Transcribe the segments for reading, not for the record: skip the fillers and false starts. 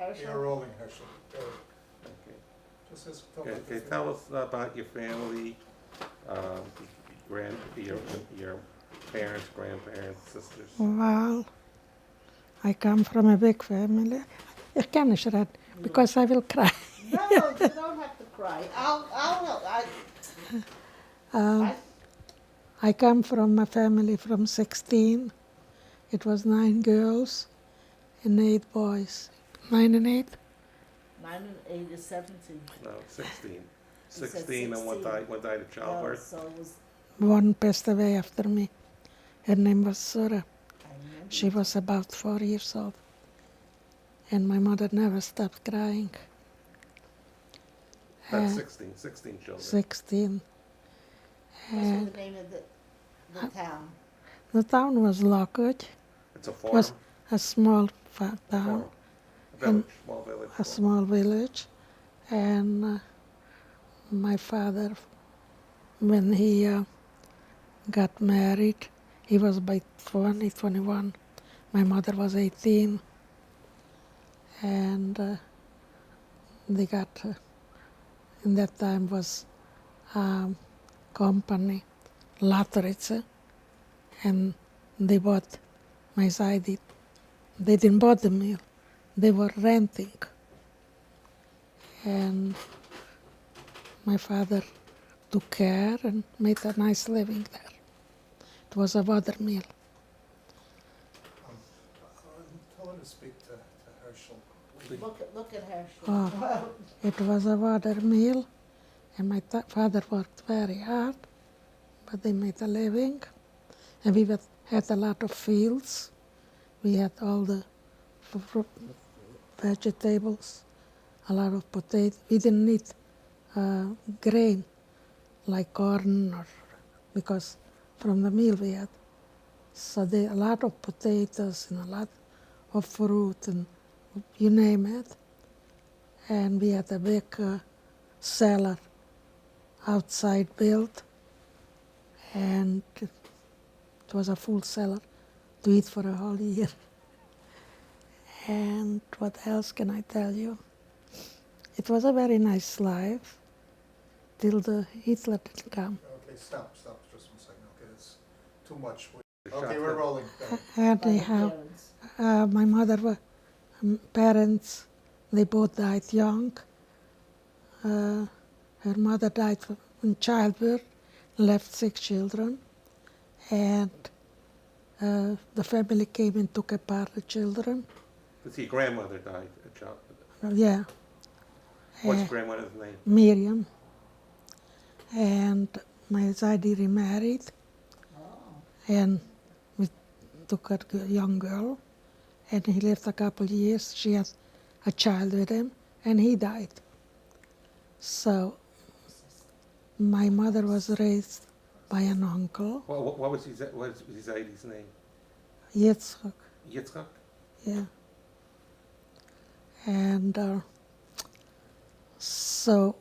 Herschel? You're rolling, Herschel. Go. Okay. Just as Okay, tell us about your family, your parents, grandparents, sisters. Well, I come from a big family. Jag kan inte rädd, because I will cry. No, you don't have to cry. I'll help. Um, I come from a family from 16. It was 9 girls and 8 boys. 9 and 8? 9 and 8 is 17. No, 16. You said 16 and one 16. died of childbirth. So it was, One passed away after me. Her name was Sura. I remember. She was about 4 years old. And my mother never stopped crying. That's Uh, 16 children. 16. What's And the name of the town? the town was Lockwood. It's a farm. Was a small town, Farm. A village, small village. a small village. And my father, when he got married, he was by 20, 21. My mother was 18. And they got, in that time was company, Latorice, and they bought my side. They didn't buy the mill, they were renting. And my father took care and made a nice living there. It was a water mill. Tell her to speak to Herschel. Look at her. Oh, it was a water mill, and my father worked very hard, but they made a living. And we had a lot of fields. We had all the vegetables, a lot of potatoes. We didn't need grain like corn, or because from the mill we had. So a lot of potatoes and a lot of fruit and you name it. And we had a big cellar outside built, and it was a full cellar to eat for a whole year. And what else can I tell you? It was a very nice life till the Hitler didn't come. Okay, stop just 1 second. Okay, it's too much. The Okay, shot we're that- rolling. Go. Anyhow, my mother, parents, they both died young. Her mother died in childbirth, left 6 children, and the family came and took apart the children. Let's see, grandmother died of childbirth. Yeah. What's grandmother's name? Miriam. And my Zaidi remarried, and we took a young girl, and he lived a couple of years. She had a child with him, and he died. So my mother was raised by an uncle, What was his Zaidi's name? Yitzchak, Yitzchak? yeah. And so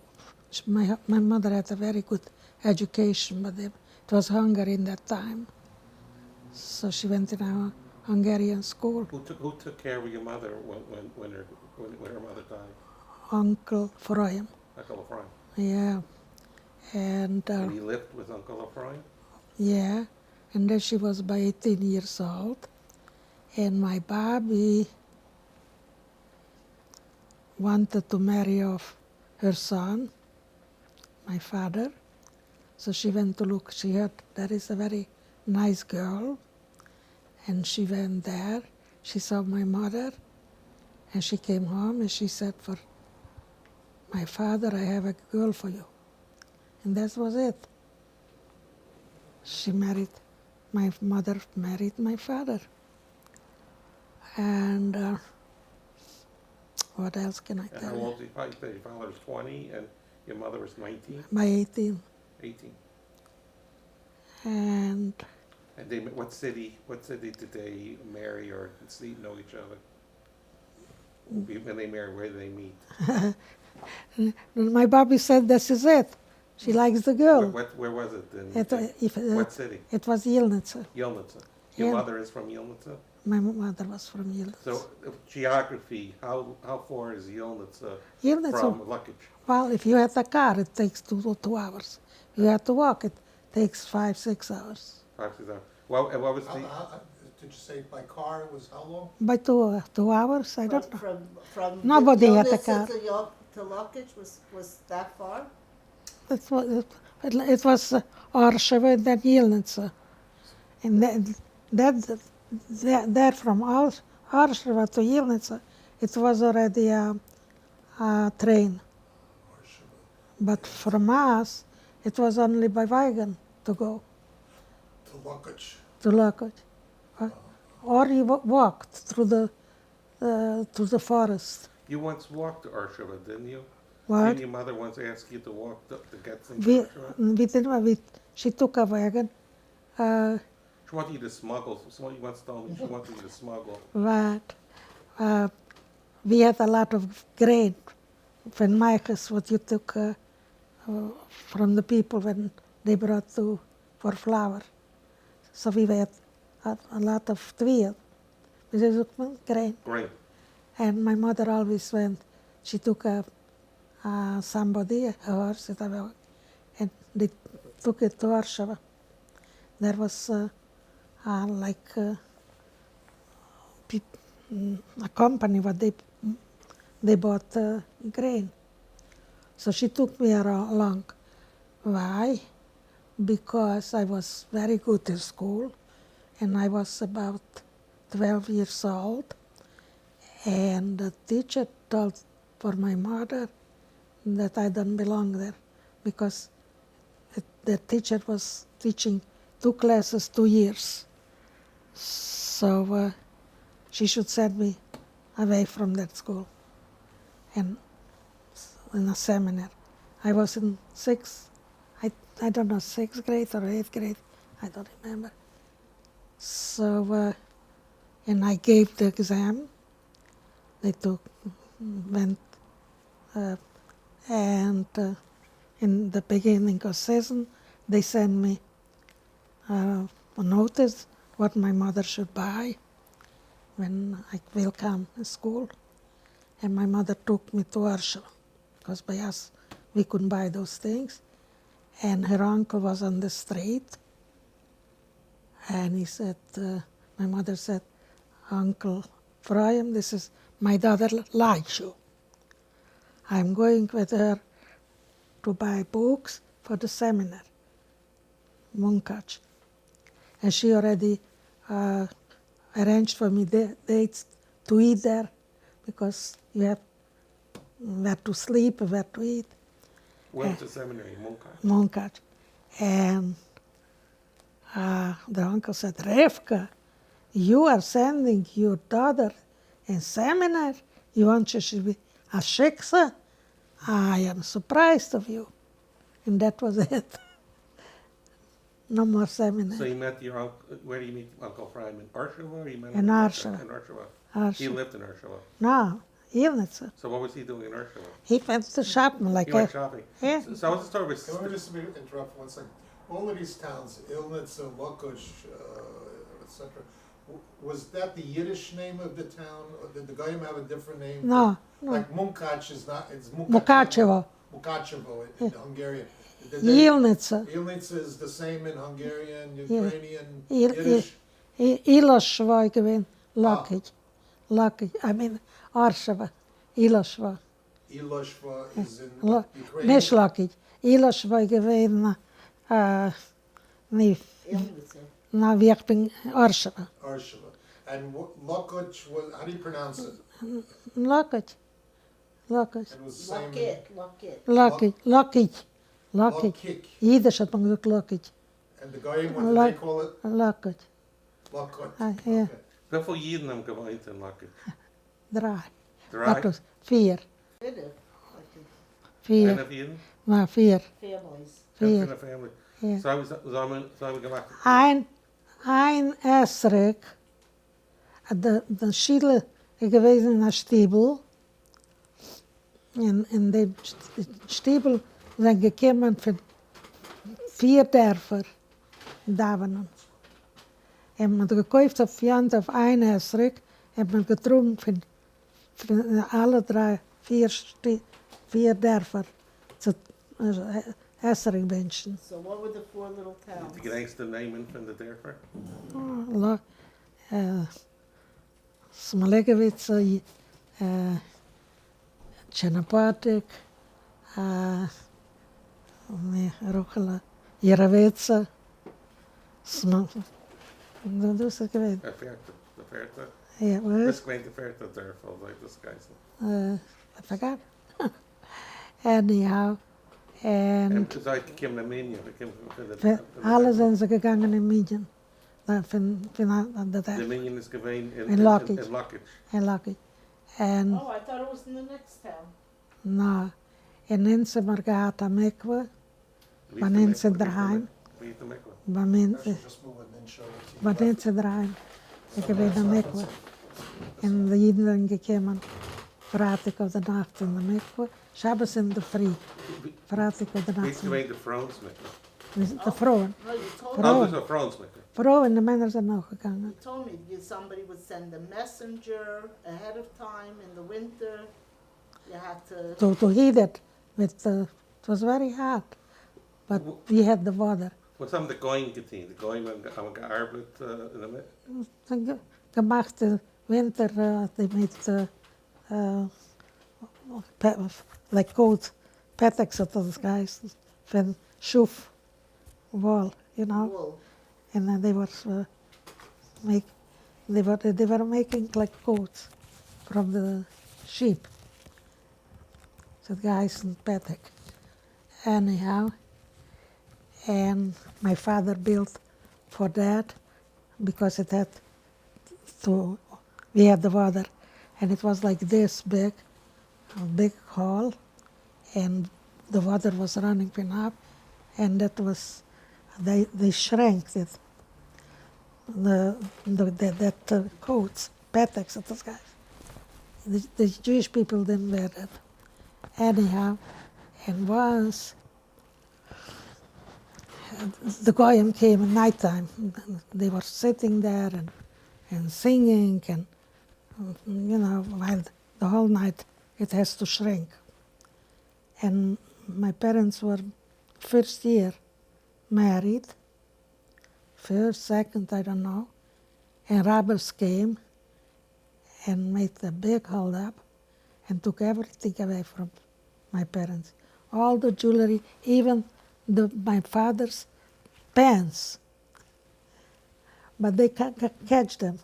my mother had a very good education, but it was Hungary in that time. So she went in a Hungarian school. Who took care of your mother when her mother died? Uncle Froyam, Uncle Ephraim. yeah. And And he lived with Uncle Ephraim? yeah, and then she was by 18 years old. And my Bobby wanted to marry off her son, my father. So she went to look. She heard there is a very nice girl. And she went there. She saw my mother. And she came home and she said, for my father, I have a girl for you. And that was it. She married, my mother married my father. And what else can I And tell how you? old is your father? Your father was 20 and your mother was 19? By 18. 18. And And what city did they marry or know each other? When they married, where did they meet? my Bobby said, this is it. She likes the girl. Where was it? It, What city? it was Yelnitsa. Yelnitsa. Your Yeah. mother is from Yelnitsa? My mother was from Yilnitz. So geography, how far is Yelnitz Yilnitz, from Luckage? well, if you have a car, it takes 2 hours. If you have to walk, it takes 5-6 hours. 5, 6 hours. Well, and what was How, the, did you say by car it was how long? By 2 hours, I don't know. From Nobody had a Yelnitz car. to Luckage was that far? It was Orsheva and then Yilnitz. And that from Orsheva to Yilnitz, it was already a train. But from us, it was only by wagon to go To Luckage. to Luckage. Or you walked through to the forest. you once walked to Orshava, didn't you? What? Didn't your mother once ask you to walk to get some to We, Orshava? she took a wagon. She wanted you to smuggle, somebody once told me she wanted you to smuggle. But we had a lot of grain when Mike's what you took from the people when they brought for flour. So we had a lot of wheat. We took grain. Great. And my mother always went, she took somebody, a horse, and they took it to Warsaw. There was like a company what they bought grain. So she took me along. Why? Because I was very good in school, and I was about 12 years old. And the teacher told for my mother that I don't belong there because the teacher was teaching 2 classes, 2 years. So she should send me away from that school and in a seminar. I was in 6th grade or 8th grade, I don't remember. So, and I gave the exam. They went, and in the beginning of season, they sent me a notice what my mother should buy when I will come to school. And my mother took me to Warsaw, because by us we couldn't buy those things. And her uncle was on the street, and he said, my mother said, Uncle Brian, this is my daughter Laishu. I'm going with her to buy books for the seminar, Munkac. And she already arranged for me dates to eat there, because you have where to sleep, where to eat. Went to seminary, Munkac. Munkac. And the uncle said, Revka, you are sending your daughter in seminar? You want her to be a shiksa? I am surprised of you. And that was it. No more seminar. So you met your uncle, where do you meet Uncle Friedman? Orshava, or you met him In Orshava. In Orshava. Orshava. He lived in Orshava. No, Yilnitz. So what was he doing in Orshava? He went to shopping like He went that. shopping. Yeah. So what's the story with... Can we just interrupt 1 second? All of these towns, Ilnitz, Lukush, etc., was that the Yiddish name of the town? Or did the Goyim have a different name? No, no. Like Munkac is not, it's Mukachevo. Mukachevo in Hungarian. Yilnitz. Ilnitz is the same in Hungarian, Yeah. Ukrainian, Il- Yiddish. Iloshva gewesen, Luckage. Luckage, I mean, Orshava. Iloshva. Iloshva is in Ukrainian. Nicht Luckage. Iloshva gewesen, Yelnitz. na wie ich bin Orshava. Arshava. And Lukuch was, how do you pronounce it? Luckage. Luckage. It was the same. Luckett. Luckage. Luckage. Luckich. Jiddisch hat man gesagt Luckage. And the Goyim, what did they call it? Luckage. Lukuch. Ja, Okay. Hoeveel Jiden hebben gewoond in Luckage? 3. Drie? Wat was 4. Bitte. 4. Of Jiden? Maar 4. Families. In 4. de family. Ja. Zou we gemaakt? Ein Esrik, de Schiele gewesen in der Stiebel. In dem Stiebel sind gekommen für 4 Dörfer, Davonen. En men gekauft op Fjand op Einheitsrück. En men getrunken van alle vier derfer. Zu Esserig mensen. So what were the 4 little towns? Die geringste nemen van de derfer? Smalegovica, Černopatik, Jeravica, dat is het geweest. De Verte. Ja, Dat wat? is gewoon de Verte derfer, like this guy's. I forgot. Anyhow, En en toen zei ik, ik kom naar Minje. alle zijn ze gegangen in München. Van dat De Minje is gewoon In Lockage. in Lockage. en Lucky. En Oh, I thought it was in the next town. nou, en mensen maar gehad aan Mekwe, wanneer ze erheen, Wie is de Mekwa? wanneer Just move it and show it to you. wanneer ze erheen. Ik heb in de Mekwe. En de Jiden gekomen, praat ik op de nacht in de Mekwe. Shabbos in de vrije, praat ik op de Wie is nacht. gewoon de Frans Mekwa? De vrouwen. No, you told Vrouw. Oh, dat is een Frans Mekwa. Vrouwen en de mannen zijn nog gegaan. You told me somebody would send a messenger ahead of time in the winter. You had to. To heat it, it was very hot, but we had the water. Wat hebben de Goyen gedaan? De Goyen hebben gearbeid in de Gemaakt de winter met like coat, petex of those guys, van schoof, wool, you know, Wool. and then they were making like coats from the sheep. So guys in Petek. Anyhow, and my father built for that because it had to, we had the water, and it was like this big, a big hall, and the water was running up, and that was, they shrank it, that coats, Petex of those guys. The Jewish people didn't wear that. Anyhow, and once the Goyim came at nighttime. They were sitting there and singing, and you know, while the whole night it has to shrink. And my parents were first year married, first, second, I don't know, and robbers came and made a big hold up and took everything away from my parents. All the jewelry, even my father's pants. But they catch them.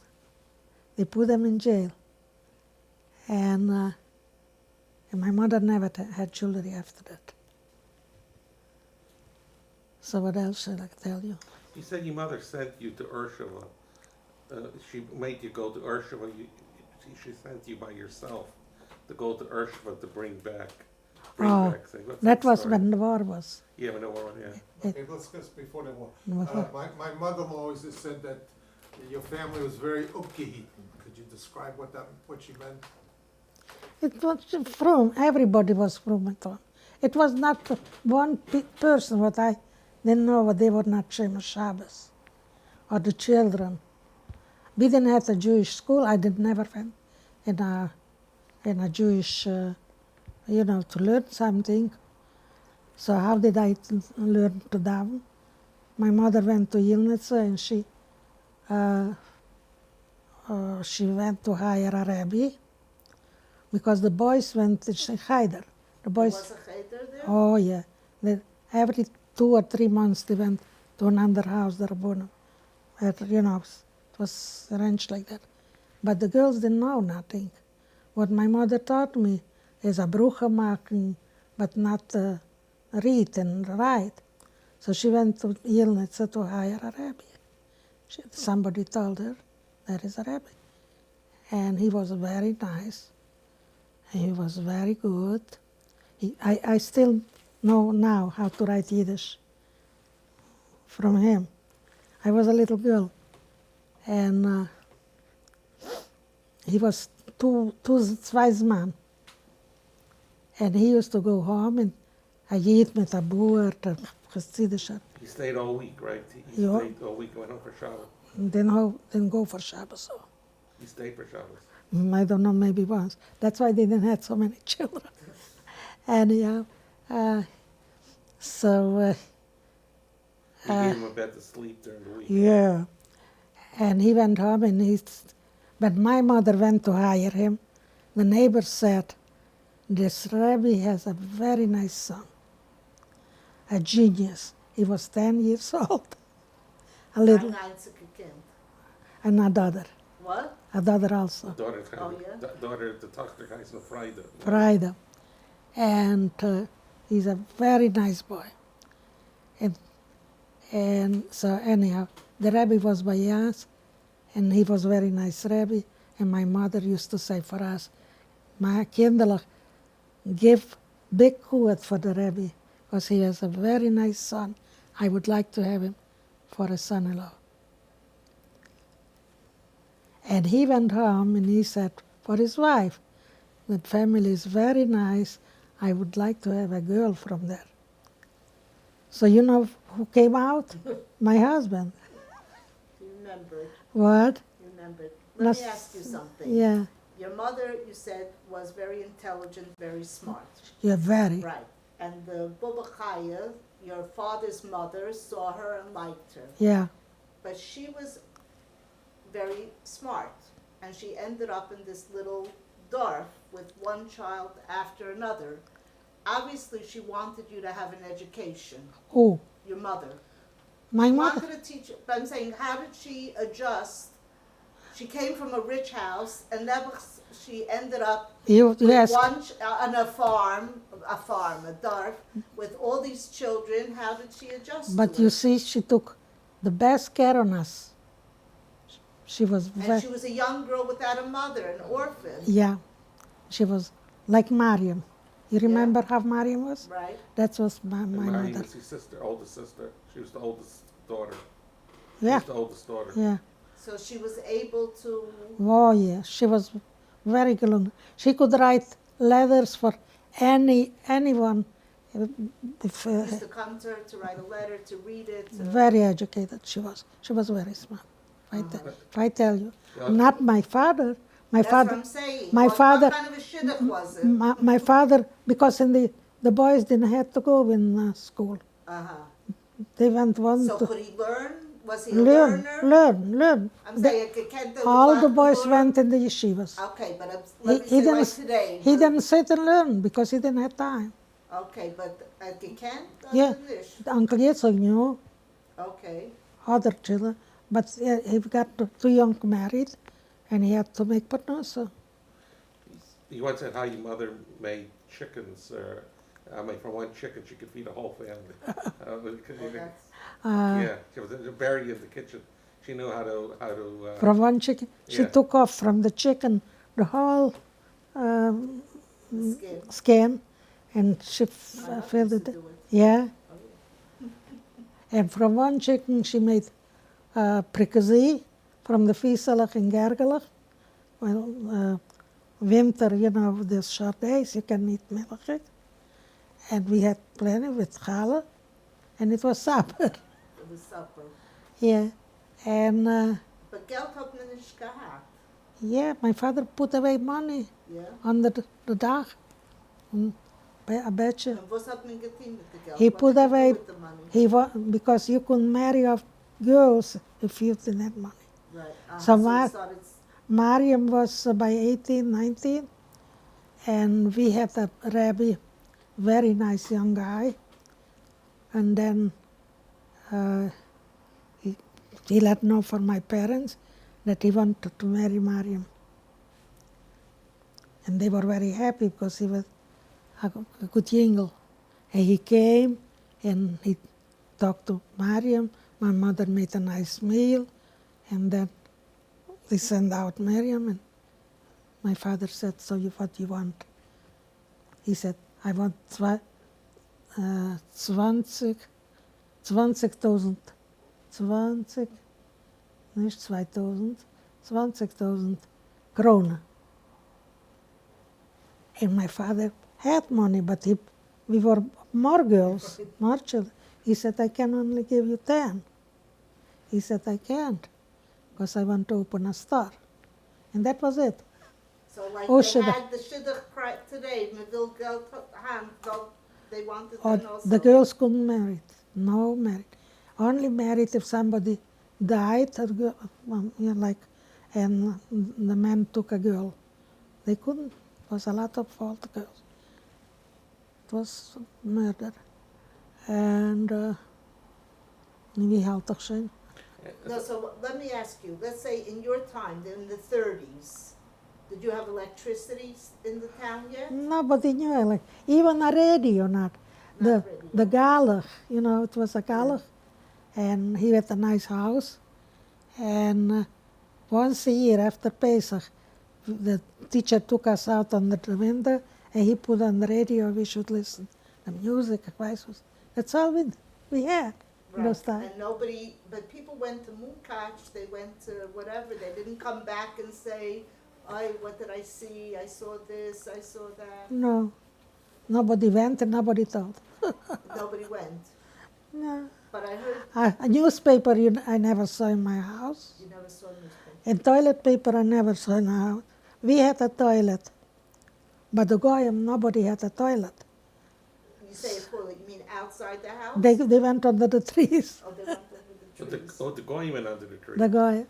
They put them in jail. And my mother never had jewelry after that. So what else should I tell you? You said your mother sent you to Ursula. She made you go to Ursula. She sent you by yourself to go to Ursula to bring back things. What's That was story? when the war was. Yeah, when the war, yeah. Okay, let's just before the war. Before. My mother always said that your family was very upgeheaten. Could you describe what she meant? It was from, everybody was from it on. It was not one person what I didn't know what they were not Shemesh Shabbos, or the children. We didn't have a Jewish school. I did never went in a Jewish, to learn something. So how did I learn to daven? My mother went to Yilnitsa and she went to hire a rabbi because the boys went to Cheder. The boys. Was a cheder there? Oh yeah, every 2 or 3 months they went to another house, the Rabbonim. It was arranged like that. But the girls didn't know nothing. What my mother taught me is a brucha maken, but not read and write. So she went to Yilnitsa to hire a rabbi. Somebody told her, there is a rabbi. And he was very nice. He was very good. I still know now how to write Yiddish from him. I was a little girl. And he was two man. And he used to go home and I eat with a boer, He stayed all week, right? He Yeah. stayed all week, went home for Shabbat. didn't go for Shabbos. So. You stay for Shabbos. I don't know, maybe once. That's why they didn't have so many children. Anyhow, so You gave him a bed to sleep during the week. yeah, and he went home but my mother went to hire him. The neighbor said, this Rebbe has a very nice son, a genius. He was 10 years old, a little, Ein einziger Kind. and a daughter, What? also, Daughter, Oh, yeah? daughter, the Tochter heißt noch Friday. Friday. And he's a very nice boy. And so anyhow, the Rebbe was by us, and he was very nice Rebbe. And my mother used to say for us, my kinderen, give big kuat for the Rebbe, because he has a very nice son. I would like to have him for a son-in-law. And he went home and he said for his wife, that family is very nice. I would like to have a girl from there. So you know who came out? My husband. You remember it. What? You remember it. Let me Nas- ask you something. Yeah, Your mother, you said, was very intelligent, very smart. you're very. Right. And the Baba Chaya, your father's mother, saw her and liked her. Yeah, But she was very smart. And she ended up in this little dorf with one child after another. Obviously, she wanted you to have an education, who? your mother. My She mother. wanted to teach, but I'm saying, how did she adjust? She came from a rich house, and never she ended up You with ask. on a farm, a dorf, with all these children. How did she adjust But to you it? see, she took the best care on us. She was And very, she was a young girl without a mother, an orphan, yeah, she was like Mariam. You remember how Mariam was? right? That was my And Mary mother. was his sister, oldest sister. She was the oldest daughter. She Yeah, was the oldest daughter. yeah. So she was able to Oh, yeah, she was very good. She could write letters for anyone. If, used to come to her to write a letter, to read it. very educated she was. She was very smart. If I tell you, Yeah. not my father. My That's what father, I'm saying. my what father- kind of a shidduch was it? my father, because in the boys didn't have to go in school. Uh-huh. They went one So to could he learn? Was he a learner? learn. I'm saying, can't the All the black boys learn? went in the yeshivas. Okay, but He, let me he say right didn't. today. He didn't sit and learn because he didn't have time. Okay, but can't? Yeah. Uncle Yitzhak knew Okay. other children, but he got too young married, and he had to make parnasa. You once said how your mother made chickens. I mean, from one chicken she could feed a whole family. Well, that's, Yeah, she was buried in the kitchen. She knew how to. From one chicken, she Yeah. took off from the chicken the whole um, the skin. skin, and she My mother filled used it. to do it. Yeah, Oh, yeah. and from one chicken she made prikazie from the vieselach and gergelach. Well, winter, you know, the short days, you can eat milk. And we had plenty with challah, and it was supper. It was supper. Yeah, and But Geld hat man nicht gehabt. yeah, my father put away money Yeah. under the dach. A beetje. And was hat man getan mit dem Geld? He What put did he do away- with the money? Because you couldn't marry off girls if you didn't have money. Right. So he Mar- started Mariam was by 18, 19, and we had a rabbi, very nice young guy, and then he let know for my parents that he wanted to marry Mariam. And they were very happy because he was a good jingle. And he came and he talked to Mariam. My mother made a nice meal, and then they sent out Mariam, and my father said, so what do you want? He said, I want 20.000, nicht 2000, 20.000 kronen. And my father had money, but we were more girls, more children. He said, I can only give you 10. He said, I can't. because I want to open a store. And that was it. So like Oh, they shidduch. had the shidduch today, Meville they wanted Or that also. the girls couldn't marry. No married. Only married if somebody died, or and the man took a girl. They couldn't. It was a lot of old girls. It was murder. And wie halt toch zijn? No, so let me ask you, let's say in your time, in the 30s, did you have electricity in the town yet? Nobody knew, like, even a radio not. Not The radio. galler, it was a galler. And he had a nice house. And once a year after Pesach, the teacher took us out on the window and he put on the radio, we should listen. The music, that's all we had in those times. And nobody, but people went to Munkach, they went to whatever, they didn't come back and say, what did I see? I saw this, I saw that. No, nobody went and nobody told. Nobody went. No. But I heard A newspaper I never saw in my house. you never saw newspaper. And toilet paper I never saw in our house. We had a toilet, but the Goyim, nobody had a toilet. You say it fully, you mean outside the house? They went under the trees. Oh, they went under the trees. The Goyim went under the tree. The Goyim.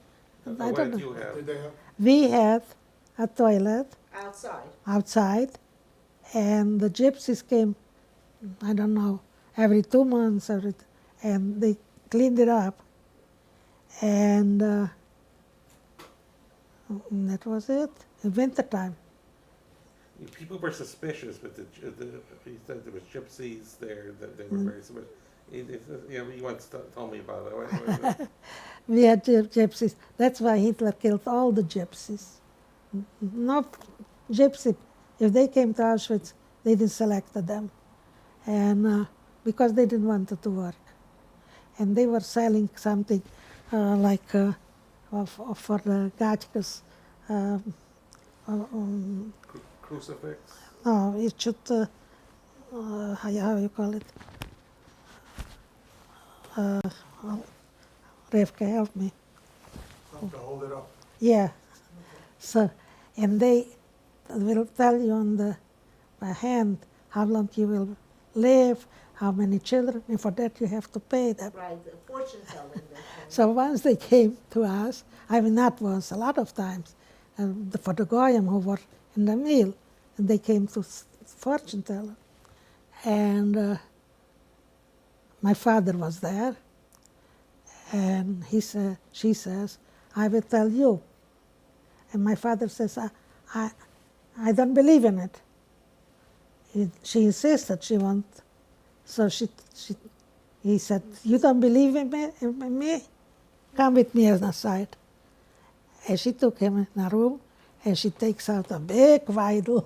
I What don't did know. you have? Did they have? We had a toilet Outside. outside, and the gypsies came, I don't know, every 2 months, and they cleaned it up. And that was it, in wintertime. People were suspicious, but he said there was gypsies there, that they were very suspicious. He once told me about it. What it? We had gypsies. That's why Hitler killed all the gypsies. No gypsy, if they came to Auschwitz, they didn't select them. And because they didn't want to work. And they were selling something for the Gachkas. Crucifix? No, it should, how you call it? Revka, help me. Something to hold it up. Yeah. So, and they will tell you on the hand how long you will live, how many children, and for that you have to pay them. Right, the fortune telling. They call it. So once they came to us, I mean not once, a lot of times, for the Goyim who were in the mill, and they came to fortune teller. And my father was there, and she says, I will tell you. And my father says, I don't believe in it. She insisted she won't. So he said, you don't believe in me? Come with me on the side. And she took him in a room, and she takes out a big Weidel.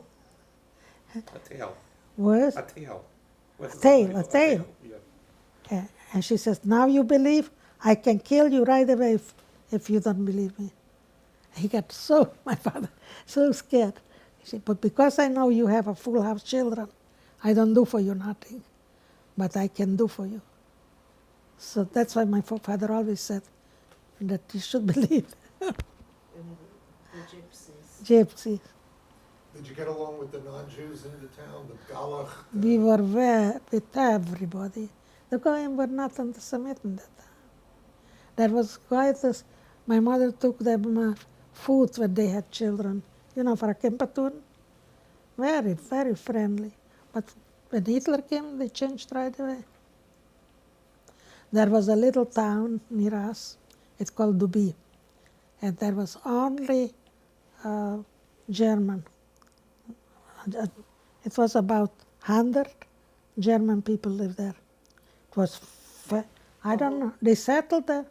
A tail. What? A tail. What's A tail. Yeah. And she says, now you believe? I can kill you right away if you don't believe me. He got my father, so scared. He said, but because I know you have a full house children, I don't do for you nothing, but I can do for you. So that's why my father always said that you should believe. In the gypsies. Gypsies. Did you get along with the non-Jews in the town, the Galach? We were with everybody. The Goyim were not anti-Semitic in that time. There was quite this. My mother took them food when they had children, for a Kempatun. Very, very friendly. But when Hitler came, they changed right away. There was a little town near us. It's called Dubi. And there was only German. It was about 100 German people lived there. It was, I don't know, they settled there.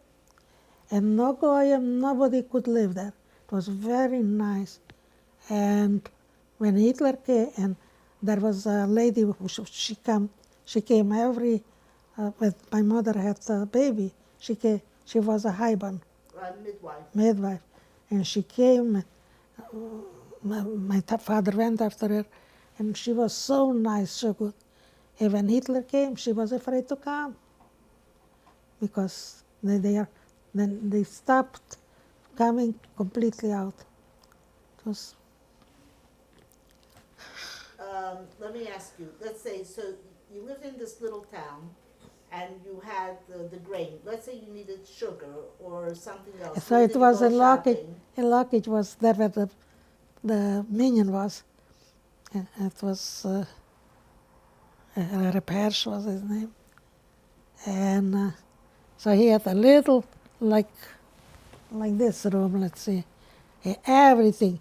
And no Goyim, nobody could live there. It was very nice. And when Hitler came, and there was a lady who she came every, when my mother had a baby, she was a Haiban, midwife. And she came, my father went after her, and she was so nice, so good. And when Hitler came, she was afraid to come, because then they stopped coming completely out. It was, Let me ask you, let's say, so you live in this little town and you had the grain. Let's say you needed sugar or something else. so Where it did you was go in Lockage. shopping? In Lockage was there where the minion was. And it was Repairs was his name. And so he had a little, like this room, let's see. Everything.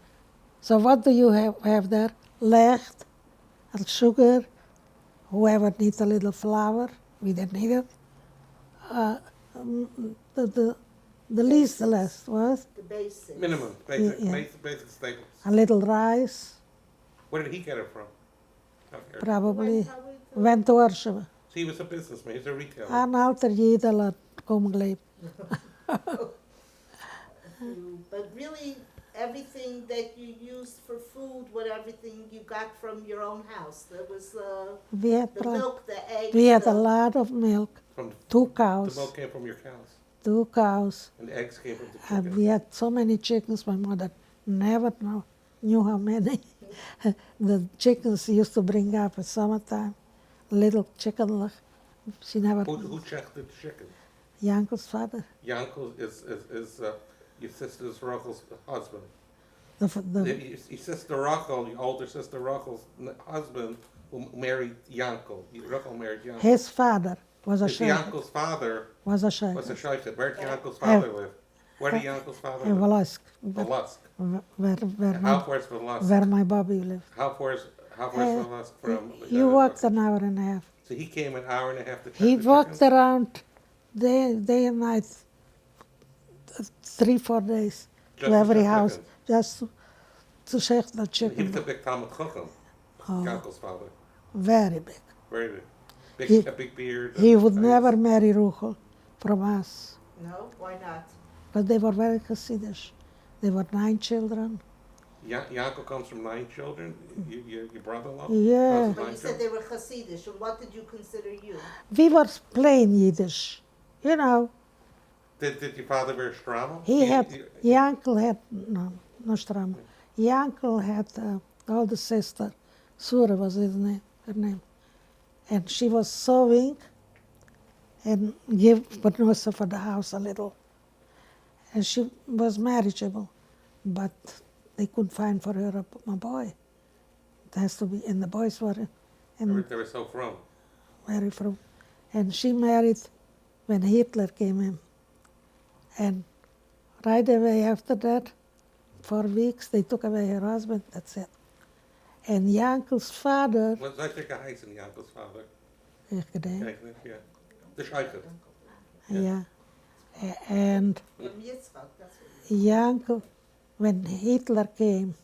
So what do you have there? Licht, and sugar, whoever needs a little flour, we didn't need it. The least, the less was The basics. Minimum, basic, Yeah. basic staples. a little rice, Where did he get it from? Out here. probably Probably went to Warsaw. So he was a businessman, he was a retailer. En alter jidelen komen geleefd. But really, everything that you used for food, everything you got from your own house. There was We had, the milk, the eggs. we had a the- lot of milk, From, 2 the cows, milk came from your cows, 2 cows. and the eggs came from the And chickens. we had so many chickens, my mother never knew how many. The chickens used to bring up in summertime, little chicken. She never, Who checked the chicken? Jankel's father. Yankel is your sister Rachel's husband. The, Your sister Rachel, your older sister Rachel's husband, who married Yankel. Rachel married Yankel. his father was a His sheikh. Yankel's father Was a was sheikh. a sheikh. Where did Yankel's father live? Where did Yankel's father In live? Velasque, Velusk. where How my, far is Velusk? where my Bobby lived. How far is Velusk from? He walked an hour and a half. So he came an hour and a half to check He the walked chickens? around day and night, 3-4 days, Just to every check house, chickens. just to check the He was chicken. a big Talmud Chacham, Oh, Yankel's father. very big. Very big. He- A big beard. He and would eyes. never marry Ruchel from us, No, why not? but they were very Hasidish. They were 9 children. Yankel comes from 9 children. Your brother-in-law. Yeah. comes from But 9 you said they were Hasidish, and what did you consider you? We were plain Yiddish, you know. Did your father wear shtramel? He had, Yankel had, no Stram. Yankel had older sister, Sura was her name. And she was sewing and give Benosa for the house a little. And she was marriageable, but they couldn't find for her a boy. It has to be, and the boys were They were so from. very from. And she married when Hitler came in. And right away after that, 4 weeks, they took away her husband, that's it. And Yankel's father, Wat is je geheißen, Yankel's vader? ik denk, Kijk, ja. De Scheicher. yeah. And From Yitzchak, that's what Yankel, when Hitler came,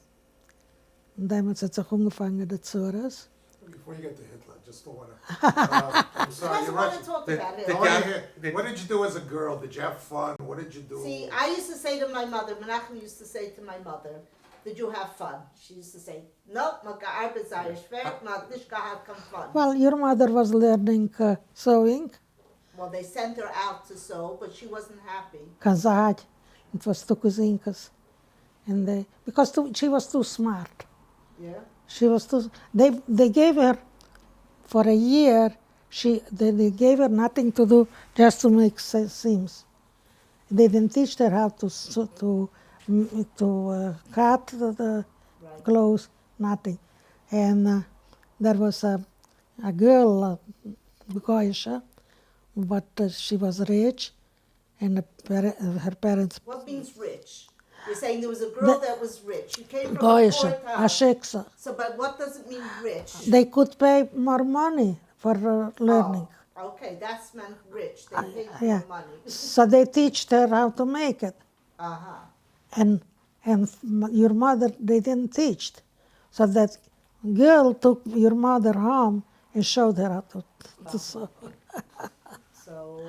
damals hat sich umgefangen, die Zores. Before you get to Hitler, just don't wanna, I'm He sorry, doesn't you're want to Russian. talk Did- about did I it. wanna Yeah. hear, what did you do as a girl? Did you have fun? What did you do? See, I used to say to my mother, Menachem used to say to my mother, did you have fun? She used to say, no, man gearbeitet sei schwer, man hat nicht gehabt kein fun. Well, your mother was learning sewing, Well, they sent her out to sew, but she wasn't happy. kazaj. It was two cousins. And because she was too smart. Yeah? She was too. They gave her for a year. They gave her nothing to do, just to make seams. They didn't teach her how to cut the Right. clothes, nothing. And there was a girl, Goyesha, but she was rich, and her parents. What means rich? You're saying there was a girl that was rich. She came from a Goyesha, poor a town. shiksa. So, but what does it mean rich? They could pay more money for learning. Oh, okay, that's meant rich. They paid Yeah. more money. So they teach her how to make it. Uh-huh. And your mother, they didn't teach. So that girl took your mother home and showed her how to sew. So,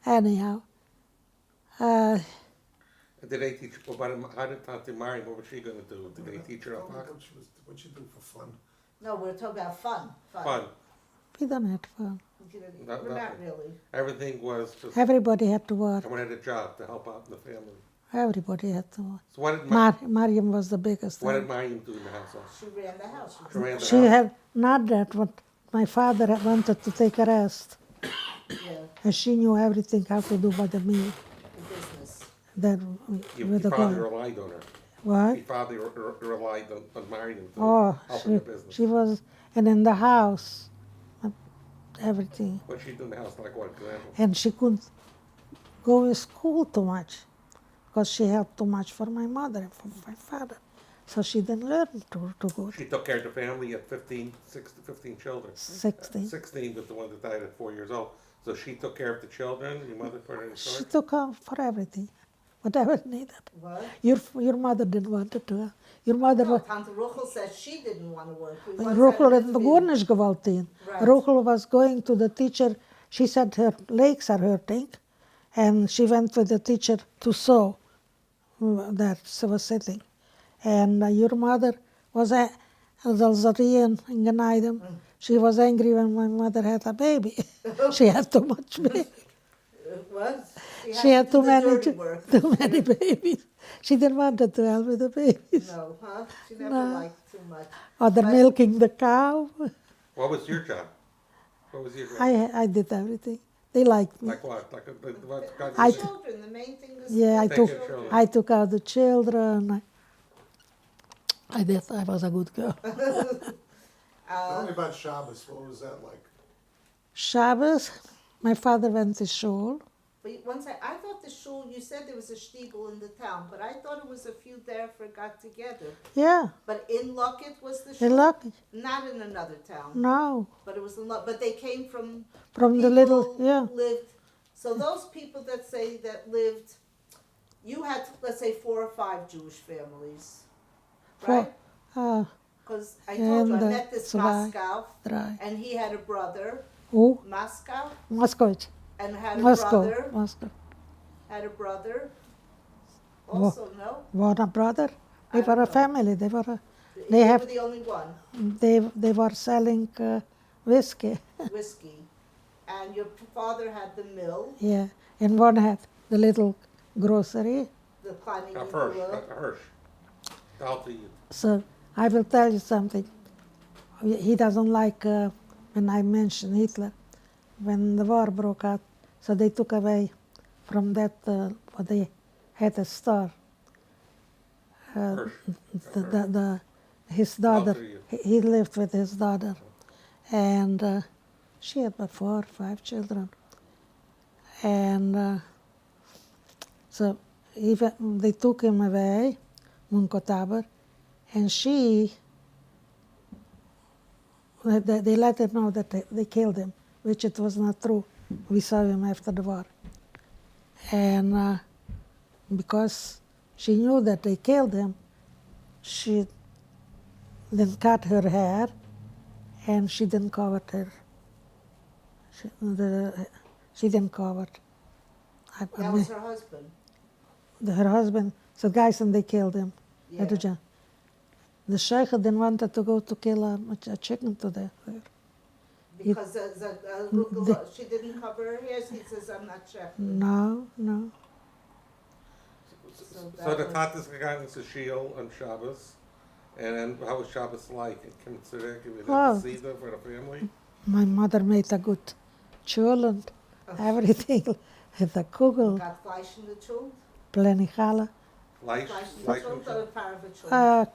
Anyhow, Did they teach her how did Tante Mari, what was she going to do? Did they teach her Tell me alpaca? what you do for fun. no, we're talking about fun. Fun. we don't have fun. We're not really. Everything was just, Everybody had to work. everyone had a job to help out in the family. Everybody had to. So what did Mariam was the biggest. what one. did Mayim do in the household? She ran the house. She ran the She house? had not that, but my father had wanted to take a rest, Yeah, and she knew everything how to do by the meal. the business. That Your with the father girl. relied on her. What? Your father relied on Mariam to Oh, help in the business. she was, and in the house, everything. What she do in the house, like what, example? And she couldn't go to school too much because she helped too much for my mother and for my father. So she didn't learn to go She took care of the family at 15 children. 16. 16 with the one that died at 4 years old. So she took care of the children, your mother put her in She charge? took her for everything, whatever needed. What? Your mother didn't want it to. Your mother No, was. Tante Ruchel said she didn't want to work. We once Ruchel had had an gar interview. nicht gewollt gehen. Right. Ruchel was going to the teacher. She said her legs are hurting, and she went with the teacher to sew. That she was sitting, and your mother was a Alzarian in Geneidem. She was angry when my mother had a baby. She had too much baby. What? She had to too do the many dirty work. too many babies. She didn't want her to help with the babies. No, huh? She never No. liked too much. Or the But- milking the cow. What was your job? What was your job? I did everything. They liked me. Like what? Like what kind of I- thing? Children, the main thing is Yeah, the Take took care of children. I took out the children. I did. I was a good girl. Tell me about Shabbos, what was that like? Shabbos, my father went to shul. But once I thought the shul, you said there was a shtibel in the town, but I thought it was a few there for got together. Yeah, But in Luckett was the shul? in lucky. Not in another town. No, But it was in Luckett. But they came from from the little, people yeah. who lived. So those people that say that lived, you had, let's say, 4 or 5 Jewish families, right? Uh, Because I told you, I And, met this zwei. Moscow, drei. and he had a brother, Oh, Moscow, Moskowitz. and had a Moscow. brother, Moscow. had a brother. Wha- Also, no? What a brother. They I were don't a know. family. They were They have- were the only one, they were selling whiskey. whiskey. And your father had the mill, Yeah, and one had the little grocery. the climbing A in the Hirsch, mill. a Hirsch. I'll tell you. So I will tell you something. He doesn't like when I mention Hitler. When the war broke out, so they took away from that what they had a store. Hirsch. His daughter, to you. he lived with his daughter, and she had about 4 or 5 children. And so they took him away, Munkotaber, and they let her know that they killed him, which it was not true. We saw him after the war. And because she knew that they killed him, she then cut her hair, and she didn't cover her. She didn't cover. That was her husband. Her husband said, guys, and they killed him. Yeah. At the job. The sheikh didn't want her to go to kill a chicken to death. Because she didn't cover her hair, he says, I'm not checking. No. So the Tatas gegangen to Shiel on Shabbos. And then how was Shabbos like? Can you give me Oh. the Seder for the family? My mother made a good chul and everything. The kugel, Got fleisch in the chul? plenty challah. Fleisch? Fleisch in the Fleisch chul, and or part of the chul?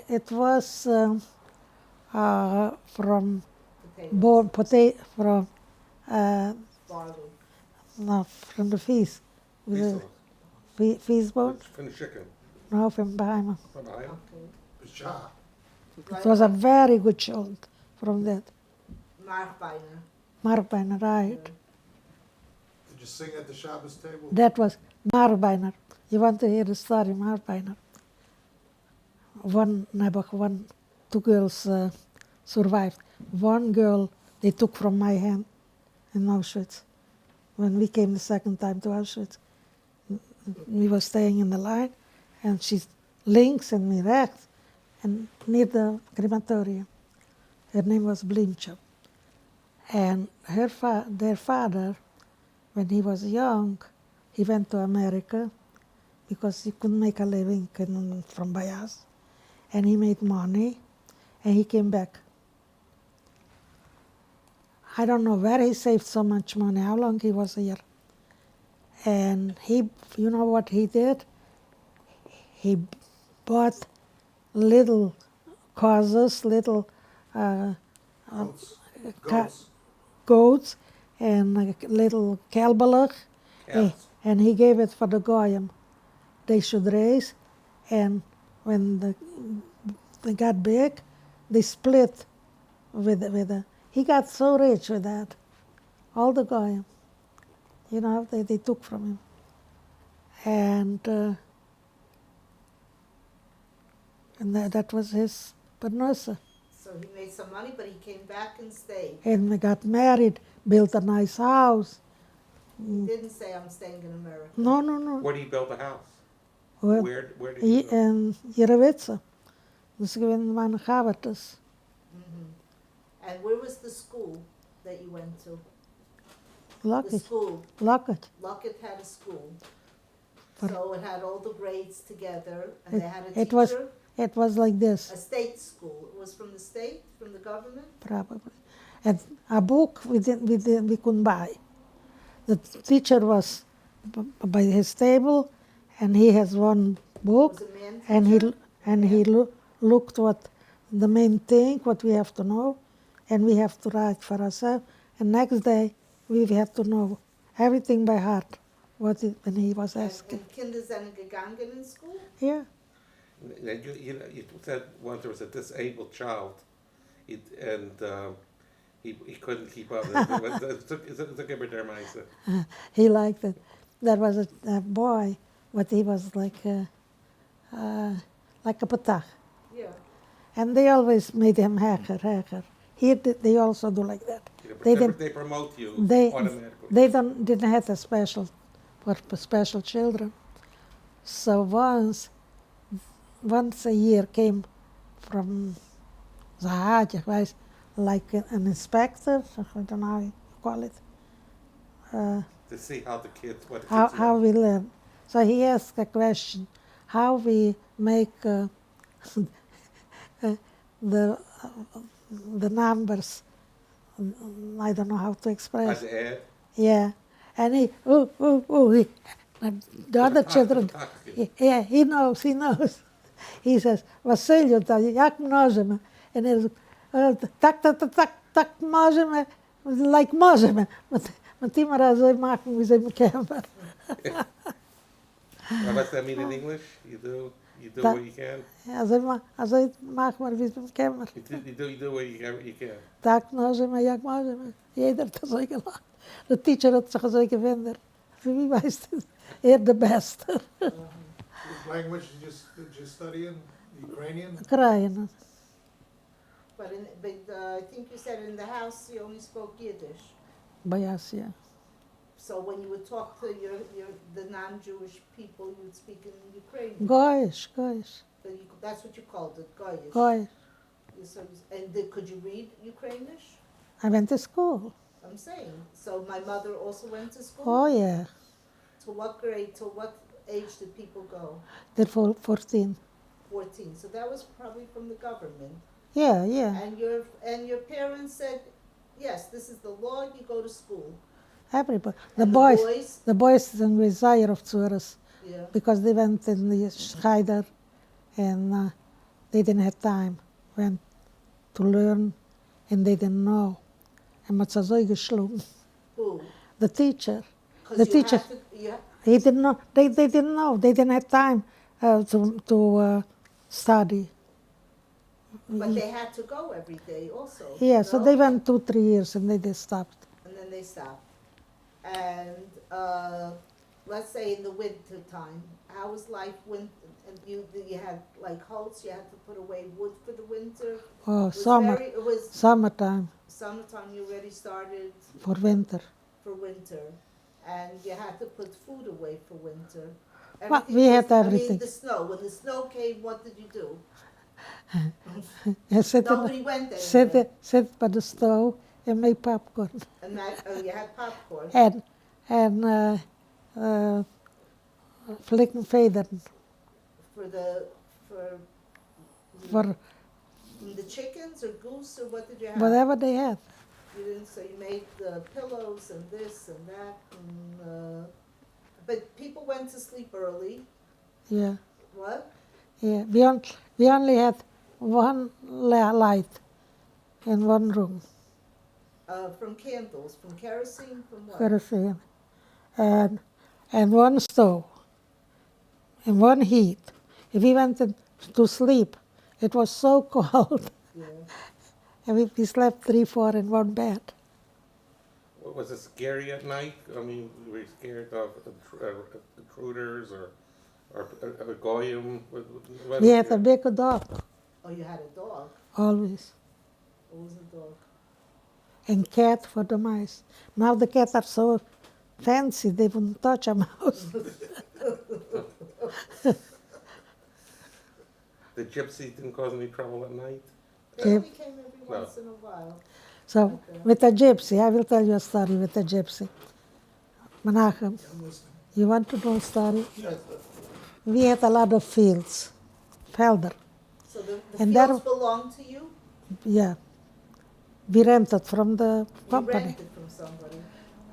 It was from Potatoes, from barley. no, from the feast. Fiesel. Feast bone? From the chicken. No, from behind. From behind. Okay. B'shah. It was a very good chul from that. Markbeiner. Marbeiner, right. Did you sing at the Shabbos table? That was Marbeiner. You want to hear the story, Marbeiner? Two girls survived. One girl they took from my hand in Auschwitz. When we came the second time to Auschwitz, we were staying in the line, and she's links and me rechts, and near the crematorium. Her name was Blimchov. And their father, when he was young, he went to America, because he couldn't make a living from Bayas. And he made money, and he came back. I don't know where he saved so much money, how long he was here. And he, you know what he did? He bought little causes, little Goats, ca- goats, goats, and little kalbalach, Cows. and he gave it for the goyim. They should raise, and when they got big, they split with. He got so rich with that, all the goyim. You know, they took from him. And that was his parnasa. So he made some money, but he came back and stayed. And we got married, built a nice house. He didn't say, I'm staying in America. No, no, no. Where did he build a house? Well, Where did he build? in Jerewice. Dus gewoon mijn gavertes. And where was the school that you went to? The Lockett. school. Lockett. Luckett had a school. For- So it had all the grades together, and they had a It was teacher. it was like this, A state school. It was from the state, from the government? probably. And a book we couldn't buy. The teacher was by his table, and he has one book, Was a man and teacher? he looked what the main thing, what we have to know, and we have to write for ourselves. And next day we have to know everything by heart, when he was asking. And Kinder sind gegangen in school? Yeah, You said once there was a disabled child, and he couldn't keep up. he liked it. There was a boy, but he was like a patach. Yeah. And they always made him hacker. Here they also do like that. They didn't. They promote you They automatically. they didn't have a special for special children. So once a year came from Zahadje, like an inspector. I don't know how you call it. To see how the kids, what the kids How we learn. So he asked a question: how we make the numbers. I don't know how to express. Yeah, and he, and the other children, yeah, he knows. He says, Vasilju, jak možeme? And he tak možeme, like možeme. Maar die maar zo maken we zijn camper. What's that mean in English? You do That- what you can. Zo maken we zijn camper. You do what you can. Tak možeme, jak možeme. Jeder had zo gelachen. De teacher had zich zo gevonden. Voor wie was het? De beste. What language did you study in? Ukrainian? Kraaien. But I think you said in the house you only spoke Yiddish. Bajasia. So when you would talk to the non-Jewish people, you would speak in Ukrainian. Goish. So that's what you called it, Goyish. Goish. Could you read Ukrainish? I went to school. I'm saying. So my mother also went to school? Oh, yeah. To what grade, to what age did people go? They're 14. 14. So that was probably from the government. Yeah. And your parents said, yes, this is the law, you go to school. Everybody. And The boys didn't desire of Tsuras yeah. because they went in the Scheider and they didn't have time. Went to learn and they didn't know. And what's so geschlagen? Who? The teacher. 'Cause The you teacher. had to, you, He didn't know. They didn't know. They didn't have time to study. but they had to go every day also. Yeah, so no? they went 2-3 years and they just stopped. And then they stopped. And let's say in the winter time, how was life when you had like hulks, you had to put away wood for the winter? Oh, It was it was summertime summertime you already started for winter. for winter, and you had to put food away for winter. Well, we had everything. I mean, the snow. When the snow came, what did you do? I Nobody went anywhere. sit by the stove and make popcorn. And that, you had popcorn. And flicken feather For the, for for the chickens or goose or what did you have? whatever they had. You didn't, so you made the pillows and this and that and, but people went to sleep early. Yeah, What? yeah. We only had one light in one room, From candles, from kerosene, from what? kerosene, and one stove, and one heat. If we went to sleep, it was so cold, Yeah. and we slept 3, 4 in one bed. Was it scary at night? I mean, were you scared of intruders or a goyim? We had a big dog, Oh, you had a dog. always, What was a dog? and cat for the mice. Now the cats are so fancy, they wouldn't touch a mouse. The gypsy didn't cause any trouble at night? They Yeah. only came every No. once in a while. So with a gypsy, I will tell you a story with a gypsy. Menachem, I'm listening. you want to know a story? Yes, We had a lot of fields, felder, So the And fields that- belong to you? yeah. We rented from the You company. rented from somebody.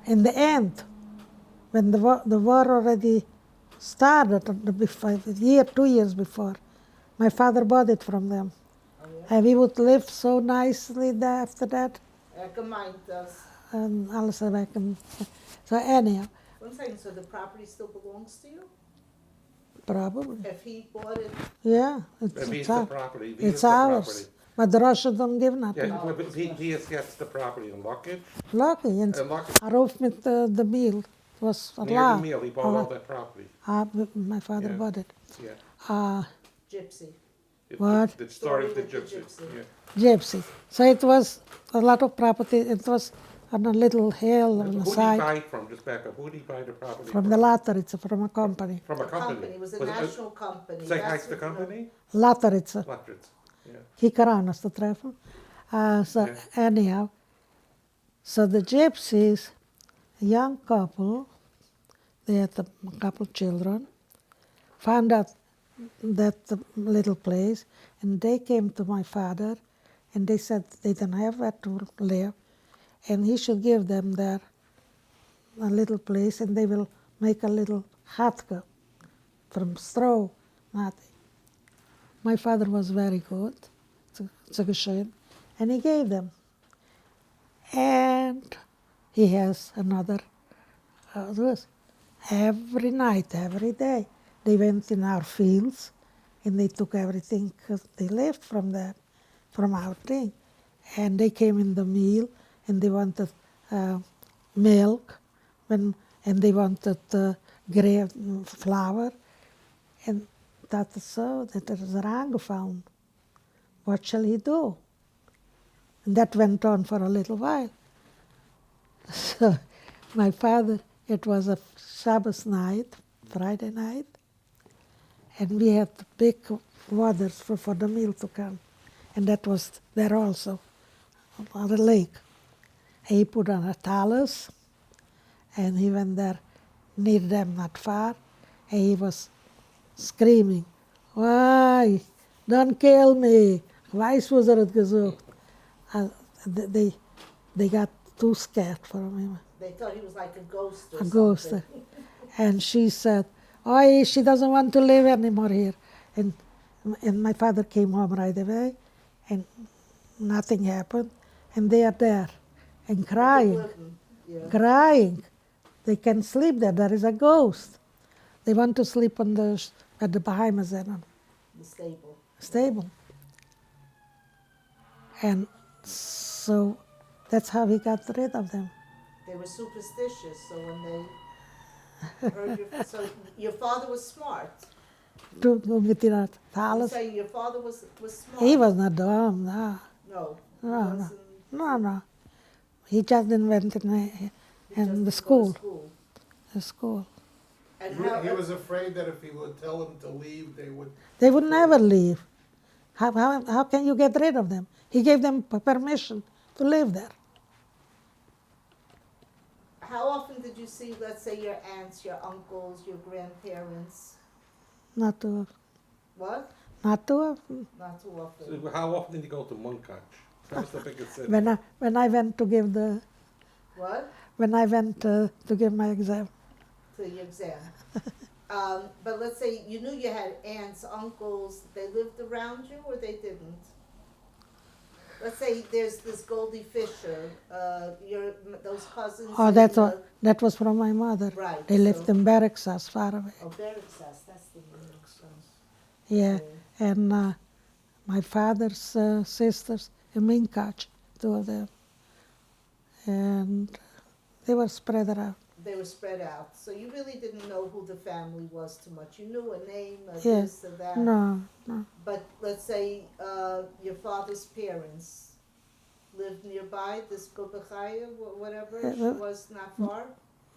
In the end, when the war already started, a year, 2 years before, my father bought it from them. Oh, yeah? And we would live so nicely there after that. Gemeint does. And alles weg. And so anyhow, One second, so the property still belongs to you? probably. If he bought it, Yeah, it's, If he's it's, the our- property, it's ours. But the Russians don't give nothing. Yeah, but he gets the property in Luckage. Lucky. And Luckage, Aroof met the meal. It was a near the lot. meal, he bought all that property. My father Yeah. bought it. Yeah. gypsy. What? The story of the Story with the gypsy. gypsy. Yeah. Gypsy. So it was a lot of property. It was on a little hill on Who the did he side. buy it from? Just back up. Who did he buy the property From the Lateritz, from a company. From a The company. It was a Was it- national company. Zeg That's heist the what, you know, company? Lateritz. Luckage. Yeah. Hier ons te treffen. So Yeah. anyhow, so the gypsies, a young couple, they had a couple children, found out that little place, and they came to my father, and they said they didn't have where to live, and he should give them there a little place, and they will make a little hutke from straw, nothing. My father was very good, so geschehen, and he gave them. And he has another house. Every night, every day, they went in our fields, and they took everything 'cause they lived from there, from our thing. And they came in the meal, and they wanted milk, and they wanted flour. En dat is zo, dat is eraan gevallen. What shall he do? And that went on for a little while. So my father, it was a Shabbos night, Friday night, and we had big waters for the meal to come. And that was there also, on the lake. He put on a talus, and he went there near them, not far, and he was screaming, why, don't kill me. Wijswoes had het gezocht. They got too scared from him, they thought he was like a ghost or a ghost. something. And she said, oh, she doesn't want to live anymore here. And my father came home right away, and nothing happened. And they are there, and crying, Yeah. crying. They can sleep there. There is a ghost. They want to sleep on at the Bahamas and The stable. stable. And so that's how he got rid of them. They were superstitious, so when they heard so your father was smart. Met die dat You're alles. saying your father was smart. He was not dumb, no. No. he No, no. wasn't- No. He just invented he in just the didn't school. go to school. The school. And He how, was afraid that if he would tell them to leave, they would. They would never leave. How can you get rid of them? He gave them permission to live there. how often did you see, let's say, your aunts, your uncles, your grandparents? Not too, What? not too often. Not too often. So how often did you go to Munkach? That was the biggest city. When I went to give What? when I went to give my exam. To your exam. But let's say you knew you had aunts, uncles, they lived around you or they didn't? Let's say there's this Goldie Fisher, those cousins. Oh, in that's the- all. That was from my mother. Right. They lived so- in barracks as far away. Oh, Berixas, that's the name. Yeah, Okay. and my father's sisters in Minkach, two of them, and they were spread around. They were spread out. So you really didn't know who the family was too much. You knew a name, a Yeah. this, a that. No, no. But let's say your father's parents lived nearby, this Gobechaya, whatever, she was not far,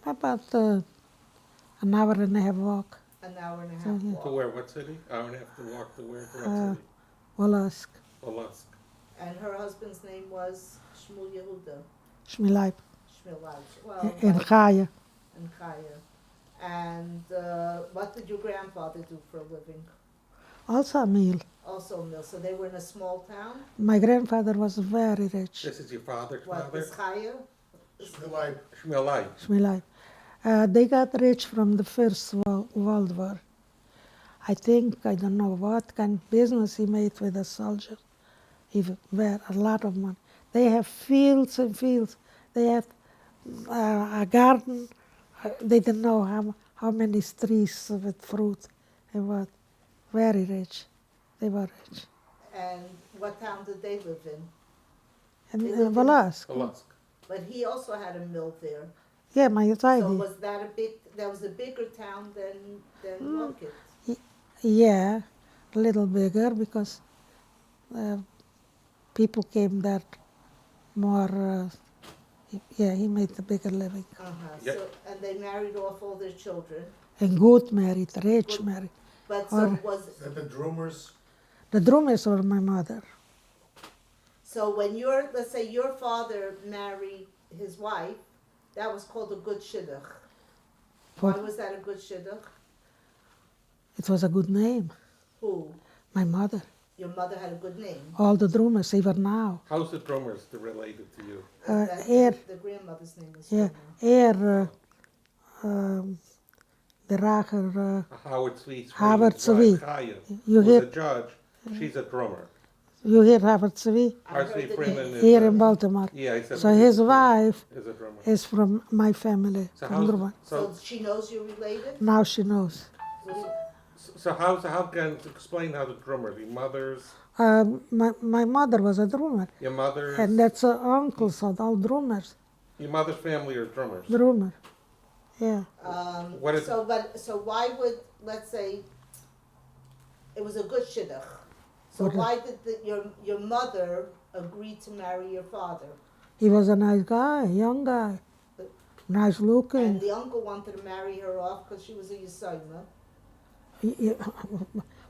About an hour and a half walk. an hour and a half yeah. walk. To where? What city? Hour and a half to walk to where? To what city? Wolask, Olask. And her husband's name was Shmuel Yehuda, Shmilaip, Shmuel well, in Chaya. and Chaya. And what did your grandfather do for a living? Also a meal. Also a mill. So they were in a small town. My grandfather was very rich, This is your father's What, father? this Chaya? Shmulai, Shmulai. Shmilaip. They got rich from the First World War. I think, I don't know what kind of business he made with the soldiers. He were a lot of money. They have fields and fields. They have a garden. They didn't know how many trees with fruit. They were very rich. They were rich. And what town did they live in? And They lived in- Volask. Olask. But he also had a mill there. Yeah, my So side. was that was a bigger town than Luckett? Yeah, a little bigger because people came there more. Yeah, he made a bigger living. Yeah. So, and they married off all their children. And good married, rich Good. married. But so Or- was is that the drummers? The drummers were my mother. so when let's say your father married his wife, that was called a good shidduch. Why For- was that a good shidduch? It was a good name. Who? My mother. Your mother had a good name. All the drummers, even now. How's the drummers related to you? The grandmother's name was Yeah, Shimon. de Rager. Howard Sweet. Howard Sweet. You Who's hear- a judge. She's a drummer. You hear Howard Zvi? I Howard heard Sweet the Freeman name. is Here in Baltimore. Yeah, I said So his wife is a drummer. is from my family, So from how's Drummond. So she knows you're related? Now she knows. so how can explain how the drummer, the mother's, My mother was a drummer, your mother's, and that's uncles, so all drummers. your mother's family are drummers. Drummer. Yeah. What is- So why would, let's say, it was a good shidduch. So What is- why did your mother agree to marry your father? He was a nice guy, young guy, nice And looking. the uncle wanted to marry her off because she was a Yisayma.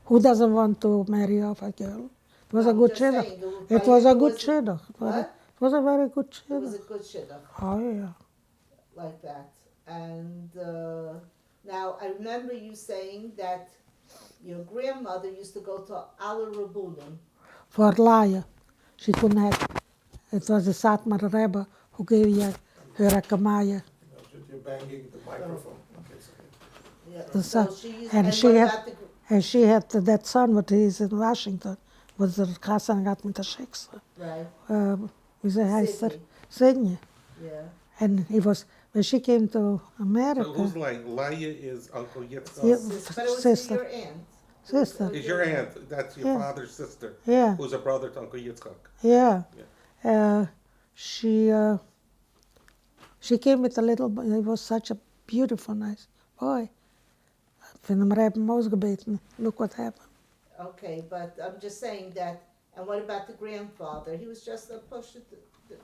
Who doesn't want to marry off a girl? It was a I'm good just shidduch. saying, It but was a it good was- shidduch. What? It was a very good It was a shidduch. good shidduch, Oh yeah. like that. And now I remember you saying that your grandmother used to go to Ala Rabunim. For Laia, she couldn't have. It was the Satmar Rebbe who gave her a kamaya. You're banging the microphone. Okay, sorry. Yeah, The so son- she used, and and she what had- about the, And she had that son, what is in Washington, was der Hassan gaat met de Shiksa. right? Wie ze heißt er? Sydney. Sydney. Yeah. And he was, when she came to So America, who's like Laia is Uncle Yitzchak? Yeah. But it was Sister. your aunt. Sister. Is your aunt? That's your Yeah. father's sister, yeah, who's a brother to Uncle Yitzchak. yeah. She came with a little boy. He was such a beautiful, nice boy. Van hem rijpen ausgebeten. Look what happened. Okay, but I'm just saying that. And what about the grandfather? He was just a push.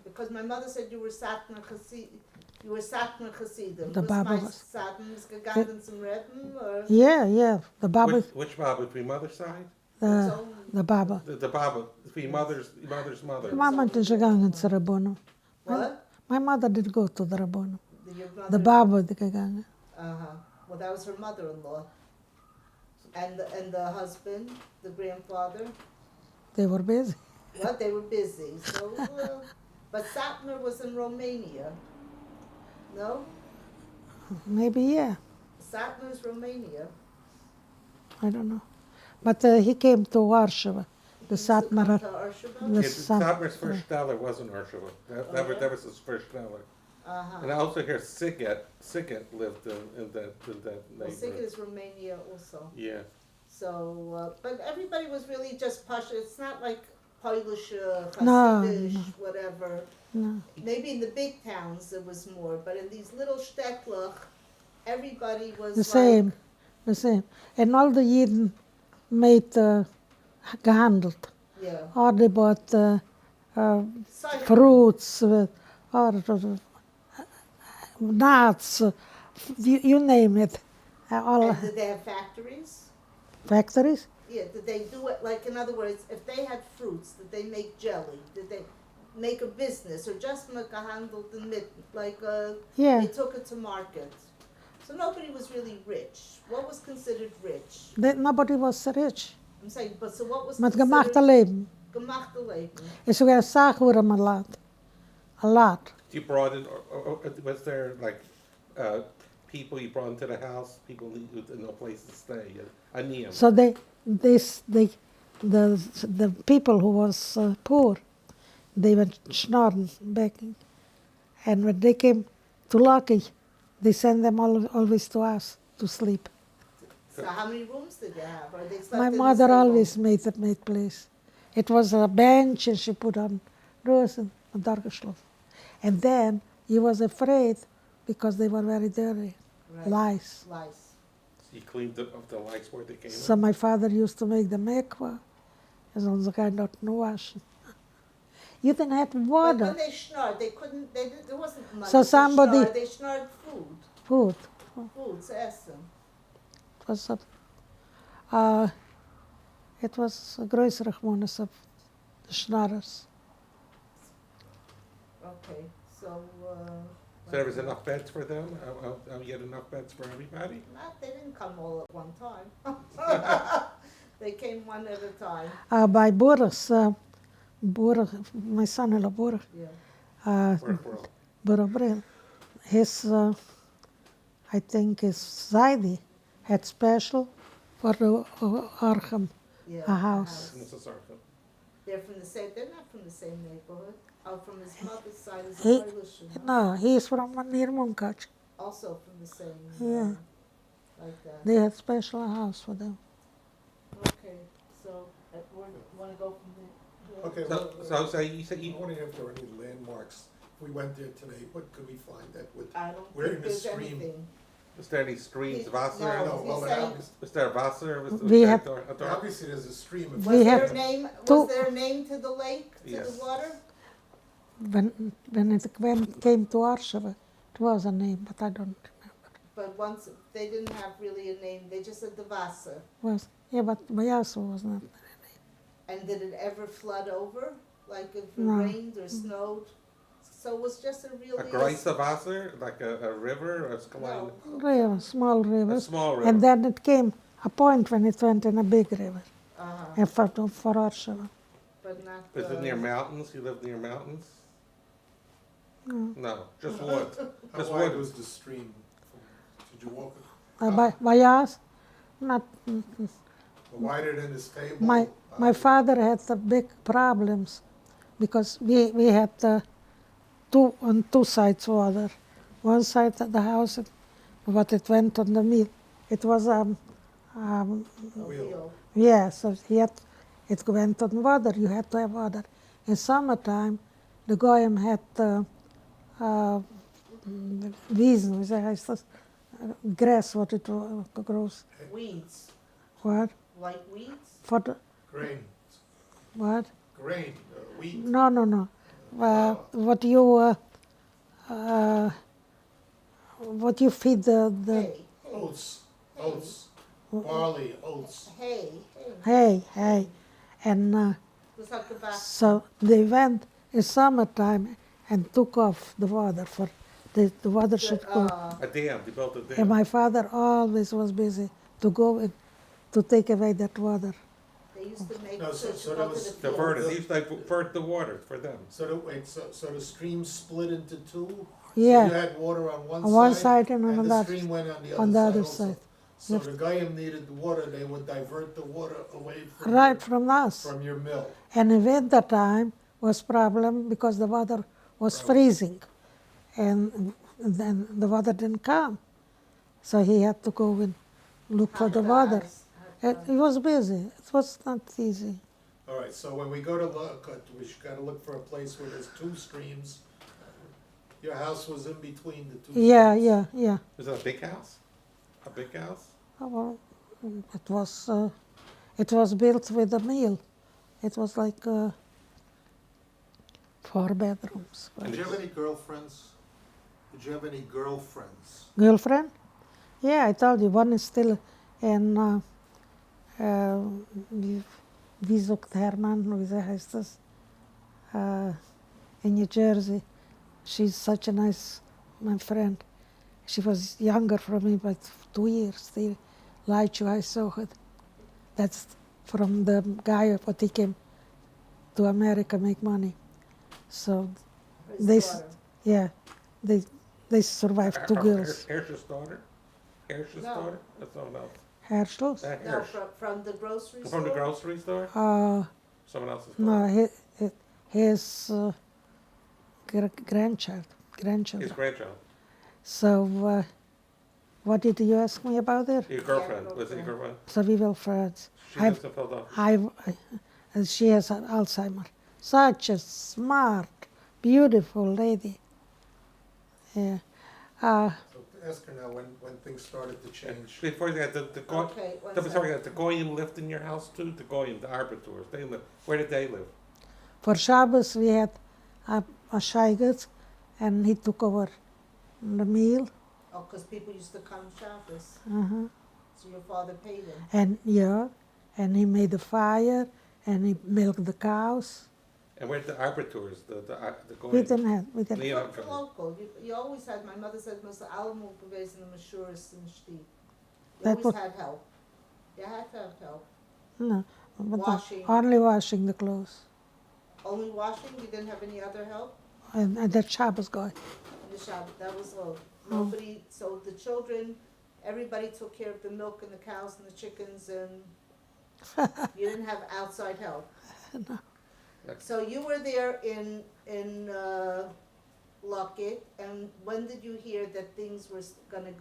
Because my mother said you were Satmar Chasidim. You were Satmar Chasidim. The Was Baba my was- Satmar gegangen zum Reben or? Yeah. The Baba, Which Baba? Between mother's side? the Baba. The Baba. Between mother's mother. Mama is gegangen to Rabbonim. What? My mother did go to the Rabbonim. Your mother. de baba gegangen. Uh-huh. Well, that was her mother-in-law. And the husband, the grandfather, They were busy. well, they were busy, so, but Satmar was in Romania. No? Maybe, yeah. Satmar's Romania. I don't know. But he came to Warsaw. The He used to come Satmar. to Arshaville? The Yeah, Sat- Satmar's first stellar wasn't Ursula. Oh, yeah? That was his first stellar. Uh-huh. And I also hear Siget lived in that Well, neighborhood. Sigurd is Romania also. Yeah. So, but everybody was really just Pasha. It's not like Polish, No, Hasidish, no. whatever. No. Maybe in the big towns there was more, but in these little shtetl, everybody was The same. The same. And all the Jiden made gehandelt. Yeah. Or they bought Cycle. fruits, or nuts, you name it. All And did they have factories? factories. Yeah. Did they do it like, in other words, if they had fruits, did they make jelly? Did they make a business or just gehandelt in mid, like Yeah. they took it to market? So nobody was really rich. What was considered rich? Nobody was rich. I'm saying, but so what was Met considered gemachte leven. gemachte leven? Is weer zagen a lot. A lot. You brought in, or was there like people you brought into the house? People with no place to stay. A niem. So the people who was poor, they were snorting, begging. And when they came to Lucky, they sent them always to us to sleep. So how many rooms did you have? Or they slept My in the mother stable? always made place. It was a bench and she put on rosen and daar geschlafen. And then he was afraid because they were very dirty, Right. lice. Lice. You cleaned up the lights where they came So in. my father used to make the mikvah. En onze gaan dat nu waschen. You didn't have But water, when they schnorred, they couldn't. There wasn't money. So to somebody- schnorr. They schnorred food. food. Food to essen. It was it was a groeisere gewonens op de schnorrers. Okay. So. So there was enough beds for them? You had enough beds for everybody? They didn't come all at one time. They came one at a time. Bij Boris, my son-in-law Boris, Yeah. Where? Bril, his, I think his Zaidi had special for the Arkham, Yeah. a house. They're from the same. They're not from the same neighborhood. Oh, from his mother's side is He- a Polish. No, he is from near Munkac. Also from the same. Yeah. Like that. They had special house for them. Okay. So want to go from there? Yeah. Okay, So you said I'm you, wondering if there are any landmarks. If we went there today, what could we find that would, I don't We're think in the there's stream. anything. was there any streams, No. Wasser? no, well, he's there saying- obviously, Was there Wasser? Was We there have- a dark- obviously there's a stream. Was We there have a name? two- Was there a name to the lake, to Yes. the water? When it came to Warsaw, it was a name, but I don't remember. But once they didn't have really a name, they just said the Wasser. Was yeah, but Vajaso was not. And did it ever flood over? Like if it No. rained or snowed? So it was just a really A Greise Wasser, like a river, or it's No. River, small a rivers. small river. And then it came a point when it went in a big river. Uh-huh. And for Warsaw. But not. Was it near mountains? You lived near mountains? No. No, just wood. How Just wide wood. was the stream? Did you walk Vajas, not. wider than this table? My father had the big problems because we had on two sides water. One side of the house, but it went on the mill. It was Wheel. yeah, so it went on water. You had to have water. In summertime, the goyim had wiezen, hoe heet dat? Grass, what it grows. Weeds. What? Like weeds? For the, Grain, what? grain, wheat. No. What you feed the Hay. Oats, barley, oats. Hay. and It was like a basket. so they went in summertime and took off the water for the water should go. A dam, they built a And dam. my father always was busy to go and to take away that water. They used to make, No, so so to there go to was- the Divert it, fields. they used to divert the water for them. So the stream split into two? So Yeah. you had water on one side? On one side and on the the stream went on the on the other other side also? side. So Yep. the Goyim needed the water, they would divert the water away Right from us. from your mill. And in winter time was problem because the water was Right. freezing, and then the water didn't come, so he had to go and look for Hot the water. baths, hot He was busy. It was not easy. All right, so when we go to look, we should gotta look for a place where there's two streams. Your house was in between the two Yeah, streams. yeah. Was that a big house? A big house? Well, it was built with a mill. It was like 4 bedrooms. Did you have any girlfriends? Did you have any girlfriends? Girlfriend? Yeah, I told you, one is still in wie zoekt Herman, hoe heißt das? In New Jersey. She's such a nice, my friend. She was younger from me by 2 years. Still, Laichu, I saw her. That's from the guy what he came to America make money. So His they, daughter. yeah, they survived 2 girls. Herschel's daughter? Herschel's No. daughter? That's someone else. Herschel's? That No, Hersch. from the grocery store? From the grocery store? Someone else's No, daughter? his grandchild. His grandchild. So, what did you ask me about it? Your girlfriend, was it your girlfriend? So we were friends. She lives in Philadelphia. She has Alzheimer. Such a smart, beautiful lady. Yeah. So ask her now when things started to change. Before that, the Okay, one the Goyim lived in your house too? The Goyim, the arbiters, they lived. Where did they live? For Shabbos, we had a shaygut, and he took over the meal. Oh, because people used to come Shabbos, Uh-huh. so your father paid him. And yeah, and he made a fire, and he milked the cows. And where did the arbiters, the Goyim? We didn't have, we didn't. Leah For Friedman. local, you always had, my mother said, most allemal gewesen, the mashuras and shti. You That always was- had help. You had to have help. No, but Washing. only washing the clothes. Only washing, you didn't have any other help? And that Shabbos guy. In the Shabbat, that was all. Nobody, so the children, everybody took care of the milk and the cows and the chickens and you didn't have outside help. No. So you were there in Luckett, and when did you hear that things were gonna,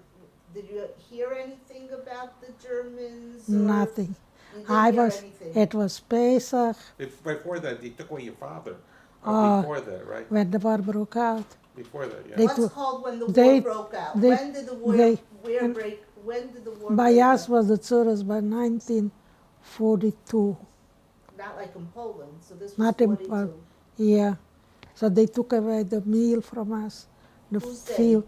did you hear anything about the Germans? Or Nothing. You didn't I hear was, anything? it was Pesach Before that, they took away your father. Oh. Before that, right? when the war broke out. Before that, yeah. They What's took- called when the they- war broke out? they- When did the war break, when did the war By break us out? was the Tzuras by 1942. Not like in Poland, so this was Not in 42. Poland. Yeah. So they took away the meal from us, the Who's they? field.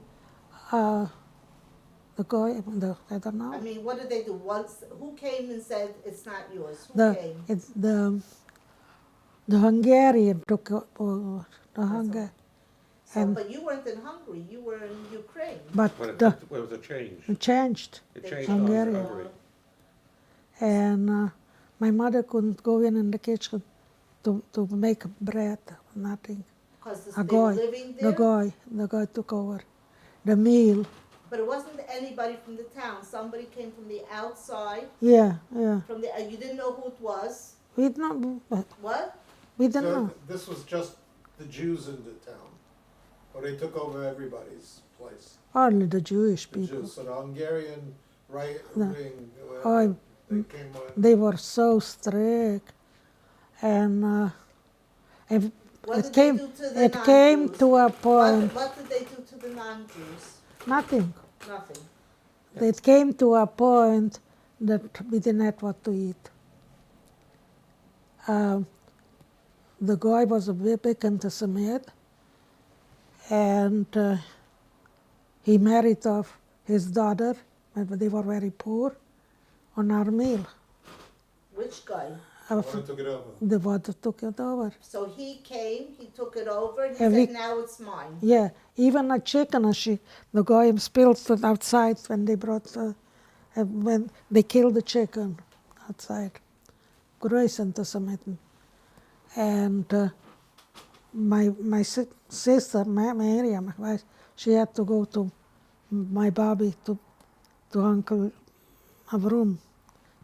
The guy, I don't know. I mean, what did they do? Once, who came and said it's not yours? Who the came? it's the Hungarian took over the Hungary, So, and but you weren't in Hungary. You were in Ukraine. but When it, the, it was a change. it changed, It They changed changed, on Hungarian. Hungary. and my mother couldn't go in the kitchen to make bread, nothing. Because A they were guy, living there. the guy took over the meal. But it wasn't anybody from the town. Somebody came from the outside. Yeah. From the you didn't know who it was. We didn't know. What? We didn't So know. this was just the Jews in the town, or they took over everybody's place? Only the Jewish The people. Jews, so the Hungarian right No. wing, Oh, they came on. They were so strict, and What it did came. they do to the It came non-Jews? to a point. What did they do to the non-Jews? Nothing. Nothing. It came to a point that we didn't have what to eat. The guy was a big anti-Semite, and he married off his daughter, but they were very poor, on our meal. Which guy? Water took it over. the water took it over. So he came, he took it over, and he And said, we- now it's mine. Yeah, even a chicken, the goyim spilled it outside when they brought, when they killed the chicken outside. Gruesome to submitten. And my sister, Miriam, she had to go to my Bobby, to Uncle Avrum,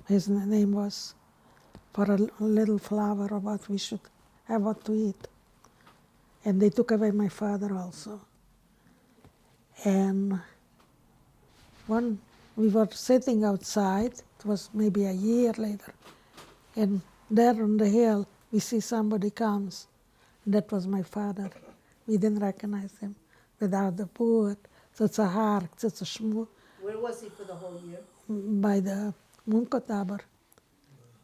his name was, for a little flour of what we should have what to eat. And they took away my father also. And one, we were sitting outside, it was maybe a year later, and there on the hill we see somebody comes. That was my father. We didn't recognize him without the boot. It's a hark, it's a shmu, Where was he for the whole year? by the Munkotaber.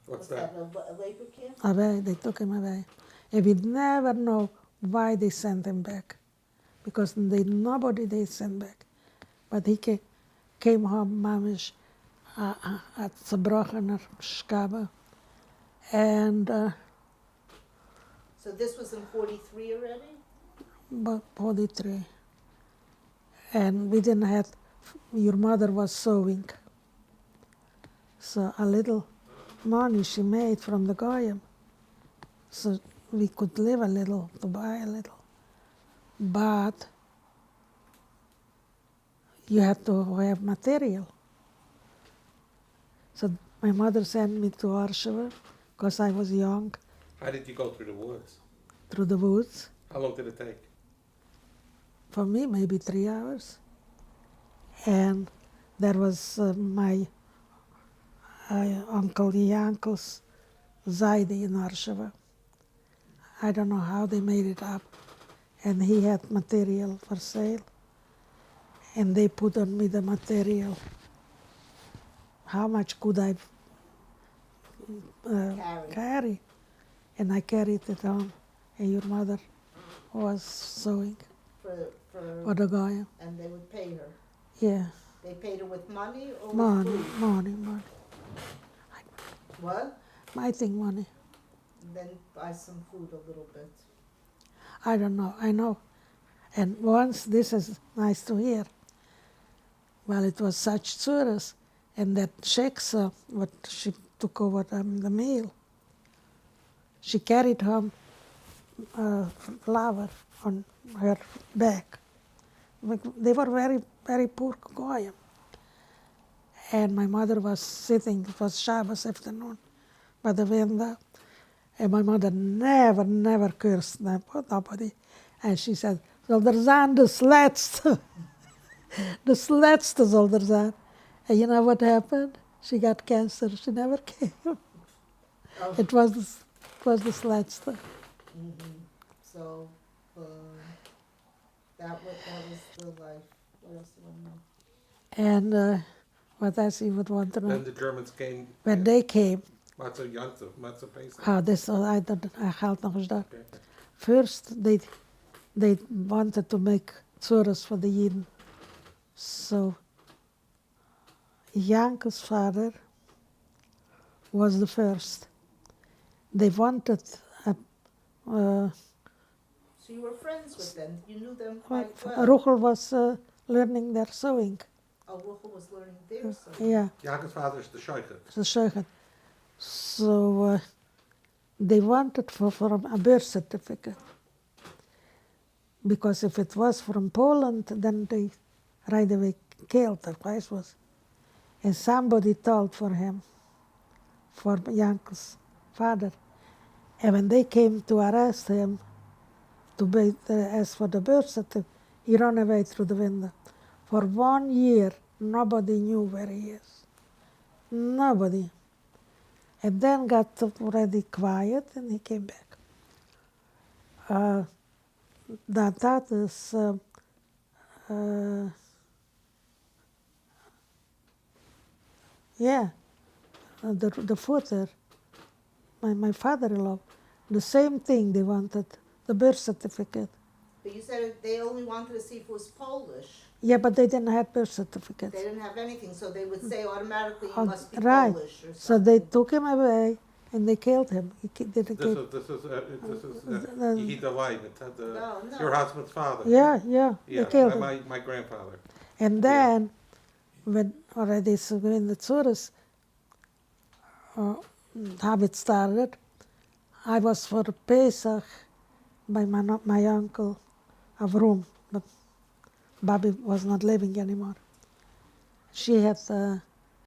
What's Was that? a labor camp? Away, they took him away. And we never know why they sent him back, because nobody they sent back. But he came home, mamish, at zerbrochener Schkabe. And So this was in 43 already? but 43. And we didn't have, your mother was sewing. So a little money she made from the goyim. So we could live a little, to buy a little. But you had to have material. So my mother sent me to Warsaw because I was young, How did you go through the woods? through the woods. How long did it take? For me, maybe 3 hours. And there was my Uncle Yankel's Zaidi in Warsaw. I don't know how they made it up. And he had material for sale. And they put on me the material. How much could I carry? And I carried it on. And your mother was sewing for the guy. And they would pay her. Yeah, They paid her with money or money, with food? money. What? I think money. And then buy some food a little bit. I don't know. I know. And once, this is nice to hear. Well, it was such tzuras, and that sheksa, what she took over the meal, she carried home flour on her back. They were very, very poor goyim. And my mother was sitting, it was Shabbos afternoon, by the window, and my mother never cursed nobody. And she said, zal er zijn de slechtste. The slechtste zal er zijn. And you know what happened? She got cancer. She never came. Oh. It was the slechtste. So that was the life. What else do I know? And what else you would want to know? Then the Germans came. When they came, Matzah Yontif, Matzah Pesach. this I had nog eens dat. Okay. First, they wanted to make tzuras for the Yidden. So, Yankel's father was the first. They wanted So you were friends with them. You knew them quite well. Ruchel was learning their sewing. Oh, Ruchel was learning their sewing. Yeah, Jacob's father is the Shochet. the shochet. So they wanted for a birth certificate. Because if it was from Poland, then they right away killed the price was. And somebody told for him, for Yankel's father. And when they came to arrest him, to ask for the birth certificate, he ran away through the window. For 1 year, nobody knew where he is. Nobody. And then got already quiet, and he came back. That is yeah, the footer, my father-in-law, the same thing they wanted, the birth certificate. But you said they only wanted to see if it was Polish. Yeah, but they didn't have birth certificates. They didn't have anything, so they would say automatically you Oh, must be right. Polish or something. So they took him away, and they killed him. Didn't This kill. is, this is, this is, The- Yehida Light, No, no. your husband's father. Yeah, they Yeah, killed him. my grandfather. And then, when already so when the Tsuris, how it started, I was for Pesach by my uncle Avrum, but Bobby was not living anymore. She had,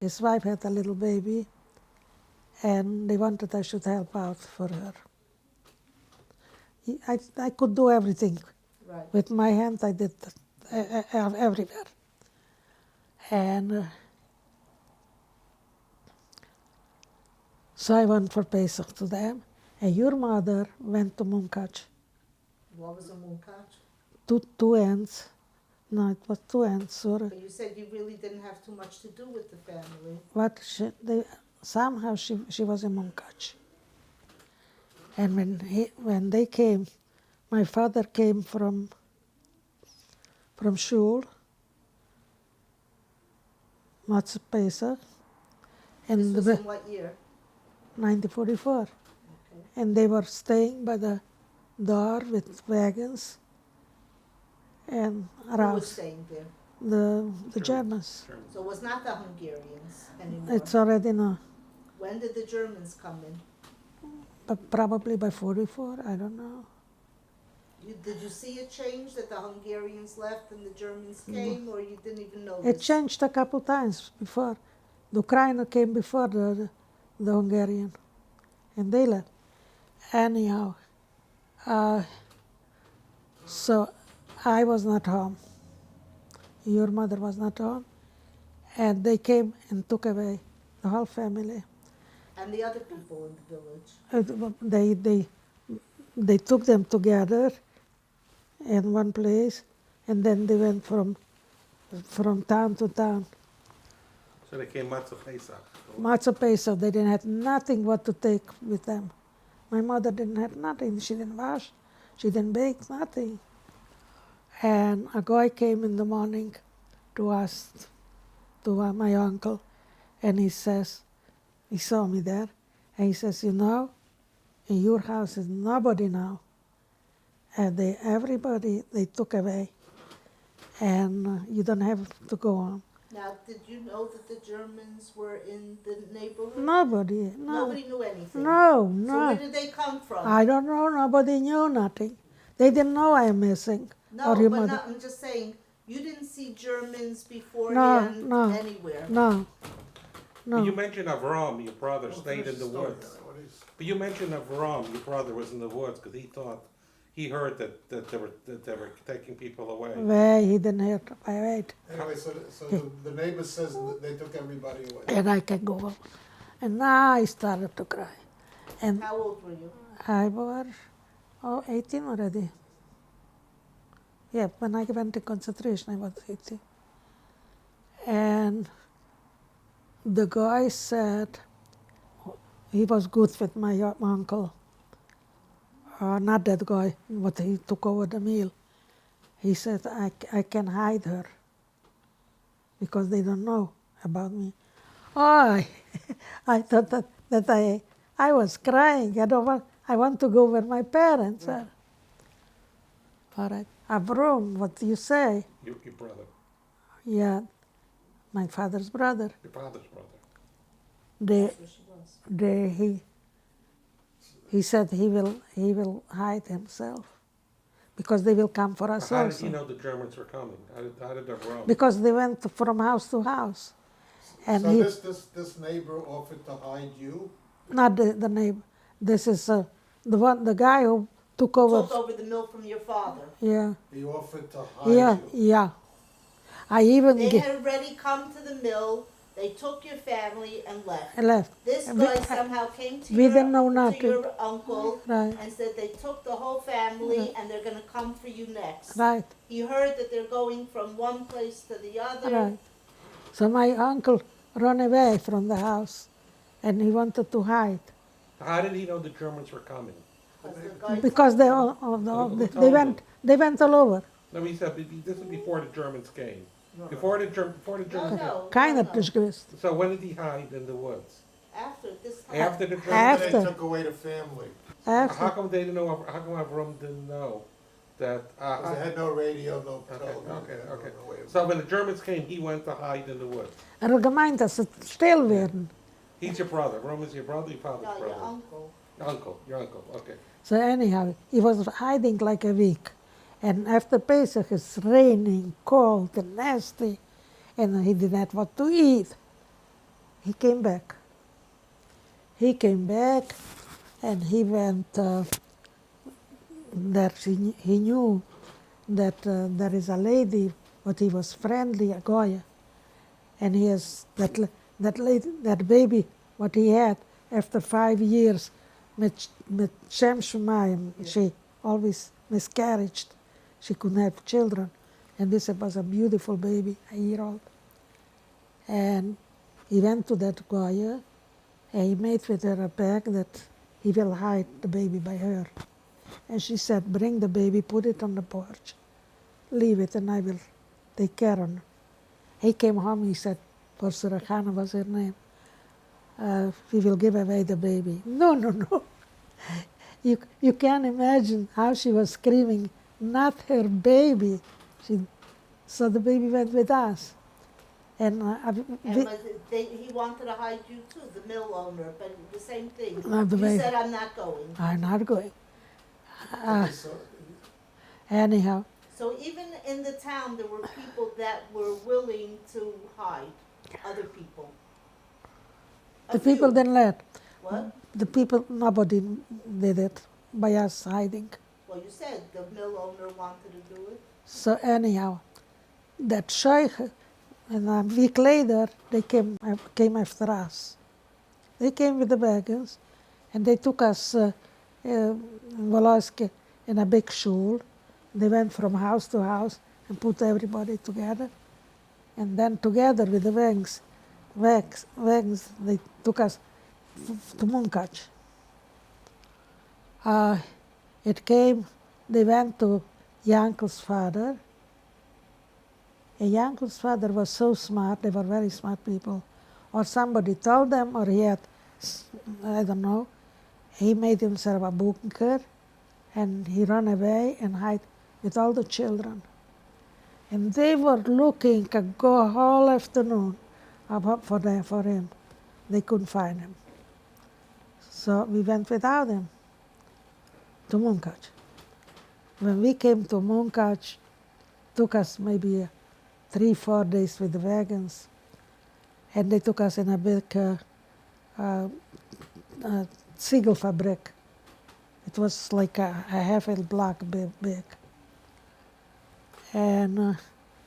his wife had a little baby, and they wanted I should help out for her. I could do everything. Right. With my hand, I did everywhere. And so I went for Pesach to them, and your mother went to Munkach. What was a munkach? Two ends. No, it was 2 ends, sorry. But you said you really didn't have too much to do with the family. But somehow she was a Munkach. And when they came, my father came from shul, Matzah Pesach, and This was in what year? 1944. Okay. And they were staying by the door with wagons and Who was aroused staying there? the Germans. So it was not the Hungarians anymore. It's already no, When did the Germans come in? but probably by 44, I don't know. Did you see a change that the Hungarians left and the Germans came, or you didn't even notice? It changed a couple times before. The Ukraine came before the Hungarian, and they left. Anyhow, so I was not home. Your mother was not home, and they came and took away the whole family. And the other people in the village? They took them together in one place, and then they went from town to town. So they came Matzah Pesach. Matzah Pesach, they didn't have nothing what to take with them. My mother didn't have nothing. She didn't wash, she didn't bake, nothing. And a guy came in the morning to ask to my uncle, and he says, he saw me there, and he says, you know, in your house is nobody now. And everybody they took away, and you don't have to go on. Now, did you know that the Germans were in the neighborhood? Nobody, no. Nobody knew anything? No, So no. where did they come from? I don't know, nobody knew nothing. They didn't know I am missing. No, or your but mother. not, I'm just saying, you didn't see Germans beforehand no. anywhere. No, no. You mentioned Avram, your brother, Well, stayed finish in the story, woods. what is- But you mentioned Avram, your brother was in the woods because he heard that they were taking people away. Well, he didn't hear. Wait. Anyway, so the neighbor says that they took everybody away. And I can go on. And now I started to cry. And How old were you? I was 18 already. Yeah, when I went to concentration, I was 18. And the guy said, he was good with my uncle. Not that guy, but he took over the meal. He said, I can hide her because they don't know about me. Oh, I thought that I was crying. I want to go where my parents are. All right. Avram, what do you say? Your brother, Yeah, my father's brother. your father's brother. That's where she was. He said he will hide himself because they will come for us How did also. he know the Germans were coming? How did Avram? Because they went from house to house, and So he this neighbor offered to hide you? not the neighbor. This is the guy who took over. Took over the mill from your father. Yeah, He offered to hide you? yeah. I even They had already come to the mill, they took your family and left. left. This We- guy somehow came to we your, didn't know to nothing. your uncle Right. and said they took the whole family and they're gonna come for you next. Right, He heard that they're going from one place to the other. right. So my uncle ran away from the house, and he wanted to hide How did he know the Germans were coming? The guy because told they him. all Who they told went all over. No, he said this is before the Germans came. Before the No, Germans. no, Kind no, of no. gewusst. So when did he hide in the woods? after this time. After the Germans? After After. they took away the family, How After, come they didn't know, how come Avram didn't know that? 'cause they had no radio, no Okay, television. okay, they had okay. no way of- So when the Germans came, he went to hide in the woods. er gemeint, dass es still werden. He's your brother. Avram is your brother, your father's No, your brother. uncle. Your uncle, okay. So anyhow, he was hiding like a week. And after Pesach, it's raining, cold, and nasty, and he didn't have what to eat. He came back. He came back, and he went there. He knew that there is a lady, but he was friendly, a Goya, and he has that lady, that baby, what he had after 5 years, mit Shem Shemayim, she always miscarried. She couldn't have children, and this was a beautiful baby, a year old. And he went to that Goya, and he made with her a pact that he will hide the baby by her. And she said, bring the baby, put it on the porch, leave it, and I will take care of it. He came home, he said, for Surachana was her name, we will give away the baby. No, no, no. You can't imagine how she was screaming, not her baby. So the baby went with us. And And he wanted to hide you too, the mill owner, but the same thing. Not the You baby. said, I'm not going. I'm not going. Okay, so- Anyhow, So even in the town, there were people that were willing to hide other people. A the people few. didn't let. What? The people, nobody did it by us hiding. Well, you said the mill owner wanted to do it. So anyhow, that sheikh, and a week later, they came after us. They came with the wagons, and they took us in Woloski in a big shul. They went from house to house and put everybody together. And then together with the wagons, they took us to Munkach. They went to Yankel's father. And Yankel's father was so smart, they were very smart people. Or somebody told them, or he had, I don't know, he made himself a bunker and he ran away and hid with all the children. And they were looking to go all afternoon for him. They couldn't find him. So we went without him to Munkach. When we came to Munkach, took us maybe 3-4 days with the wagons, and they took us in a big Ziegelfabrik. It was like a half a block big. And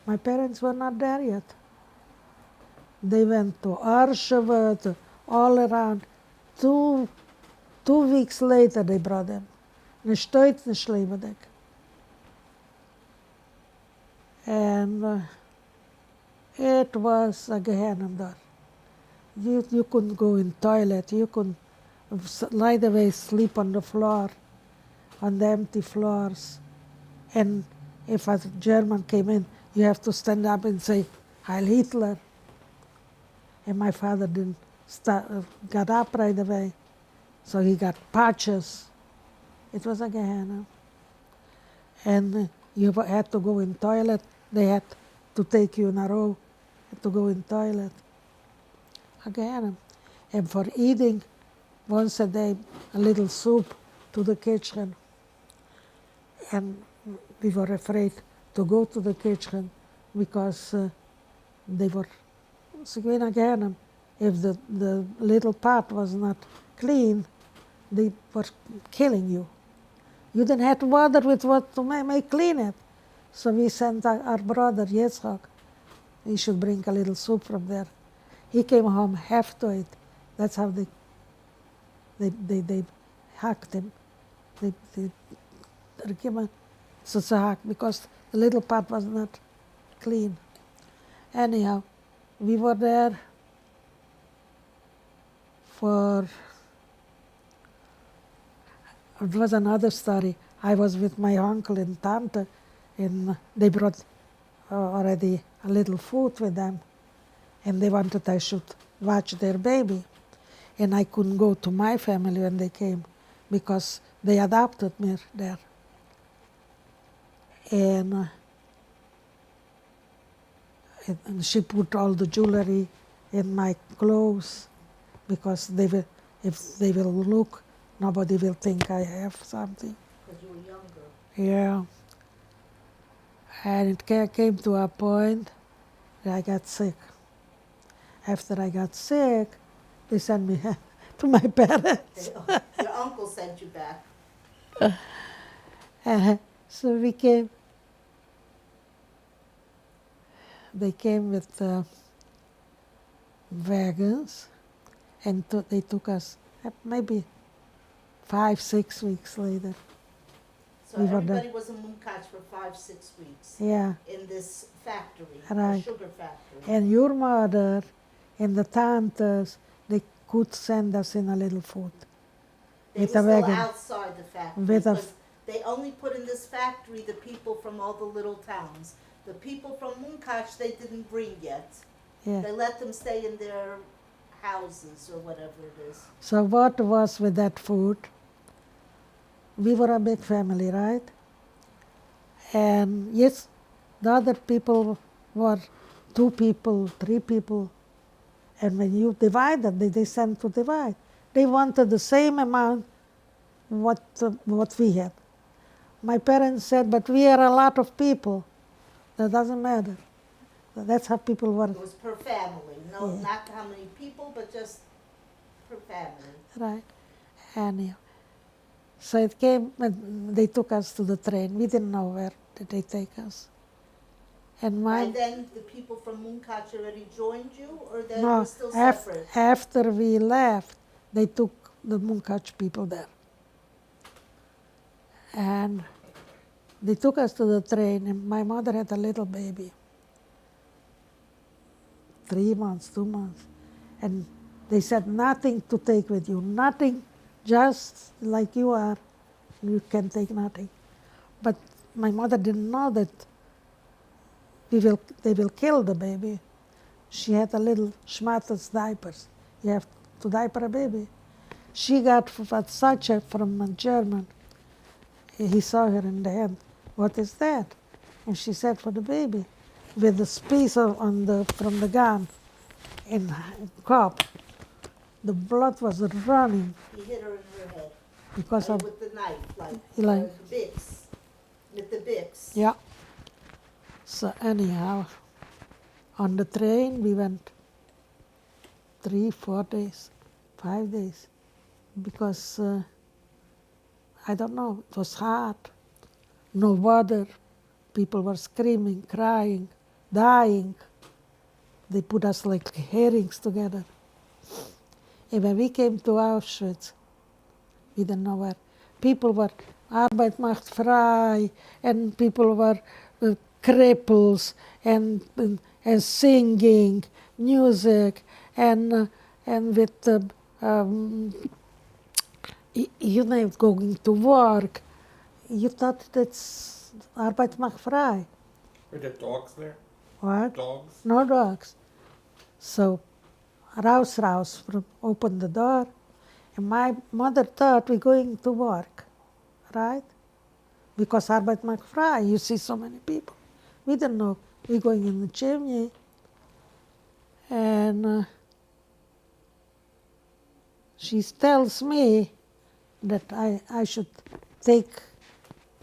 my parents were not there yet. They went to Arshava, to all around. 2 weeks later they brought them. Nicht Deutsch, nicht Schlebedeck. And it was a Gehenna there. You couldn't go in toilet. You couldn't lie away, sleep on the floor, on the empty floors. And if a German came in, you have to stand up and say, Heil Hitler. And my father didn't got up right away. So he got patches. It was a Gehenna. And you had to go in toilet. They had to take you in a row to go in toilet. A Gehenna. And for eating, once a day, a little soup to the kitchen. And we were afraid to go to the kitchen because they were siguen again. If the little pot was not clean, they were killing you. You didn't have water with what to make clean it. So we sent our brother Yitzchak. He should bring a little soup from there. He came home half to it. That's how they hacked him. They gave him such a hack because the little pot was not clean. Anyhow, we were there for, it was another story. I was with my uncle and tante, and they brought already a little food with them, and they wanted I should watch their baby. and I couldn't go to my family when they came because they adopted me there. And and she put all the jewelry in my clothes because if they will look, nobody will think I have something. Because you were younger. Yeah. And it came to a point that I got sick. After I got sick, they sent me to my parents. Your uncle sent you back. So they came with wagons, and they took us maybe 5-6 weeks later. So We were everybody was in Mumkach for 5-6 weeks Yeah, in this factory, Right. the sugar factory. and your mother and the tantes, they could send us in a little food. They with were a still wagon. outside the factory With a because they only put in this factory the people from all the little towns. The people from Mumkach they didn't bring yet. Yeah. They let them stay in their houses or whatever it is. So what was with that food? We were a big family, right? And yes, the other people were 2 people, 3 people. And when you divided, they sent to divide. They wanted the same amount what we had. My parents said, but we are a lot of people. That doesn't matter. That's how people were, It was per family, no, Yeah. not how many people, but just per family. right? Anyhow. So it came, and they took us to the train. We didn't know where did they take us. And By my then, the people from Mumkach already joined you, or they no, were still separate? after we left, they took the Munkach people there. And they took us to the train, and my mother had a little baby, 3 months, 2 months. And they said, nothing to take with you, nothing, just like you are, you can take nothing. But my mother didn't know that they will kill the baby. She had a little schmatters diapers. You have to diaper a baby. She got such a from a German. He saw her in the hand. What is that? And she said, for the baby, with the piece from the gun in cup. The blood was running He hit her in her head. because of With the knife, Like- the Bix. With the Bix. yeah. So anyhow, on the train we went 3, 4 days, 5 days, because I don't know, it was hot, no water, people were screaming, crying, dying. They put us like herrings together. And when we came to Auschwitz, we didn't know where. People were Arbeit macht frei, and people were cripples, and singing, music, and with you know, going to work. You thought that's Arbeit macht frei. Were there dogs there? What? Dogs? No dogs. So, raus, open the door. And my mother thought we're going to work, right? Because Arbeit macht frei, you see so many people. We didn't know we're going in the chimney. And she tells me that I should take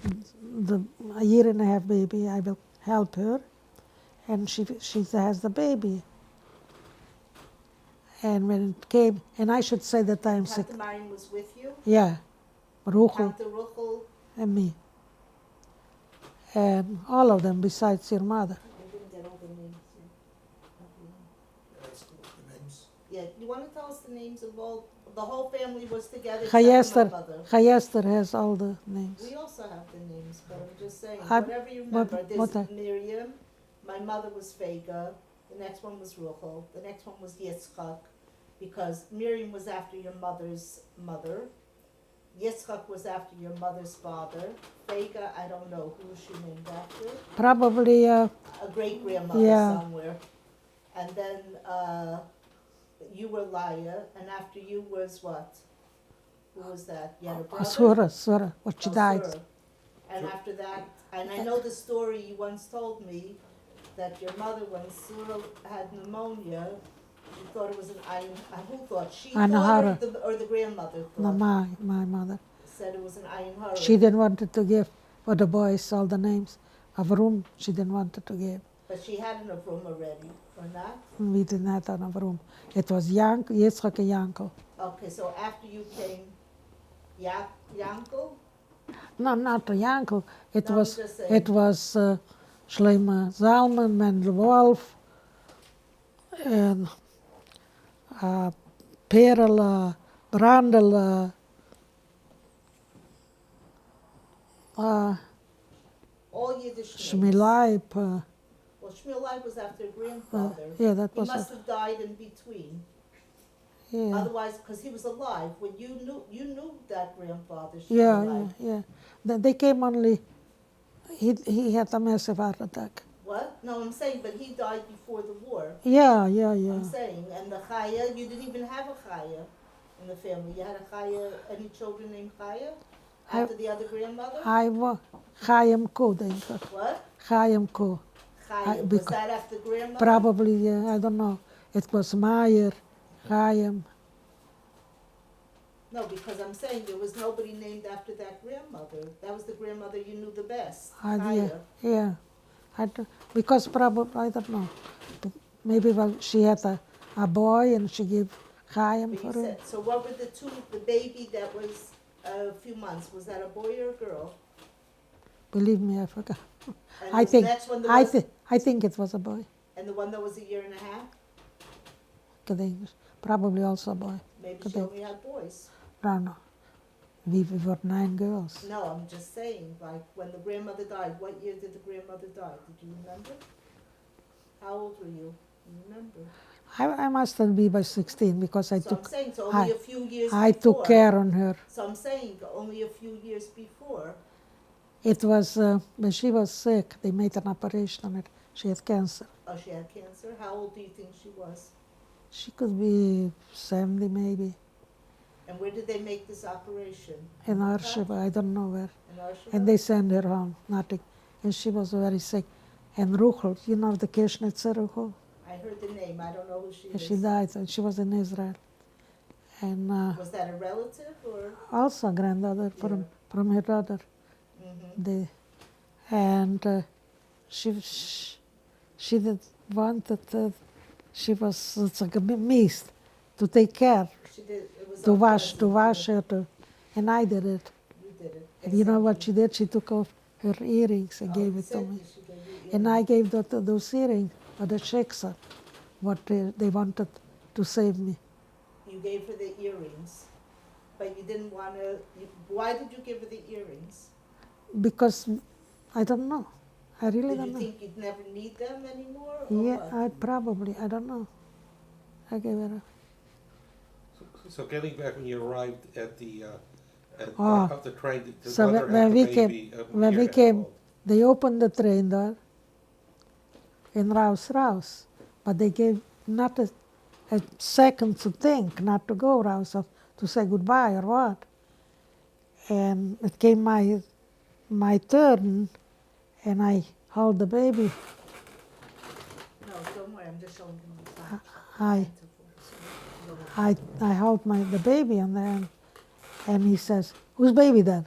a 1.5 year baby, I will help her. And she has the baby. And when it came, and I should say that I'm sick. Tante Marion was with you? Yeah, Ruchel Tante Ruchel, and me. And all of them besides your mother. I didn't get all the names. That's cool, the names. Yeah, you want to tell us the names of all, the whole family was together except for my mother? Chayester has all the names. We also have the names, but I'm just saying, I- whatever you remember. what There's I- Miriam, my mother was Vega, the next one was Ruchel, the next one was Yitzchak, because Miriam was after your mother's mother. Yitzchak was after your mother's father. Vega, I don't know who she named after. Probably, A great grandmother Yeah. somewhere. And then you were Leah, and after you was what? Who was that? You had a brother? Sura, what she Oh, died. Sura. And after that, and I know the story you once told me, that your mother, when Sura had pneumonia, she thought it was an iron, who thought? She thought, Anahara. or the grandmother No, thought? my mother. Said it was an iron horror. She didn't want to give for the boys all the names of room. She didn't want to give. But she had enough room already, or not? We didn't have enough room. It was Yitzchak and Yankel. Okay, so after you came, Yankel? No, not Yankel. It No, was I'm just saying. it was Shlomo Zalman, Mendel Wolf, and Perel, Brandel, All Yiddish names. Shmilaip. Well, Shmuel was after grandfather. Yeah, that He was must have died in between. yeah. Otherwise, because he was alive. When you knew that grandfather, Yeah, Shmuel. yeah. They came only. He had a massive heart attack. What? No, I'm saying, but he died before the war. Yeah. I'm saying, and the Chaya, you didn't even have a Chaya in the family. You had a Chaya, any children named Chaya? After the other grandmother? I was Chaim Ko, denk ik. What? Chaim Ko. Chaya. Was that after grandmother? Probably, yeah, I don't know. It was Meyer, Chaim. No, because I'm saying there was nobody named after that grandmother. That was the grandmother you knew the best. Yeah, Chaya. yeah. Because probably, I don't know. Maybe she had a boy and she gave Chaim But for you him. said, so what were the baby that was a few months, was that a boy or a girl? Believe me, I forgot. And I the think, next one that I, was, I think it was a boy. and the one that was a year and a half? Ik denk, probably also a boy. Maybe Could she be. only had boys. No. We were 9 girls. No, I'm just saying, like, when the grandmother died, what year did the grandmother die? Did you remember? How old were you? You remember? I must be by 16 because I So I'm took saying, so only a few years I before. took care on her. So I'm saying, only a few years before. It was when she was sick. They made an operation on it. She had cancer. Oh, she had cancer? How old do you think she was? She could be 70 maybe. And where did they make this operation? In Arshiva, I don't know where. In Arshiva? And they sent her home, nothing. And she was very sick. And Ruchel, you know the Kirchnitzer Ruchel? I heard the name, I don't know who she And is. she died, and she was in Israel. And Was that a relative or? also a granddaughter from her daughter. Mm-hmm. She did wanted she was it's like a mist to take care, She did, it was to unpleasant. wash her, and I did it. You did it. And you know what she did? She took off her earrings and gave you it to said me. she gave you And earrings. I gave those earrings for the shiksa, what they wanted to save me. You gave her the earrings, but you didn't want to, why did you give her the earrings? Because I don't know. I really Did don't you know. think you'd never need them anymore, or Yeah, what? I don't know. I gave it up. So getting back when you arrived at the Oh. of the train, the So mother when had we the came- baby a when year we and a half came- old. They opened the train door in Raus, but they gave not a second to think, not to go Raus, to say goodbye or what. And it came my turn, and I held the baby. No, don't worry, I'm just showing them the sign. I held the baby on there, and he says, "Whose baby then?"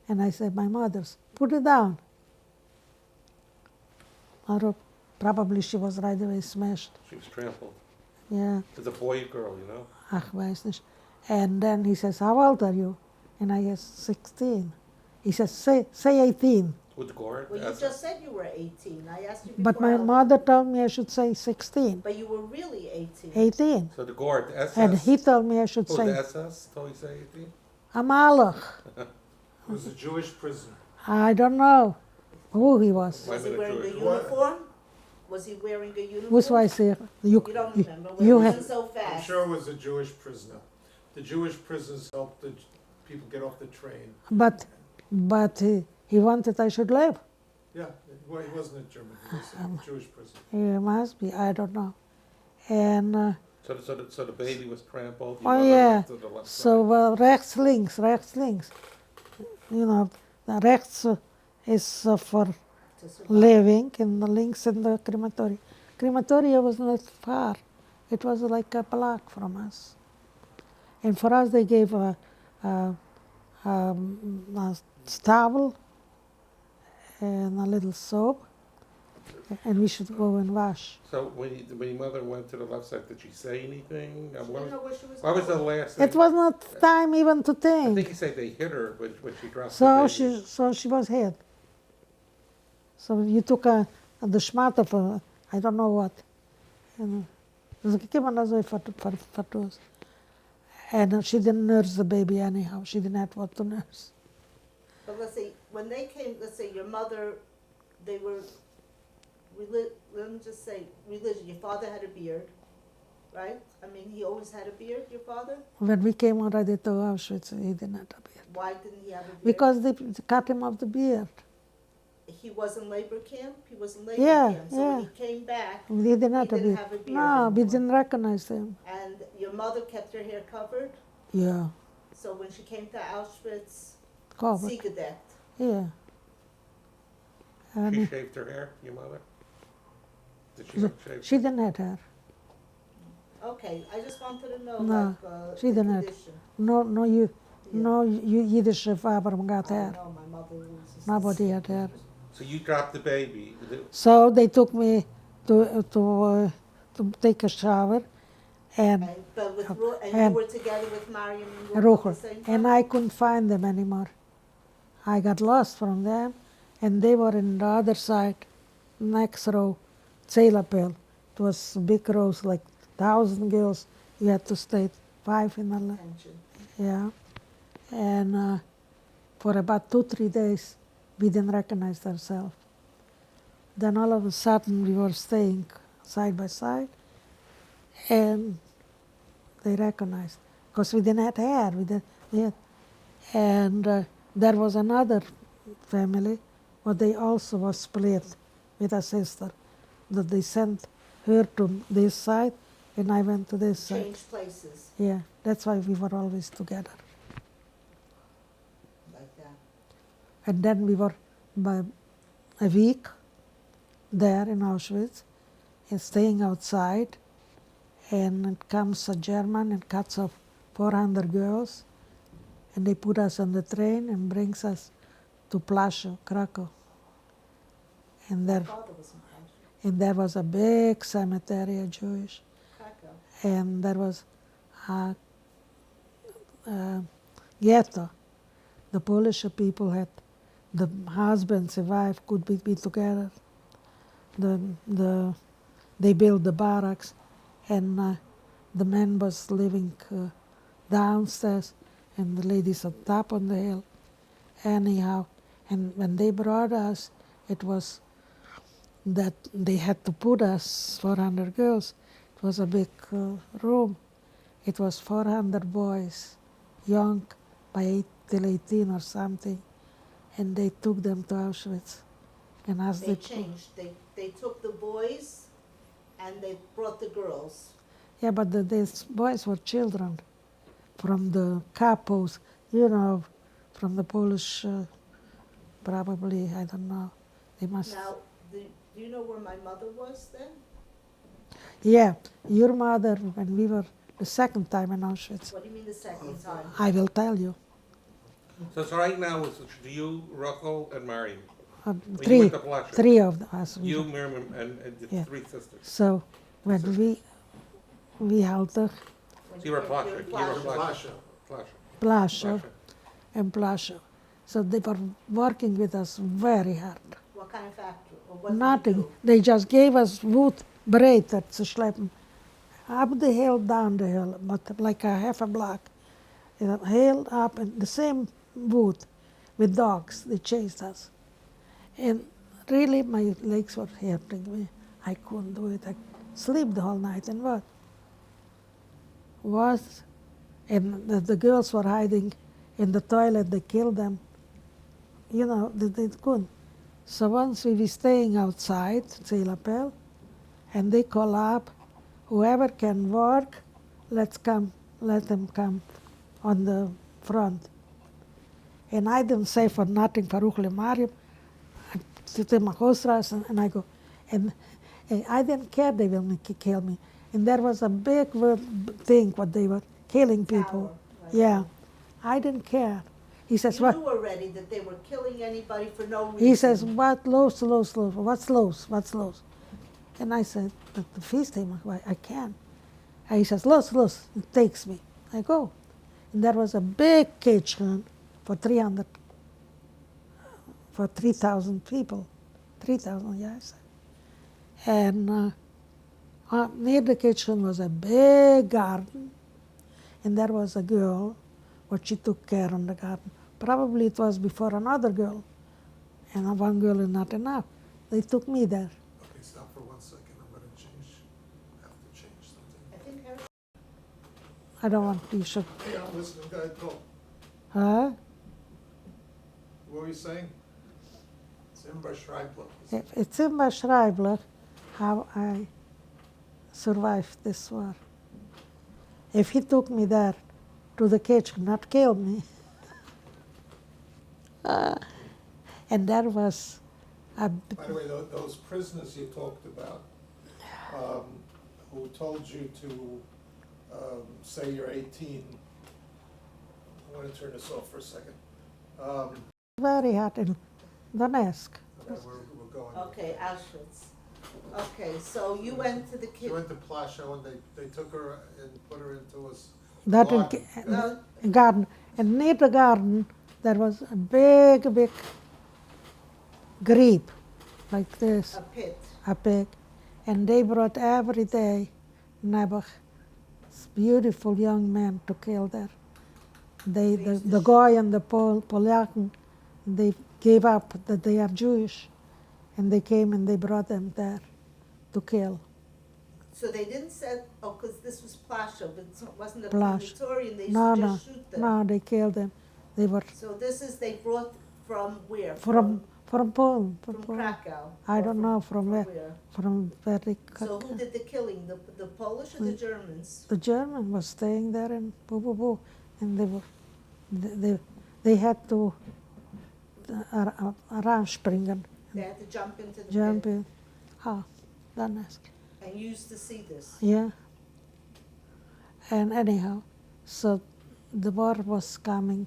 And I said, "My mother's." Put it down. Probably she was right away smashed. She was trampled. Yeah. It's a boy or girl, you know. Ach, weiß nicht. And then he says, "How old are you?" And I said, 16. He says, say 18. With the gourd. Well, you that's- just said you were 18, I asked you before. But my how- mother told me I should say 16. But you were really 18. 18. So the gourd, the SS. And he told me I should Oh, say, the SS? Told you say 18? a malach. He was a Jewish prisoner. I don't know who he was. Might Was have he been a wearing a Jewish uniform? Was he wearing a uniform? Who's why say you You don't remember, well, you it have- wasn't so I'm fast. sure it was a Jewish prisoner. The Jewish prisoners helped the people get off the train. But he wanted I should live. Yeah, well, he wasn't a German, he was a Jewish prisoner. He must be. I don't know. And So the baby was trampled. Your Oh mother yeah. went to the left So rechts, links, rechts, links. You know, the rechts is for To survive. living, and the links in the crematory. Crematoria was not far. It was like a block from us. And for us, they gave a towel and a little soap, and we should go and wash. So when your mother went to the left side, did she say anything? She didn't know where she was What was the going. last thing? It was not time even to I think think. you said they hit her when she dropped So the baby. she was hit. So you took the schmat of I don't know what. And and she didn't nurse the baby anyhow. She didn't have what to nurse. But let's say, when they came, let's say your mother, they were, let me just say, religion. Your father had a beard, right? I mean, he always had a beard, your father? When we came already to Auschwitz, he didn't have a beard. Why didn't he have a beard? Because they cut him off the beard. He was in labor camp? He was in labor Yeah, camp. So yeah. when he came back, He didn't have He a didn't beard. have a beard No, we anymore. didn't recognize him. and your mother kept her hair covered, Yeah, so when she came to Auschwitz, covered. Siegedeckt. Yeah. And She shaved her hair, your mother? Did she have shaved? she didn't have hair. Okay, I just wanted to know, No, like, she the didn't have. condition. No, Yiddish father got I hair. know, my mother was. Nobody had hair. So you dropped the baby. So they took me to take a shower, and But with and you and were together with Mariam and Ruchel at Ruchel, the same time? and I couldn't find them anymore. I got lost from them, and they were in the other side, next row, Zelapel. It was big rows, like 1,000 girls. You had to stay 5 in a line. Pension. Yeah, and for about 2-3 days, we didn't recognize ourselves. Then all of a sudden, we were staying side by side, and they recognized because we didn't have hair. And there was another family, but they also was split with a sister. That they sent her to this side, and I went to this side. Changed places Yeah, that's why we were always together. like that. And then we were by a week there in Auschwitz and staying outside. And it comes a German and cuts off 400 girls. And they put us on the train and brings us to Plaszow, Krakow. And My there, father was in Krakow. and there was a big cemetery, a Jewish. And there was a ghetto. The Polish people had, the husbands and wife could be together. They built the barracks, and the man was living downstairs, and the ladies on top on the hill. Anyhow, and when they brought us, it was that they had to put us 400 girls. It was a big room. It was 400 boys, young, by 8 till 18 or something, and they took them to Auschwitz. And as They changed. They took the boys and they brought the girls. Yeah, but these boys were children from the kapos, from the Polish, probably, I don't know. They must. Now, do you know where my mother was then? Yeah, your mother, when we were the second time in Auschwitz, What do you mean the second time? I will tell you. So right now it's you, Rachel, and Mariam. When you Three, went to Plaszow. three of us. You, Miriam, and the Yeah. 3 sisters. So when we halted When You were came Plaszow. to You were Plaszow? Plaszow. Plaszow. Plaszow Plaszow. and Plaszow, so they were working with us very hard. What kind of factory? Or what did you Nothing. do? They just gave us wood breiter to schleppen up the hill, down the hill, but like a half a block. Hill up and the same wood with dogs. They chased us. And really my legs were hurting me. I couldn't do it. I sleep the whole night and and the girls were hiding in the toilet. They killed them. They couldn't. So once we were staying outside, Zelapel, and they call up whoever can work, let them come on the front. And I didn't say for nothing, Baruch Mariam, to my house and I go, and I didn't care they will kill me. And there was a big thing what they were killing people. Tower, right. Yeah, I didn't care. He says, You what? knew already that they were killing anybody for no reason. He says, what lows? What's lows? And I said, the feast day, I can. And he says, lows. It takes me. I go. And there was a big kitchen for 3,000 people. 3,000, yeah, I said. And near the kitchen was a big garden. And there was a girl, what she took care of the garden. Probably it was before another girl. And one girl is not enough. They took me there. Okay, stop for 1 second, I'm gonna have to change something. I think Harry- I don't want you should. Yeah, I'm listening, go ahead, go. Huh? What were you saying? Simba Schreibler. It's in my Schreibler how I survived this war. If he took me there to the kitchen, not kill me. And there was a By the way, those prisoners you talked about, who told you to say you're 18, I want to turn this off for a second. very hot in Donetsk. Okay, we're going. Okay, Auschwitz. Okay, so you went to the She kid. went to Plaszow and they took her and put her into a That in garden. No, garden. And near the garden, there was a big grape like this, a pit. a pig. And they brought every day Nebuch, beautiful young men to kill there. The guy and the Polyak, they gave up that they are Jewish, and they came and they brought them there to kill. So they didn't say, oh, because this was Plaszow, but it wasn't a Plash. crematorium, they used No, to no, just shoot them. no, they killed them. They were So this is, they brought from where? from Poland. From Krakow? I Or don't know from where. From very. So who did the killing, the Polish or the Germans? The German was staying there in Boo, and they had to ransspringen, They had to jump into the jump pit. in. Donetsk. And you used to see this? Yeah. And anyhow, so the war was coming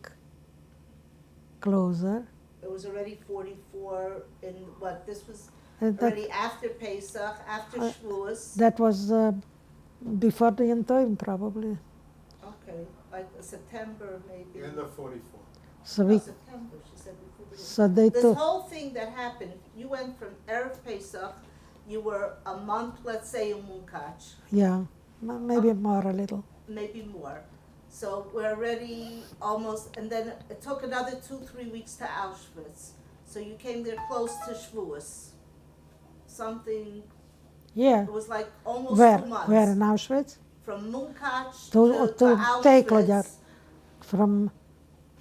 closer. It was already 44 in what, this was And already after Pesach, after Shavuos? that was before the Yom probably. Okay, like September maybe. The end of 44. So No, we, September, she said before the so they This took. whole thing that happened, you went from Erev Pesach, you were a month, let's say, in Munkach, Yeah, maybe more a little. maybe more. So we're already almost, and then it took another 2-3 weeks to Auschwitz. So you came there close to Shavuos. Something, Yeah. it was like almost Where? 2 months. Where in Auschwitz? From Munkach To to Teklodjar. Auschwitz.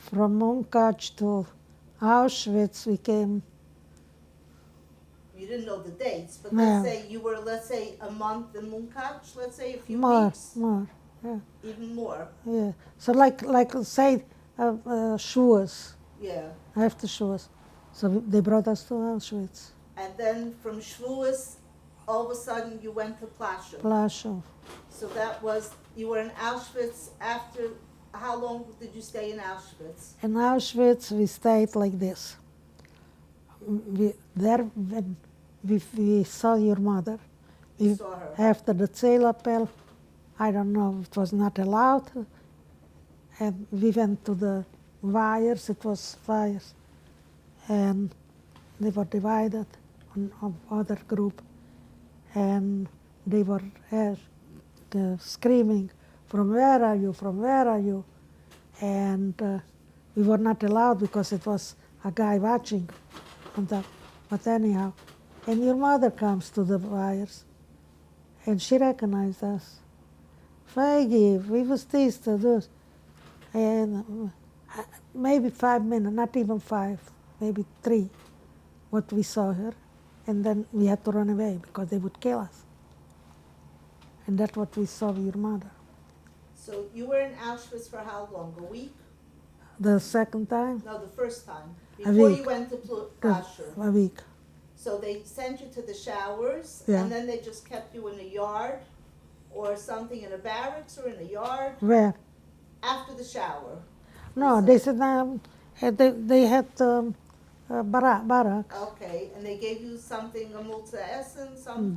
From Munkach to Auschwitz, we came. You didn't know the dates, but No. let's say you were, let's say, a month in Munkach, let's say a few More, weeks, yeah, even more. yeah. So like say, Shavuos, Yeah. after Shavuos. So they brought us to Auschwitz, And then from Shavuos, all of a sudden you went to Plaszow. Plaszow. So that was, you were in Auschwitz after, how long did you stay in Auschwitz? In Auschwitz, we stayed like this. When we saw your mother. You We, saw her. after the Zählappell, I don't know, it was not allowed. And we went to the wires, it was fires. And they were divided on other group. And they were screaming, from where are you, from where are you? And we were not allowed because it was a guy watching on top. But anyhow, and your mother comes to the wires, and she recognized us. Feige, we was this to this. And maybe 5 minutes, not even 5, maybe 3, what we saw her. And then we had to run away because they would kill us. And that's what we saw with your mother. So you were in Auschwitz for how long? A week? The second time, No, the first time. A Before you week. went to Plasher. a week. So they sent you to the showers, Yeah. and then they just kept you in a yard or something, in a barracks or in a yard Where? after the shower. No, they said they had barracks. Okay, and they gave you something, a multa essen, some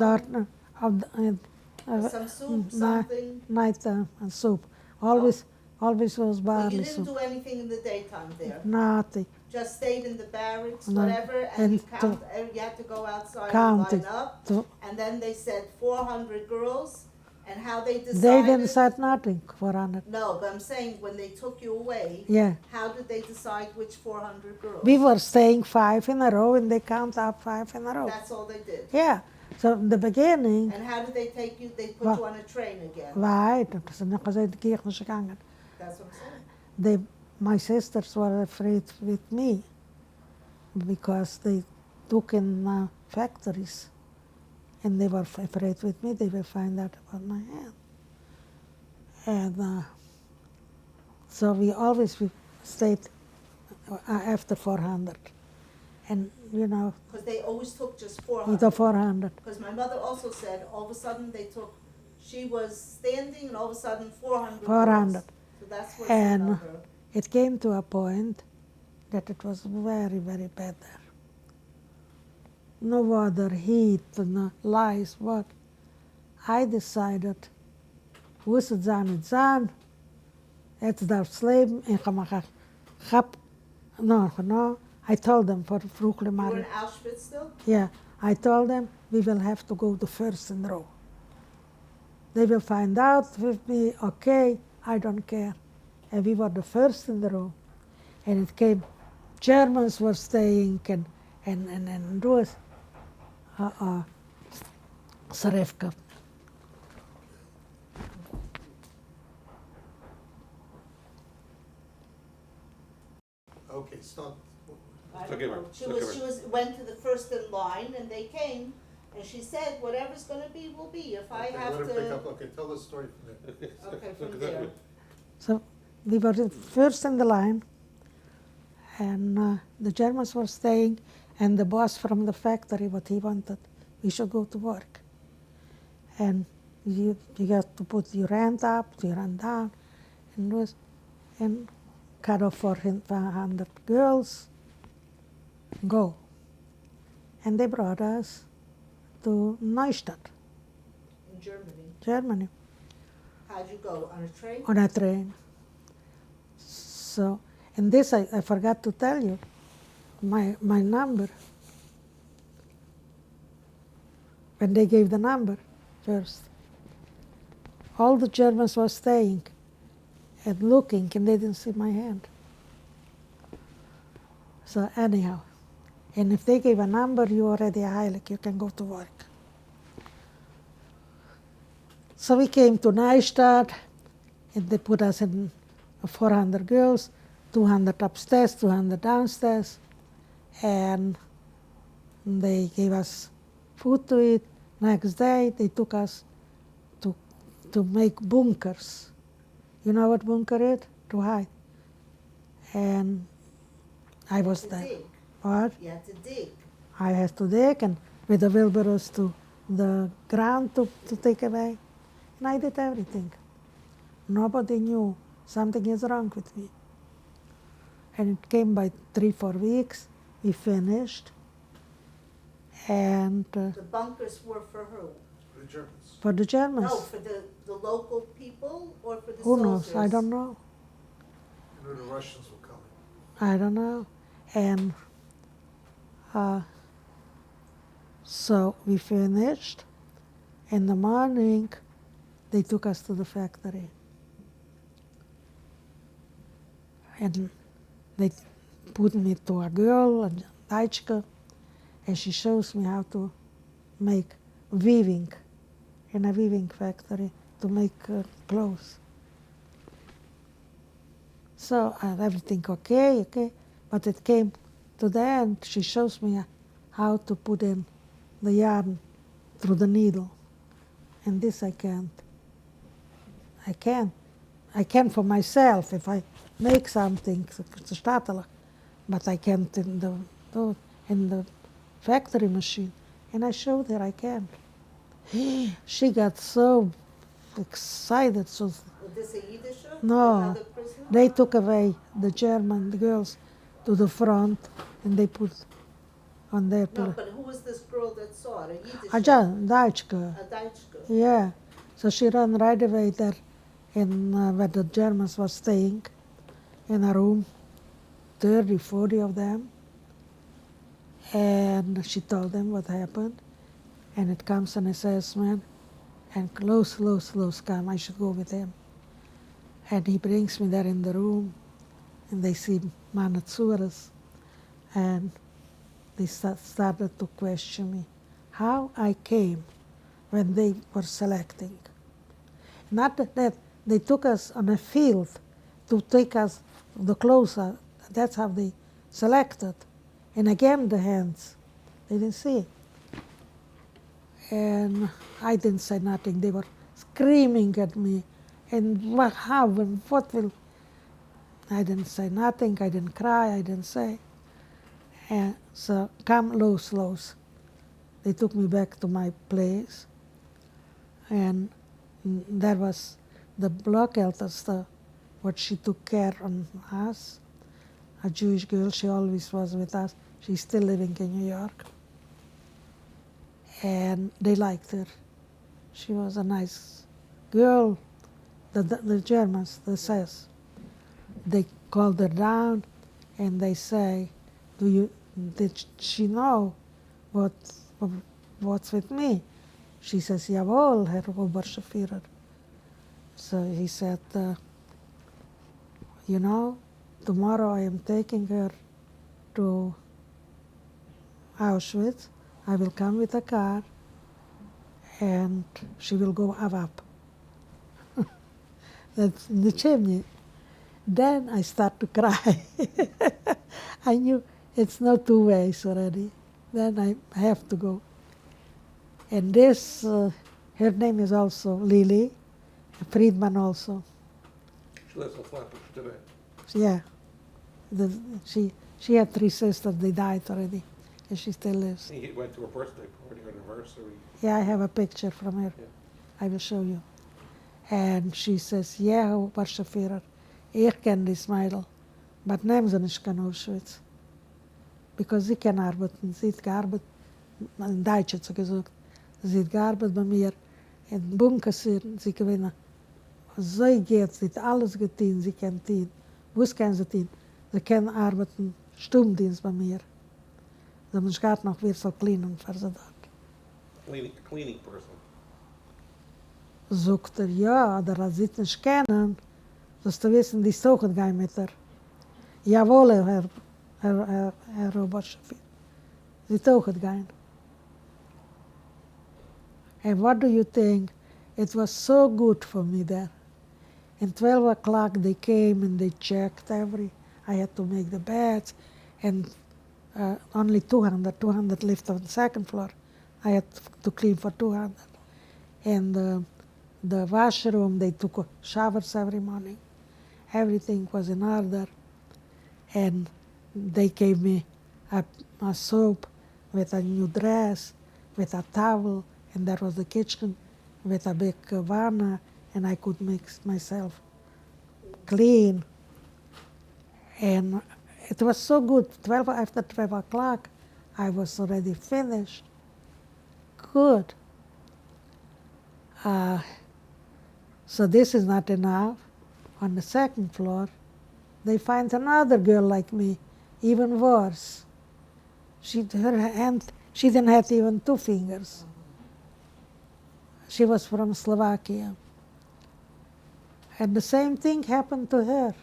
some soup, something. night and soup. Always was But barley you didn't soup. do anything in the daytime there. Nothing. Just stayed in the barracks, No, whatever, and and you count. You had to go outside count and it. line up. To, And then they said 400 girls, and how they decided. they didn't say nothing for 100. No, but I'm saying when they took you away, Yeah. how did they decide which 400 girls? We were staying 5 in a row and they count up 5 in a row. That's all they did. Yeah. So in the beginning, And how did they take you? They put Well, you on a train again. right, dat is nog eens uit de kirchen gegaan. That's what I'm saying. My sisters were afraid with me because they took in factories and they were afraid with me they will find out about my hand. And so we stayed after 400. And, you know, Because they always took just with the 400. 400. Because my mother also said all of a sudden they took, she was standing and all of a sudden 400. 400. girls. So that's what's And the number. it came to a point that it was very, very bad there. No water, heat, no lice, what. I decided, hoe is het zijn, het zijn. Het daar slepen en gap. No. I told them for vroeger You were maar. in Auschwitz still? Yeah, I told them we will have to go the first in row. They will find out with me, okay, I don't care. And we were the first in the row. And it came, Germans were staying and those, Sarevka. Okay, stop. I It's don't okay, know. ma'am. She It's okay, was, she was, went to the first in line and they came and she said, whatever's gonna be, will be. If I Okay, have let her pick to, up, okay, tell the story from there. okay, from there. So we were the first in the line, and the Germans were staying, and the boss from the factory, what he wanted, we should go to work. And you have to put your hand up, your hand down, and cut off 400 girls, go. And they brought us to Neustadt, In Germany. Germany, How'd you go? On a train? on a train. So, and this I forgot to tell you, my number. When they gave the number first, all the Germans were staying and looking, and they didn't see my hand. So anyhow, and if they gave a number, you already a Heilig, you can go to work. So we came to Neustadt, and they put us in 400 girls, 200 upstairs, 200 downstairs, and they gave us food to eat. Next day, they took us to make bunkers. You know what bunker is? To hide. And I was To there. dig. What? You had to dig. I had to dig and with the wheelbarrows to the ground to take away. And I did everything. Nobody knew something is wrong with me. And it came by 3-4 weeks. We finished. And The bunkers were for who? The Germans. for the Germans, No, for the local people or for the who soldiers? knows? I don't know. You know, the Russians were coming. I don't know. And so we finished. In the morning, they took us to the factory. And they put me to a girl, a Deutsche, and she shows me how to make weaving in a weaving factory to make clothes. So everything okay, but it came to the end. She shows me how to put in the yarn through the needle and this I can't. I can. I can for myself if I make something, but I can't in the factory machine. And I showed her I can't. She got so excited. So Was this a Yiddish? no, Another prisoner? they took away the girls to the front, and they put on their No, but who was this girl that saw it? A Yiddish? Dutch girl. A Deutsch girl? Yeah. So she ran right away there in where the Germans were staying, in a room, 30, 40 of them. And she told them what happened. And it comes an SS man, and close, come. I should go with him. And he brings me there in the room, and they see Manatsuras, and they started to question me how I came when they were selecting. Not that they took us on a field to take us the clothes. That's how they selected. And again, the hands. They didn't see it. And I didn't say nothing. They were screaming at me. And how and what will... I didn't say nothing. I didn't cry. I didn't say. And so, come loose. They took me back to my place. And there was the block elder, what she took care on us. A Jewish girl, she always was with us. She's still living in New York. And they liked her. She was a nice girl. The Germans, they says, they called her down and they say, did she know what's with me? She says, jawohl, Herr Oberscharführer. So he said, tomorrow I am taking her to Auschwitz. I will come with a car and she will go up. That's the chimney. Then I start to cry. I knew it's no two ways already. Then I have to go. And this, her name is also Lily Friedman also. She lives in Flatbush today. Yeah. She had 3 sisters, they died already, and she still lives. And you went to her birthday party or anniversary. Yeah, I have a picture from her. Yeah. I will show you. And she says, yeah, Oberscharführer, ich ken die Meidl, but neem ze nicht kein Auschwitz. Because sie kann arbeiten, sie hat gearbeitet, in Deutsch hat sie gesagt, sie hat gearbeitet bei mir, in Bunkersieren, sie gewinnen. So geht, sie hat alles getan, sie kann tun. Was kann sie tun? Sie kann arbeiten, Stundendienst bei mir. Sie haben nicht gehabt noch, wer soll cleanen für sie dort. Cleaning person. Sagt ja, oder als sie nicht kennen, dass du wissen, die ist auch gehen mit her. Jawohl, Herr Oberscharführer. Sie ist auch gehen. And what do you think? It was so good for me there. In 12 o'clock they came and they checked I had to make the beds, and only 200 lived on the second floor. I had to clean for 200. And the washroom, they took showers every morning. Everything was in order. And they gave me a soap with a new dress, with a towel, and there was the kitchen with a big wanna, and I could make myself clean. And it was so good. After 12 o'clock, I was already finished. Good. So this is not enough. On the second floor, they find another girl like me, even worse. Her hand, she didn't have even 2 fingers. She was from Slovakia. And the same thing happened to her.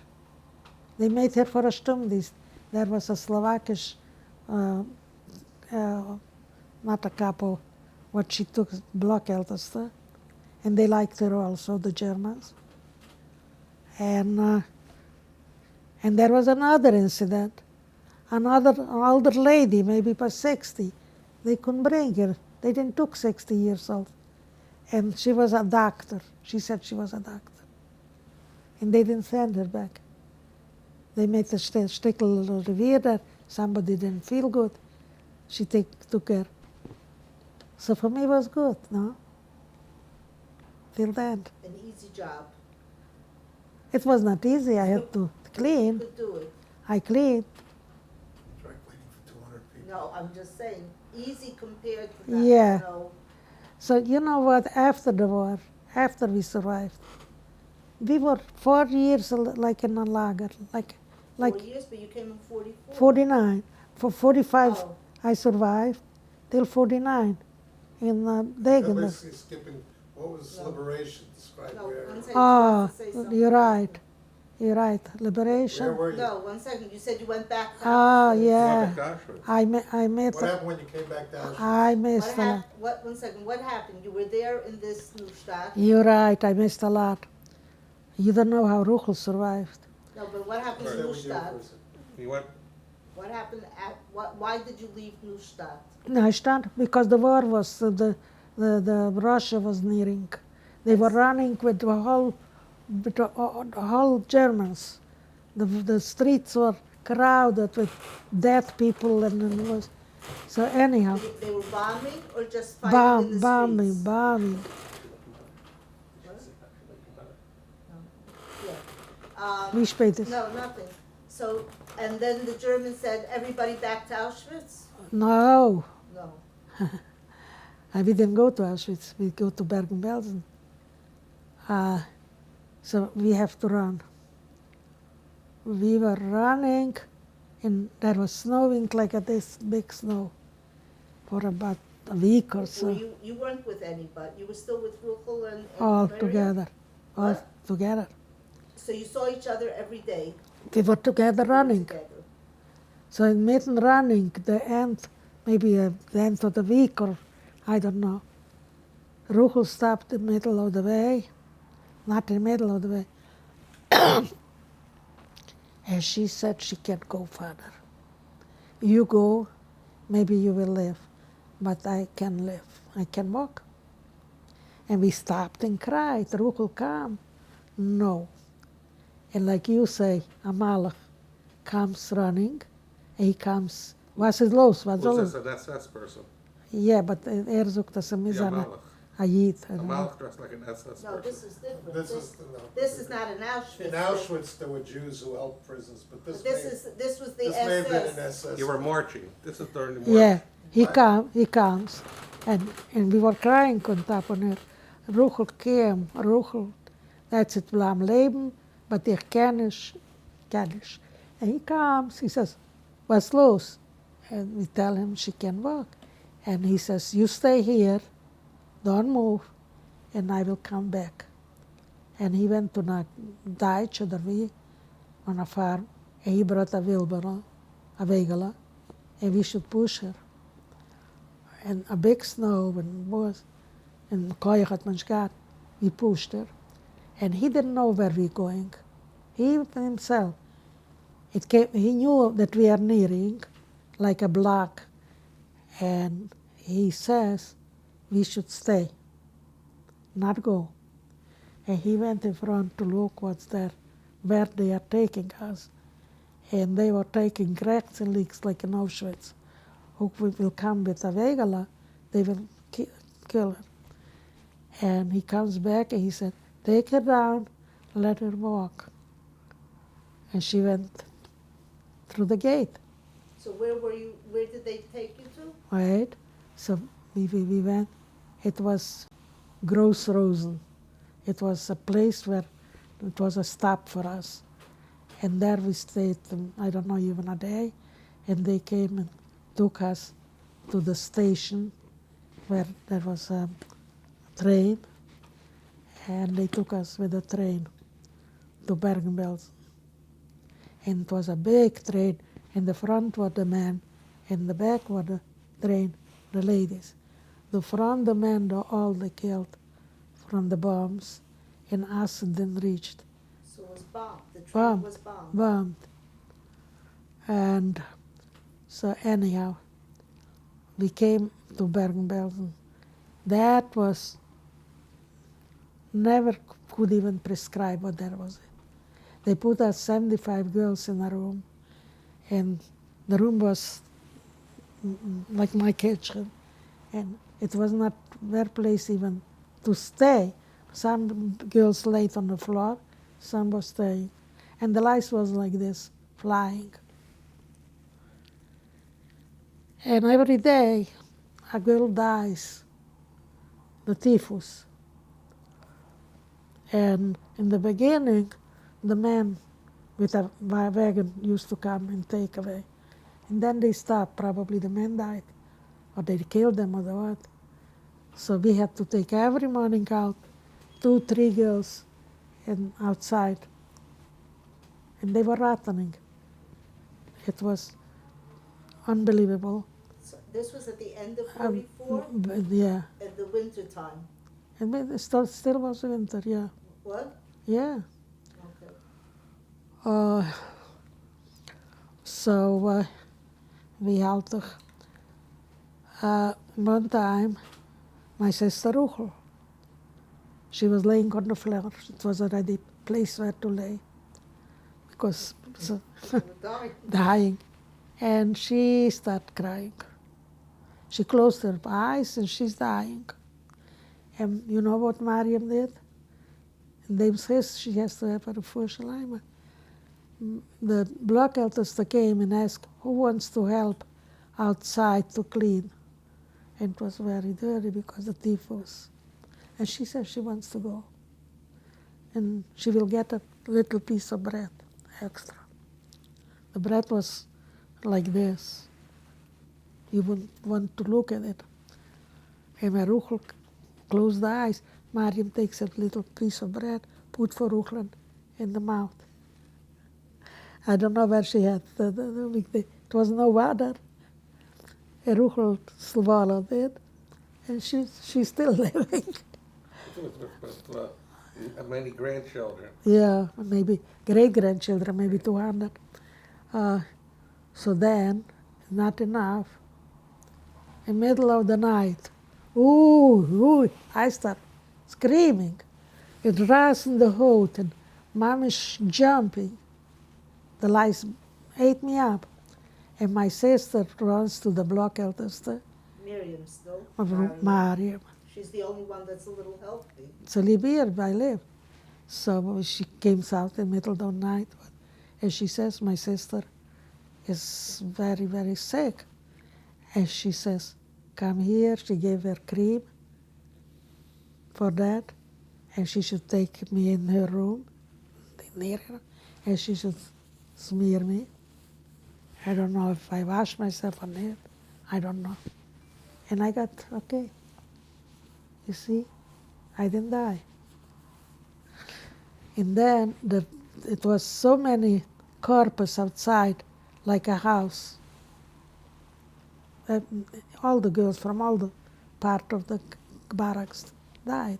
They made her for a Stundendienst. There was a Slovakish, not a couple, what she took, block eldest, and they liked her also, the Germans. And there was another incident. Another older lady, maybe past 60, they couldn't bring her. They didn't took 60 years old. And she was a doctor. She said she was a doctor. And they didn't send her back. They made a stickel revere there. Somebody didn't feel good. She took her. So for me it was good, no? Till then. An easy job. It was not easy. I had to You clean. could do it. I cleaned. Dry cleaning for 200 people. No, I'm just saying, easy compared to that, Yeah. you know. So you know what? After the war, after we survived, we were 4 years like in a lager, like 4 years, but you came in 44. 49. For 45, Oh. I survived till 49 in You're Degen. basically skipping, what was No. liberation, describe No, where, one second, she Oh, wants to say something. you're right. You're right. where Liberation. were you? No, 1 second, you said you went back to Ah, Auschwitz. yeah. What about Auschwitz? I met. What happened when you came back to Auschwitz? I What missed a lot. happened, 1 second, what happened? You were there in this Neustadt. You're right. I missed a lot. You don't know how Ruchel survived. No, but what happened Stay in with you Neustadt? for a second. You went, What happened why did you leave Neustadt? Neustadt, because the war was, the Russia was nearing. They were running with the whole Germans. The streets were crowded with dead people, and it was, so anyhow, They were bombing or just fighting in the bombing, streets? bombing. Yeah. Wie spät ist? No, nothing. So, and then the Germans said, everybody back to Auschwitz? No, No. we didn't go to Auschwitz. We go to Bergen-Belsen. So we have to run. We were running, and there was snowing like this big snow for about a week or so. You weren't with anybody. You were still with Ruchel and All Miriam? together, all What? together. So you saw each other every day? We were together You were running. together. So in mitten running, the end, maybe the end of the week, or I don't know. Ruchel stopped in the middle of the way, not in the middle of the way. And she said she can't go further. You go, maybe you will live, but I can live. I can walk. And we stopped and cried. Ruchel come. No. And like you say, Amalek comes running. He comes. Was is los? Was was los? this an SS person? Yeah, but zoekt dat ze Yeah, mis aan Malach. a Yid. A Malach dressed like an SS No, person. this is different. This This, is, this is not an Auschwitz. in Auschwitz, there were Jews who helped prisoners, but But this this was the may have been an SS. SS. You were marching. This is during the march. Yeah, Right. he comes. And we were crying on top of her. Ruchel came, Ruchel, that's it, blam leben, but ich kenn ich. And he comes, he says, what's los? And we tell him she can walk. And he says, you stay here, don't move, and I will come back. And he went to a Dutch or we on a farm, and he brought a wheelbarrow, a wagela, and we should push her. And a big snow and was, and koyach had man got, we pushed her. And he didn't know where we going. He himself. He knew that we are nearing, like a block, and he says we should stay, not go. And he went in front to look what's there, where they are taking us. And they were taking rechts and links like in Auschwitz. Who will come with a wegela, they will kill her. And he comes back and he said, take her down, let her walk. And she went through the gate. So where did they take you to? Right? So we went. It was Gross Rosen. It was a place where it was a stop for us. And there we stayed, I don't know, even a day. And they came and took us to the station where there was a train. And they took us with a train to Bergen-Belsen. And it was a big train. In the front were the men, in the back were the train, the ladies. The front, the men, all they killed from the bombs, and us didn't reach. So it was bombed. The train Bombed. was bombed. Bombed. And so anyhow, we came to Bergen-Belsen. That was never could even prescribe what there was. They put us 75 girls in a room, and the room was like my kitchen, and it was not their place even to stay. Some girls laid on the floor, some were staying, and the lice was like this, flying. And every day, a girl dies, the typhus. And in the beginning, the man with a wagon used to come and take away. And then they stopped, probably the man died, or they killed them or what. So we had to take every morning out 2, 3 girls and outside. And they were rotting. It was unbelievable. So this was at the end of Um, 44, Yeah. at the winter time. And it still was winter, yeah. What? Yeah. Okay. So we had one time my sister Ruchel. She was laying on the floor. It was already place where to lay because so She would die. dying, and she started crying. She closed her eyes and she's dying. And you know what Mariam did? And they says she has to have a refuah shalema. The block elders came and asked who wants to help outside to clean. And it was very dirty because the typhus. And she said she wants to go. And she will get a little piece of bread extra. The bread was like this. You wouldn't want to look at it. And when Ruchel closed the eyes, Mariam takes a little piece of bread, put for Ruchel in the mouth. I don't know where she had it was no water. And Ruchel swallowed it, and she's still living. With many grandchildren. Yeah, maybe great-grandchildren, maybe 200. So then, not enough. In the middle of the night, ooh, I start screaming. It runs in the hood, and Mom is jumping. The lice ate me up. And my sister runs to the block elders, Miriam still. Mariam. She's the only one that's a little healthy. So live here, I live. So she came out in the middle of the night, and she says, my sister is very, very sick. And she says, come here. She gave her cream for that, and she should take me in her room, near her, and she should smear me. I don't know if I wash myself or not. I don't know. And I got okay. You see, I didn't die. And then it was so many corpses outside, like a house. All the girls from all the part of the barracks died.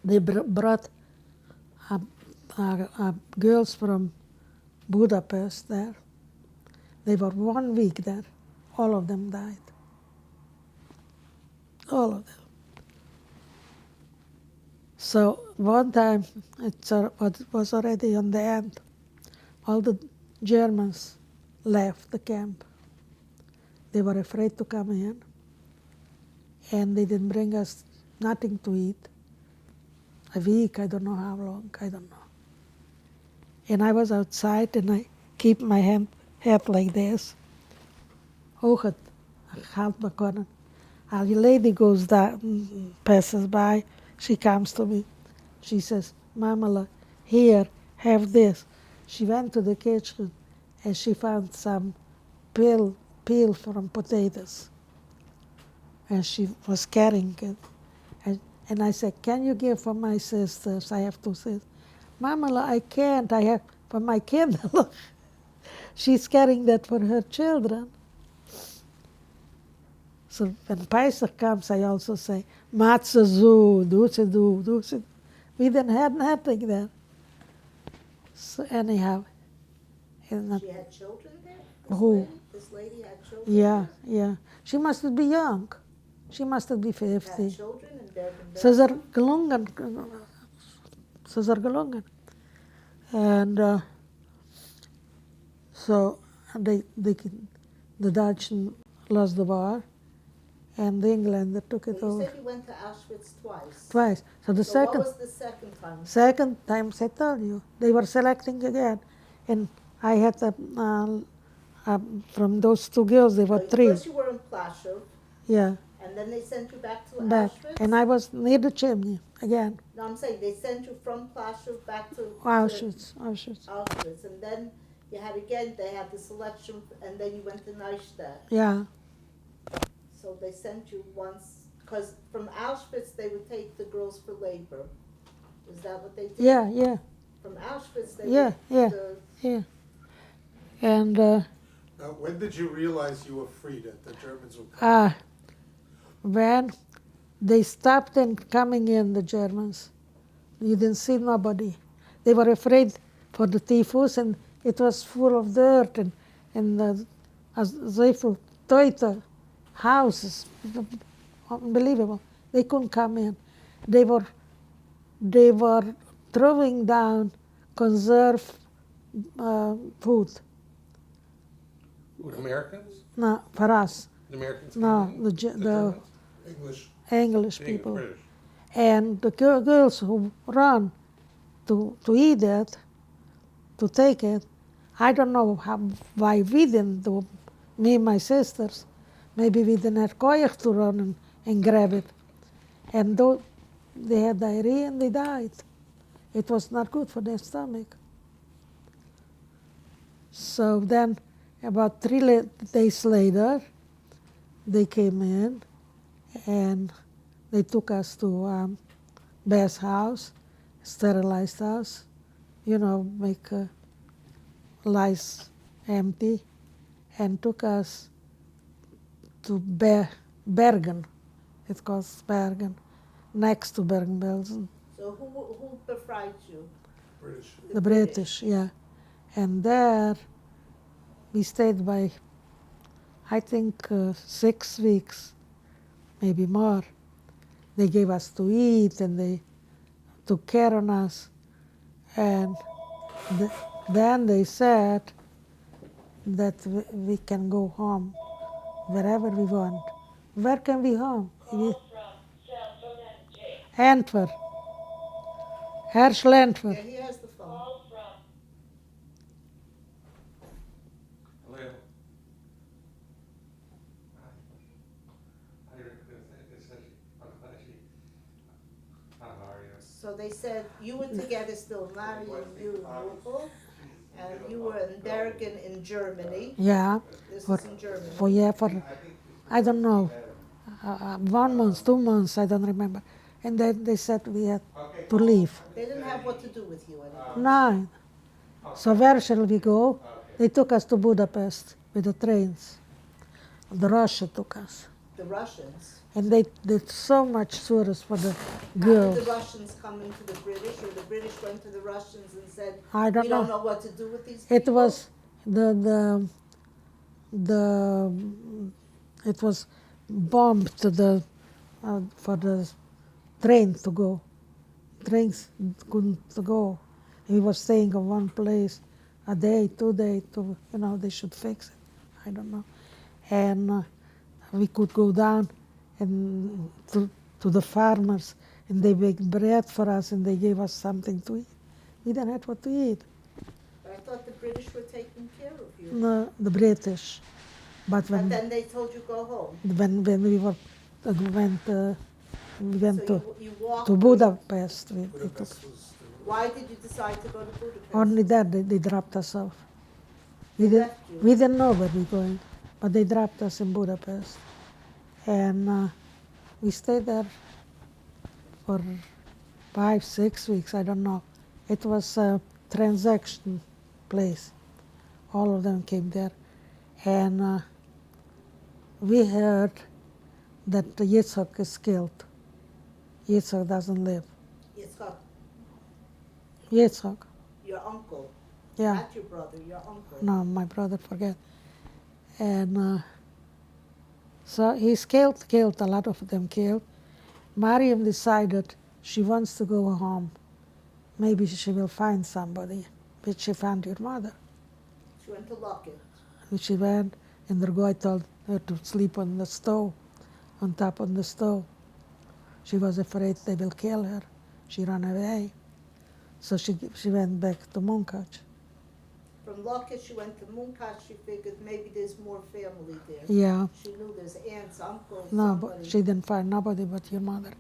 They brought girls from Budapest there. They were 1 week there. All of them died. All of them. So one time, it was already on the end. All the Germans left the camp. They were afraid to come in, and they didn't bring us nothing to eat. A week, I don't know how long, I don't know. And I was outside, and I keep my head like this. Hoog gaat me kunnen. A lady goes down, passes by, she comes to me. She says, Mamala, here, have this. She went to the kitchen, and she found some peel from potatoes. And she was carrying it. And I said, can you give for my sisters? I have 2 sisters. Mamala, I can't. I have for my kinderen. She's carrying that for her children. So when Pesach comes, I also say, Matzah zu, do. We didn't have nothing there. So anyhow. She had children there? Who? This lady had children? Yeah. She must be young. She must be Had 50. children in Bergen. Ze is er gelungen. Ze is er gelungen. And so the Dutch lost the war, and the Englander took it You over said you went to Auschwitz twice. twice. So the So what second was the second time? second time, I tell you, they were selecting again, and I had from those two girls, there were So three. First you were in Plaszow, Yeah, and then they sent you back to back, Auschwitz? and I was near the chimney again. No, I'm saying they sent you from Plaszow back to Auschwitz. Auschwitz, and then you had again, they had the selection, and then you went to Neustadt. Yeah, So they sent you once, because from Auschwitz they would take the girls for labor. Is that what they did? yeah. From Auschwitz they Yeah, would. yeah. Yeah. And Now, when did you realize you were free, that the Germans were coming? when they stopped and coming in, the Germans, you didn't see nobody. They were afraid for the typhus, and it was full of dirt and they full Toyota houses, unbelievable. They couldn't come in. They were throwing down conserved food. With Americans? No, for us. The Americans? No, came in? the Germans? English. English Being people. British. And the girls who run to eat it, to take it, I don't know why we didn't do, me and my sisters. Maybe we didn't have courage to run and grab it. And they had diarrhea and they died. It was not good for their stomach. So then, about 3 days later, they came in and they took us to Bear's house, sterilized us, make lice empty, and took us to Bergen. It's called Bergen, next to Bergen-Belsen. So who befried you? British. The British, yeah. And there we stayed by, I think, 6 weeks, maybe more. They gave us to eat and they took care of us. And then they said that we can go home wherever we want. Where can we home? Antwerp. Herschel Antwerp. Yeah, he has the phone. Leah. How are you? So they said you were together still, Mary and you in Louisville, and you were in Bergen in Germany. Yeah, This for, is in Germany. for I don't know, 1 month, 2 months, I don't remember. And then they said we had to leave. They didn't have what to do with you anymore. No. So where shall we go? They took us to Budapest with the trains. The Russia took us. The Russians. And they did so much service for the How girls. did the Russians come into the British, or the British went to the Russians and said, I don't "We don't know. know what to do with these It people"? was it was bombed to for the train to go. Trains couldn't go. We were staying in one place a day, 2 days. They should fix it. I don't know. And we could go down and to the farmers, and they baked bread for us, and they gave us something to eat. We didn't have what to eat. But I thought the British were taking care of you. No, the British. But But then they told you go home. when we were we went So to you walked. to Budapest. They took, Budapest was Why did you decide to go to Budapest? only that they dropped us off. We They didn't left you. we didn't know where we were going, but they dropped us in Budapest, and we stayed there for 5, 6 weeks. I don't know. It was a transaction place. All of them came there, and we heard that Yitzhak is killed. Yitzhak doesn't live. Yitzhak, Yitzhak, your uncle, yeah. not your brother, your uncle. No, my brother forget. And So he's killed, a lot of them killed. Mariam decided she wants to go home. Maybe she will find somebody, but she found your mother. She went to Lockett. And she went, and the guy told her to sleep on the stove, on top of the stove. She was afraid they will kill her. She ran away. So she went back to Munkach. From Lockett, she went to Munkac. She figured maybe there's more family there. Yeah. She knew there's aunts, uncles, No, somebody. but she didn't find nobody but your mother.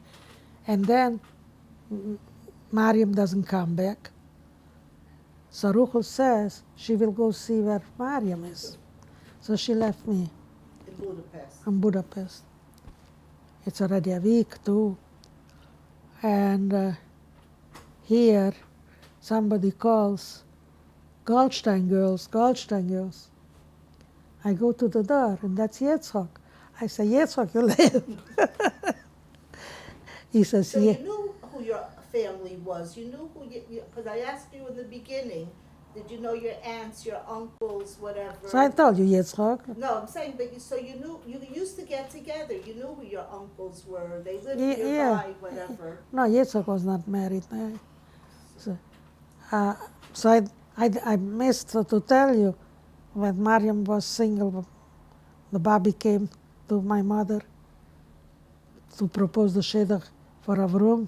And then Mariam doesn't come back. So Ruchel says she will go see where Mariam is. So she left me In Budapest. in Budapest. It's already a week too. And here somebody calls, Goldstein girls. I go to the door and that's Yitzhak. I say, Yitzhak, you live. He says, So yeah. you knew who your family was. You knew who because I asked you in the beginning, did you know your aunts, your uncles, whatever? So I told you Yitzhak. No, I'm saying, but so you knew, you used to get together. You knew who your uncles were. They lived Yeah. nearby, whatever. No, Yitzhak was not married. So I missed to tell you when Mariam was single, the Bobby came to my mother to propose the shidduch for Avrum.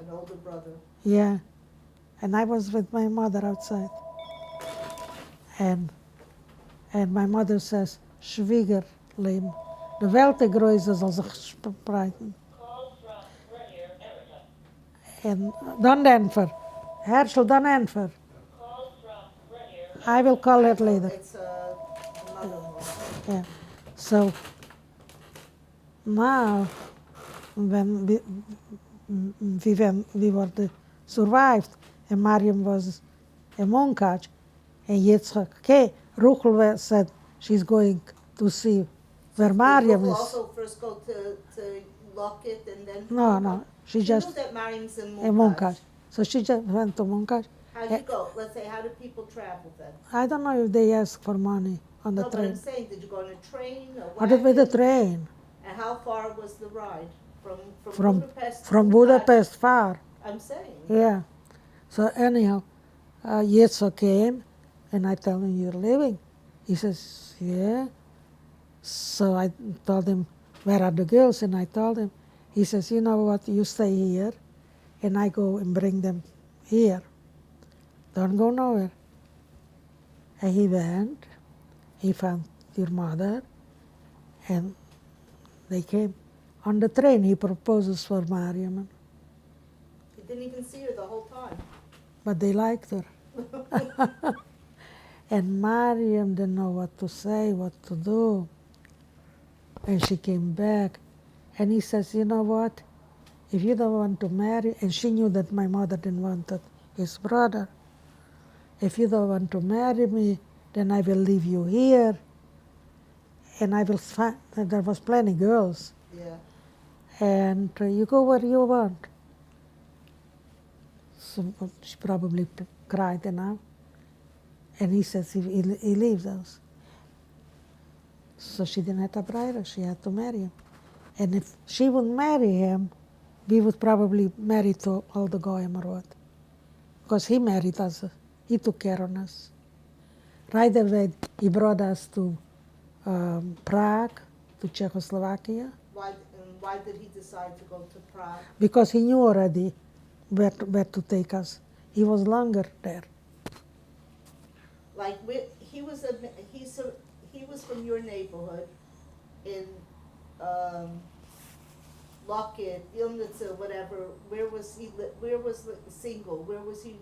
An older brother. Yeah, and I was with my mother outside. And my mother says, Schwiegerlein, de Weltegröße zal zich spreiden. En dan Denver. Herschel, dan Denver. I will call it later. It's a mother-in-law. Yeah. So now, when we were survived, and Mariam was a Munkach, and Yitzhak, okay, Ruchel said she's going to see where Mariam Did you is. also first go to Lockett and then? No, she You just knew that Mariam's in a Munkach. So she just went to Munkach. How'd you go? Let's say, how do people travel then? I don't know if they ask for money on the No, but I'm train. saying, did you go on a train or Or with the wagon? train. And how far was the ride? From Budapest? to From Munkac? Budapest far. I'm saying. Yeah. So anyhow, Yitzhak came, and I tell him, you're leaving? He says, yeah. So I told him, where are the girls? And I told him. He says, you know what, you stay here, and I go and bring them here. Don't go nowhere. And he went, he found your mother, and they came. On the train, he proposes for Mariam, You didn't even see her the whole time. but they liked her. And Mariam didn't know what to say, what to do. And she came back, and he says, you know what, if you don't want to marry, and she knew that my mother didn't want his brother, if you don't want to marry me, then I will leave you here, and I will find, there was plenty girls, Yeah. and you go where you want. So she probably cried enough. And he says he leaves us. So she didn't have a bride, she had to marry him. And if she would marry him, we would probably marry to all the Goyim Road. Because he married us, he took care of us. Right away, he brought us to Prague, to Czechoslovakia, Why did he decide to go to Prague? because he knew already where to take us. He was longer there. Like he was from your neighborhood in Lockett, Ilnitsa, whatever. Where was he? Where was the single? Where was he?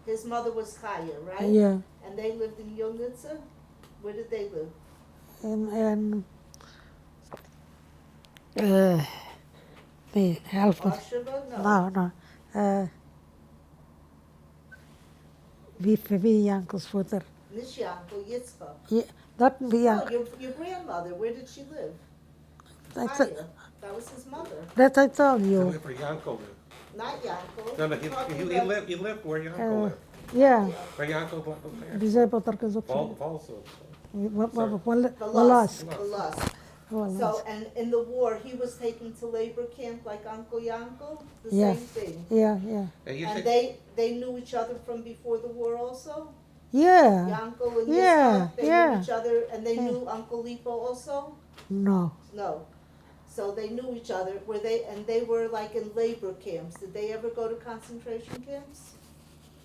His mother was Chaya, right? Yeah. And they lived in Ilnitsa. Where did they live? And me help me. Warsaw? No. Wie Jankel's voeder. Nishanko, Yitzchak. Ja, dat wie Oh, Jankel. your grandmother. Where did she live? That's Chaya. That was his mother, that I told You you. live where Yanko lived. not Yanko. No, Talking about- he lived where Yanko lived. Yeah, Where Yanko lived there. die zei wat er gezegd. Also. Wat The lust. last. The lust. Well, So, and in the war, he was taken to labor camp like Uncle Yanko, the Yeah. same thing. yeah. And you And say, they knew each other from before the war also? Yeah. Yanko and Yeah, Yitzhak, they yeah. knew each other, and they Yeah. knew Uncle Lipo also? No. No. So they knew each other. Were they, and they were like in labor camps. Did they ever go to concentration camps?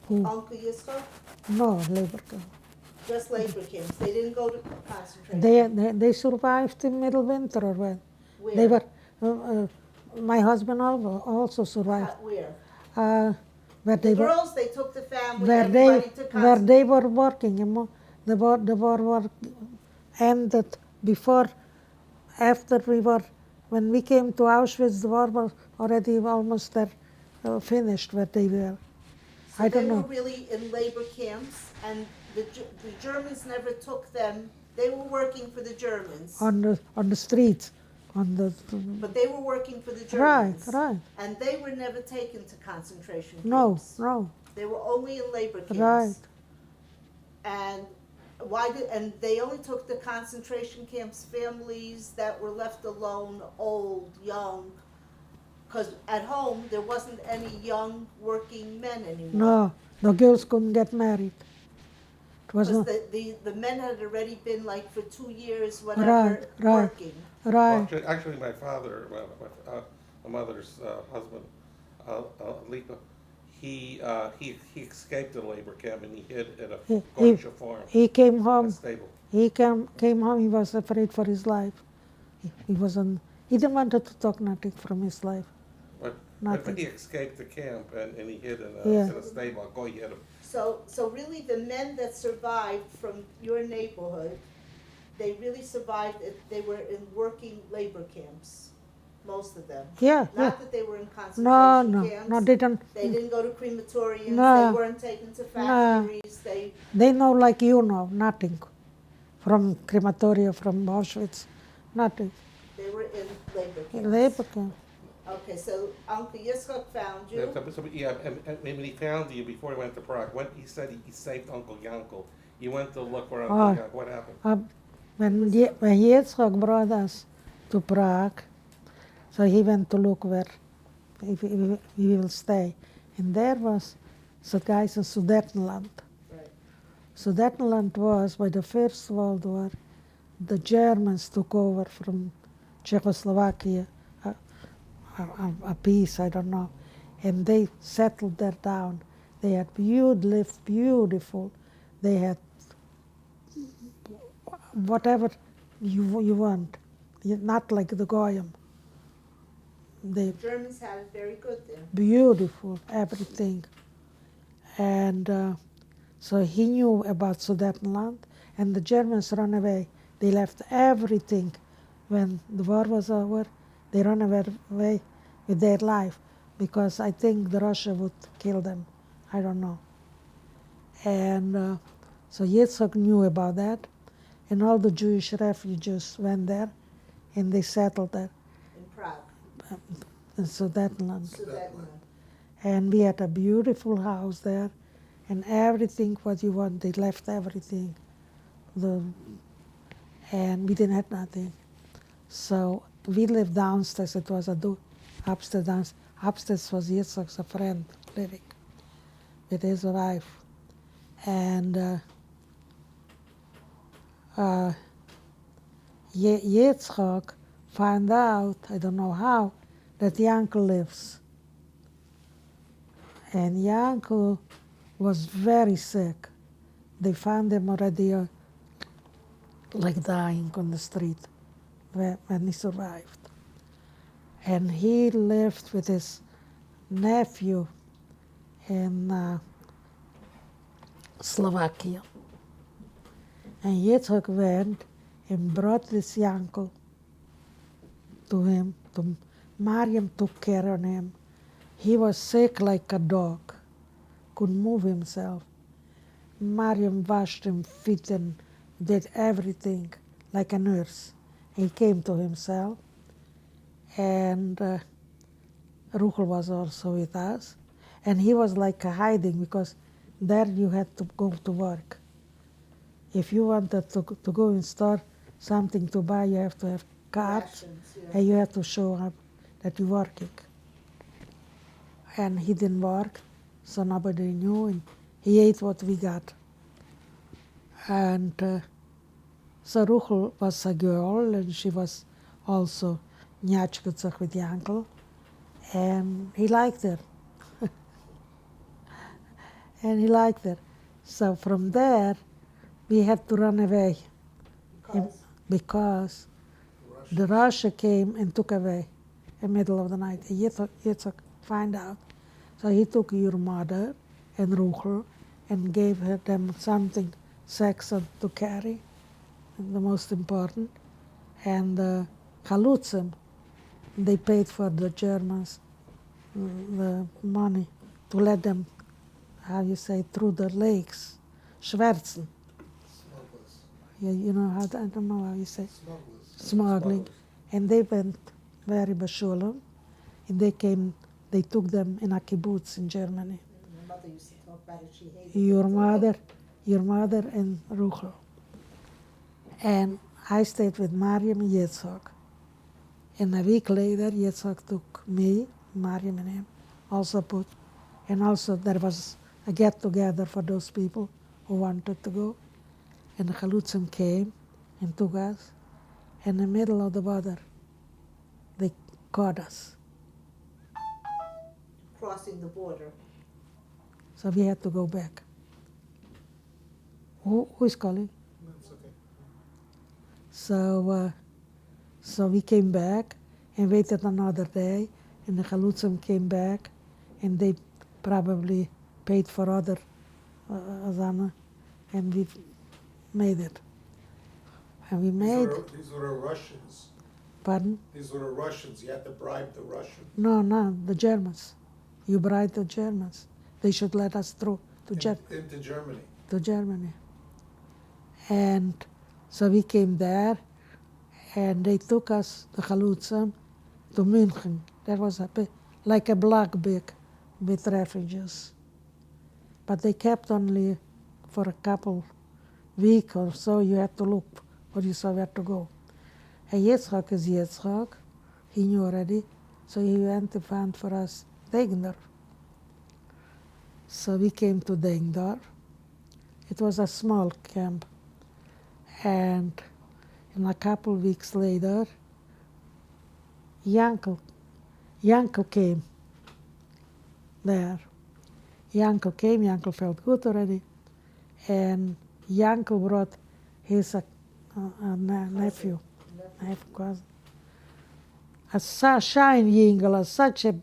Who? Uncle Yitzhak? No, labor camp. Just labor camps. They didn't go to concentration. They survived in middle winter or when? Where? They were, my husband also survived. Where? Where The they were, girls, they took the family, where everybody to where concentration. they were working. The war ended before, after when we came to Auschwitz, the war was already almost there, finished where they were. So I they don't were know. really in labor camps, and the Germans never took them. They were working for the Germans, On the streets, on the but they were working for the right, Germans. right. And they were never taken to concentration No, camps. no, They were only in labor camps. right. And and they only took the concentration camps families that were left alone, old, young, because at home there wasn't any young working men anymore. No, the girls couldn't get married. It was Because not the men had already been like for 2 years, whatever, Right, right. working. right. actually my father, my mother's husband, Lipa, he escaped the labor camp and he hid in a He- Goyish farm, He came a home. stable. He came home. He was afraid for his life. He wasn't. He didn't want to talk nothing from his life. But Nothing. he escaped the camp and he hid Yeah. in a stable. Goy hid him. So really the men that survived from your neighborhood, they really survived, they were in working labor camps, most of them. Yeah, yeah. Not that they were in No, concentration camps. no, they don't. They didn't go to crematoriums, No. they weren't taken to factories, They know like you know nothing, from crematoria, from Auschwitz, nothing. they were in labor camps. Labor camp. Okay, so Uncle Yitzchak found you. And when he found you before he went to Prague, when he said he saved Uncle Yanko, you went to look for Uncle Oh. Yanko. What happened? When Yitzhak brought us to Prague, so he went to look where we will stay. And there was the guys in Sudetenland. Right. Sudetenland was, by the First World War, the Germans took over from Czechoslovakia, a piece, I don't know, and they settled there down. They had beautiful. They had whatever you want, not like the Goyim. They The Germans had it very good there. beautiful, everything. And so he knew about Sudetenland, and the Germans ran away. They left everything. When the war was over, they ran away with their life, because I think the Russia would kill them. I don't know. And so Yitzhak knew about that, and all the Jewish refugees went there, and they settled there In Prague, in Sudetenland. Sudetenland. And we had a beautiful house there, and everything what you want, they left everything. And we didn't have nothing. So we lived downstairs. It was upstairs. Upstairs was Yitzhak's a friend living with his wife. And Yitzhak found out, I don't know how, that Yanko lives. And Yanko was very sick. They found him already like dying on the street when he survived. And he lived with his nephew in Slovakia. And Yitzhak went and brought this Yanko to him. Mariam took care of him. He was sick like a dog, couldn't move himself. Mariam washed him, fed him, did everything like a nurse. He came to himself, and Ruchel was also with us. And he was like hiding, because there you had to go to work. If you wanted to go and store something to buy, you have to have cards, Rations, and you had to show up that you're working. And he didn't work, so nobody knew, and he ate what we got. And so Ruchel was a girl, and she was also njatschgetzig with Yankel, and he liked her. And he liked her. So from there, we had to run away because the Russia came and took away in the middle of the night. And Yitzhak find out. So he took your mother and Ruchel and gave them something sexy to carry, and the most important, and Chalutzim. They paid for the Germans the money to let them, how you say, through the lakes, schwärzen. Smugglers. Yeah, you know how, I don't know how you say, Smugglers. smuggling. And they went very beschulen, and they took them in a kibbutz in Germany. My mother used to talk about it. She hated Your mother and Ruchel. And I stayed with Mariam and Yitzhak. And a week later, Yitzhak took me, Mariam and him, also put, and also there was a get-together for those people who wanted to go. And the Chalutzim came and took us. In the middle of the border, they caught us. crossing the border. So we had to go back. Who is calling? That's okay. So we came back and waited another day, and the Chalutzim came back, and they probably paid for other Azana, and we made it. And we made, These were the Russians. pardon? These were the Russians. You had to bribe the Russians. No, the Germans. You bribed the Germans. They should let us through to Into Germany. to Germany. And so we came there, and they took us, the Chalutzim, to München. That was like a block big with refugees. But they kept only for a couple weeks or so. You had to look for you saw where to go. And Yitzhak is Yitzhak. He knew already. So he went to find for us Degendorf. So we came to Degendorf. It was a small camp. And in a couple weeks later, Yankel came there. Yankel came, Yankel felt good already. And Yankel brought his nephew, cousin. A shine Yingel, such a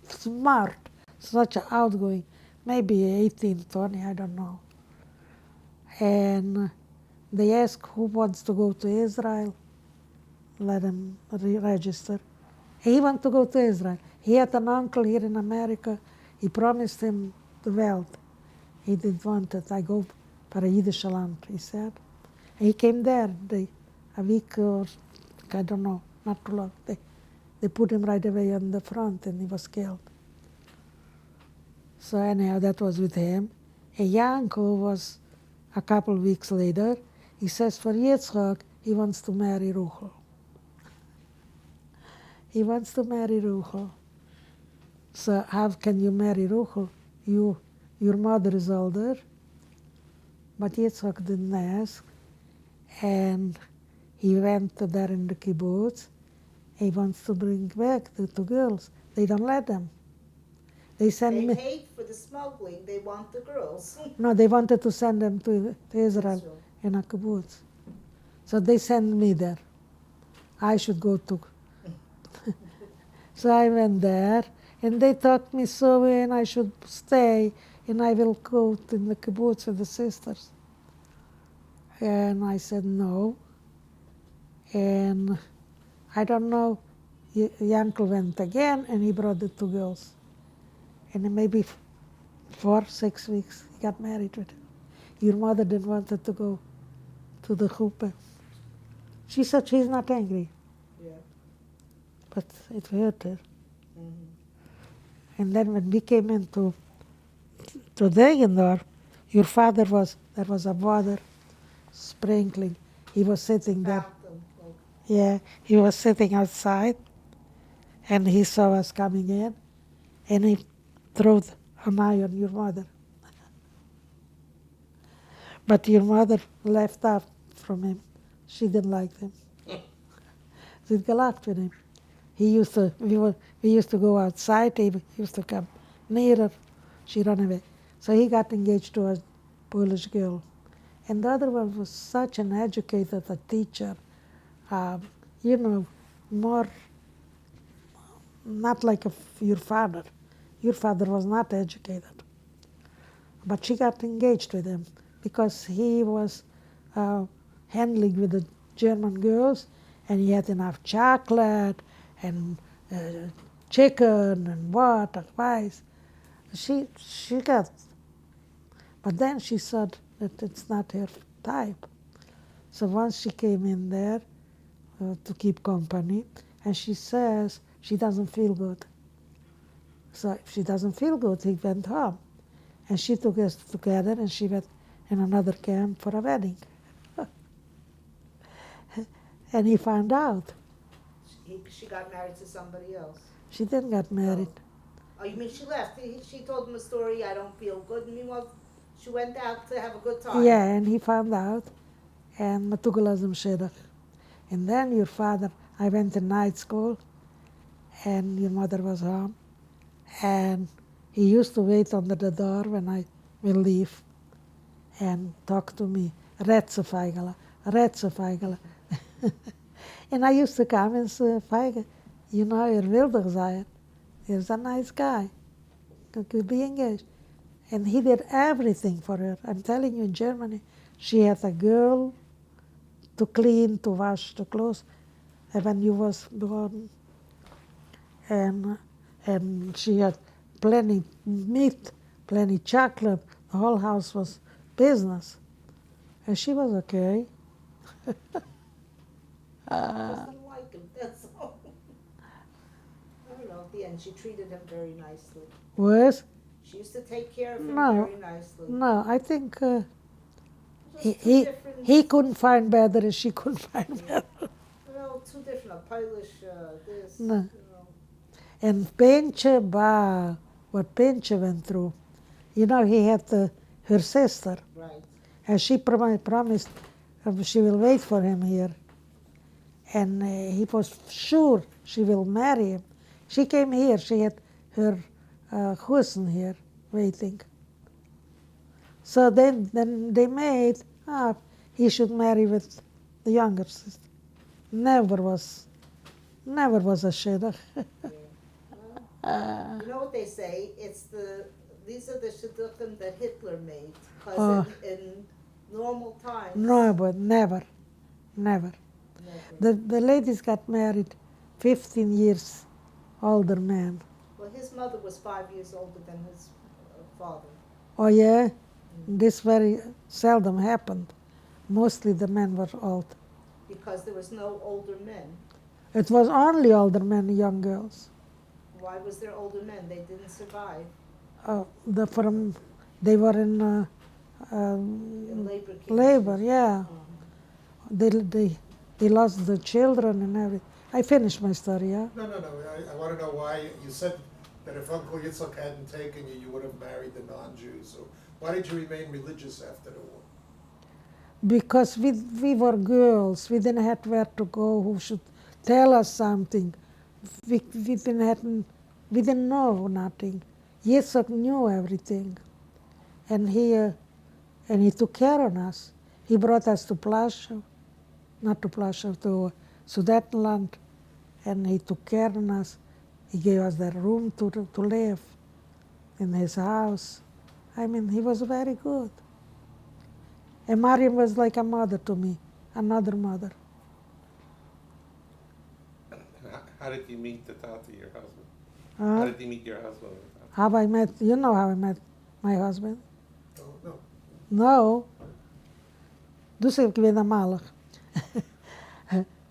smart, such a outgoing, maybe 18, 20, I don't know. And they asked who wants to go to Israel, let him register. He wanted to go to Israel. He had an uncle here in America. He promised him the wealth. He didn't want it. I go for a Yiddish land, he said. And he came there a week or, I don't know, not too long. They put him right away on the front, and he was killed. So anyhow, that was with him. And Yanko was a couple weeks later. He says for Yitzhak, he wants to marry Ruchel. He wants to marry Ruchel. So how can you marry Ruchel? Your mother is older, but Yitzhak didn't ask. And he went there in the kibbutz. He wants to bring back the two girls. They don't let them. They send They me. paid for the smuggling. They want the girls. No, they wanted to send them to Israel Israel. in a kibbutz. So they sent me there. I should go to. So I went there, and they talked me so in I should stay, and I will go to the kibbutz with the sisters. And I said no. And I don't know, Yankel went again, and he brought the two girls. And in maybe 4-6 weeks, he got married with her. Your mother didn't want her to go to the chuppah. She said she's not angry, Yeah. but it hurt her. Mm-hmm. And then when we came into Degendorf, your father there was a water sprinkling. He was sitting there. Fountain, like, Yeah, he was sitting outside and he saw us coming in and he threw an eye on your mother. But your mother left off from him. She didn't like him. She laughed with him. We used to go outside, he used to come nearer, she ran away. So he got engaged to a Polish girl. And the other one was such an educated a teacher, um, you know, more, not like your father. Your father was not educated. But she got engaged with him because he was handling with the German girls and he had enough chocolate and uh, chicken and water, rice. She got, but then she said that it's not her type. So once she came in there to keep company, and she says she doesn't feel good. So if she doesn't feel good, he went home. And she took us together and she went in another camp for a wedding. And he found out. She got married to somebody else. She didn't get married. Oh, you mean she left? She told him a story, I don't feel good. Meanwhile, she went out to have a good time. Yeah, and he found out. And matugulazim shedach. And then your father, I went to night school and your mother was home. And he used to wait under the door when I will leave and talk to me. Retse feigele, retse feigele. And I used to come and say, Feige, you know, wilde zijn. He's a nice guy. Could be engaged. And he did everything for her. I'm telling you, in Germany, she had a girl to clean, to wash the clothes. And when you was born, and she had plenty meat, plenty chocolate. The whole house was business. And she was okay. Just didn't like him, that's all. I don't know, at the end, she treated him very nicely. Was? She used to take care of him No. very nicely. No, I think Just two he different, couldn't find better and she couldn't find better. well, two different, a Polish, this, No. you know. And Penche, bah, what Penche went through. You know, he had her sister, Right. and she promised she will wait for him here. And he was sure she will marry him. She came here, she had her husband here waiting. So then they made, he should marry with the younger sister. Never was a shidduch. Yeah. Well, you know what they say? These are the shidduchim that Hitler made. Because Oh. in normal times. No, but never. Never. The ladies got married 15 years older man. Well, his mother was 5 years older than his father. Oh yeah? This very seldom happened. Mostly the men were old. Because there was no older men. It was only older men, young girls. Why was there older men? They didn't survive. They were in Labor camps. labor, yeah. They lost the children and everything. I finished my story, yeah? No, I want to know why, you said that if Uncle Yitzhak hadn't taken you, you would have married the non-Jews. So why did you remain religious after the war? Because we were girls. We didn't have where to go, who should tell us something. We didn't know nothing. Yitzhak knew everything. And he took care of us. He brought us to Plaszow, not to Plaszow, to Sudetenland, and he took care of us. He gave us the room to live in his house. I mean, he was very good. And Mariam was like a mother to me, another mother. How did you meet the Tata, your husband? Uh, How did you meet your husband? How I met, you know how I met my husband? Oh, no. No. Dus ik ben amalig.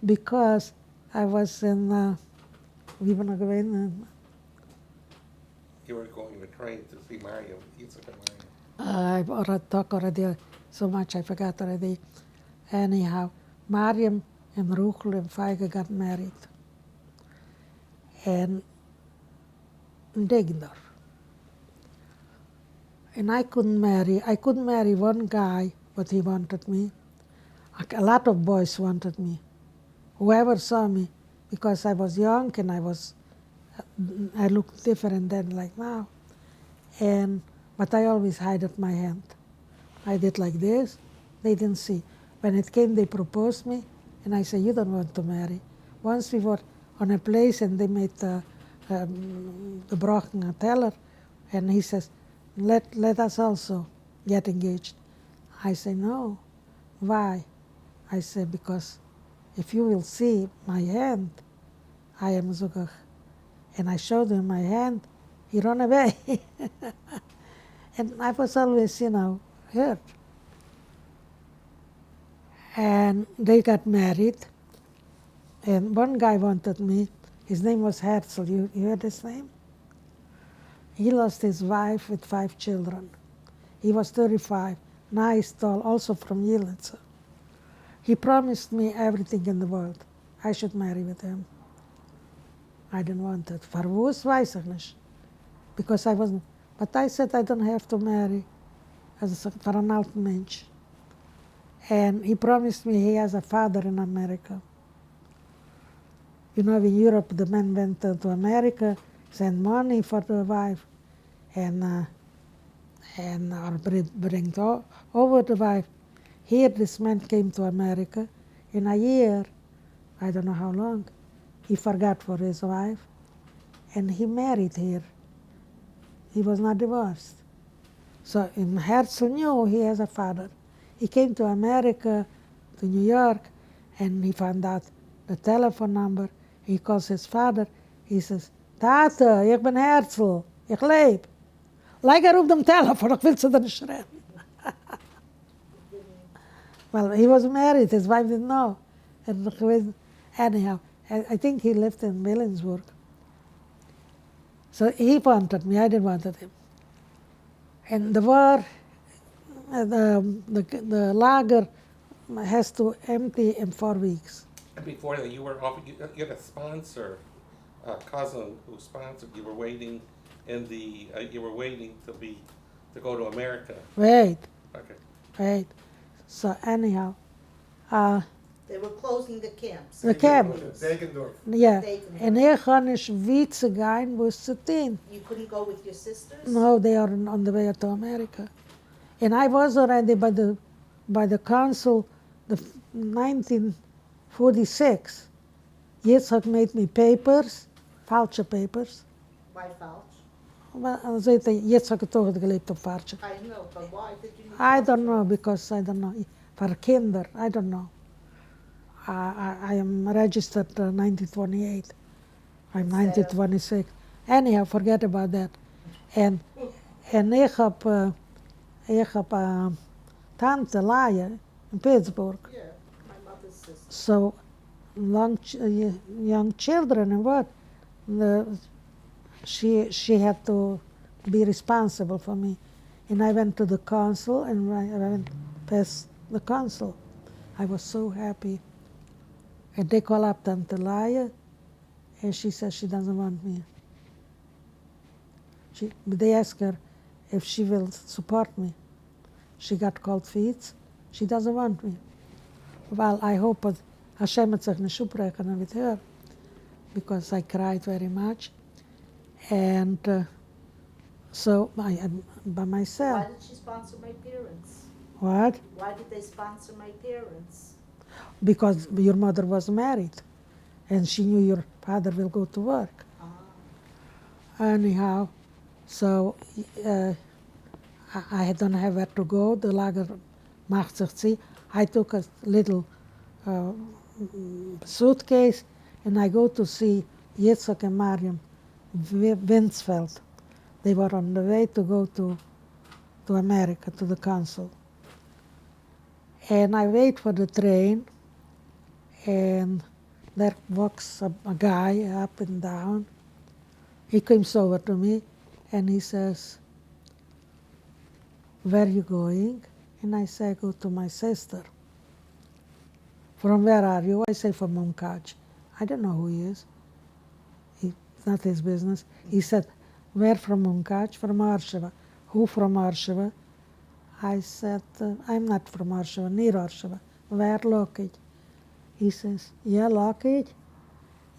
Because I was in, wie ben ik geweest? You were going on a train to see Mario, Yitzhak and Mario. I've already talked already so much, I forgot already. Anyhow, Mariam and Ruchel and Feige got married. And in Deggendorf. And I couldn't marry one guy, but he wanted me. A lot of boys wanted me. Whoever saw me, because I was young and I looked different then like now. But I always hid my hand. I did like this, they didn't see. When it came, they proposed me, and I said, you don't want to marry. Once we were on a place and they made the broken teller, and he says, let us also get engaged. I say, no. Why? I say, because if you will see my hand, I am zugach. And I showed him my hand, he ran away. And I was always, hurt. And they got married, and one guy wanted me. His name was Herzl. You heard his name? He lost his wife with 5 children. He was 35, nice, tall, also from Yelitsa. He promised me everything in the world. I should marry with him. I didn't want it. For was weiß ich nicht. Because I wasn't. But I said I don't have to marry for an old mensch. And he promised me he has a father in America. In Europe, the man went to America, sent money for the wife, and or bring over the wife. Here, this man came to America. In a year, I don't know how long, he forgot for his wife, and he married here. He was not divorced. So in Herzl knew he has a father. He came to America, to New York, and he found out the telephone number. He calls his father. He says, Tate, ich bin Herzl, ich lebe. Leg op dem telephone, ich will zu dir nicht reden. Well, he was married, his wife didn't know. And anyhow, I think he lived in Williamsburg. So he wanted me, I didn't want him. And the war, the lager has to empty in 4 weeks. And before that, you had a sponsor, a cousin who sponsored. You were waiting to go to America. Wait. Okay. So anyhow, They were closing the camps. the camp. Deggendorf. Yeah, Deggendorf. and ich kann nicht wie zu gehen, wo es zu tun. You couldn't go with your sisters? No, they are on the way to America. And I was already by the council, the 1946. Yitzhak made me papers, falsche papers. Why falsch? Maar Yitzhak had toch geleefd op falsche. I know, but why did you need I don't falsch? know, because I don't know. For kinder, I don't know. I am registered 1928. I'm 1926. Anyhow, forget about that. And ik heb tante Leah in Pittsburgh. Yeah, my mother's sister. So young children and what? She had to be responsible for me. And I went to the council and I went past the council. I was so happy. And they call up Tante Leah, and she says she doesn't want me. They ask her if she will support me. She got cold feet. She doesn't want me. Well, I hope that Hashem hat sich nicht uprechnen with her, because I cried very much. And so I by myself. Why did she sponsor my parents? What? Why did they sponsor my parents? Because your mother was married, and she knew your father will go to work. Anyhow, so I don't have where to go. The lager macht sich zieh. I took a little suitcase, and I go to see Yitzhak and Mariam Winsfeld. They were on the way to go to America, to the council. And I wait for the train, and there walks a guy up and down. He comes over to me, and he says, where are you going? And I say, I go to my sister. From where are you? I say, from Mumkaj. I don't know who he is. It's not his business. He said, where from Mumkaj? From Arshava. Who from Arshava? I said, I'm not from Arshava, near Arshava. Where Lockheed? He says, yeah, Lockheed?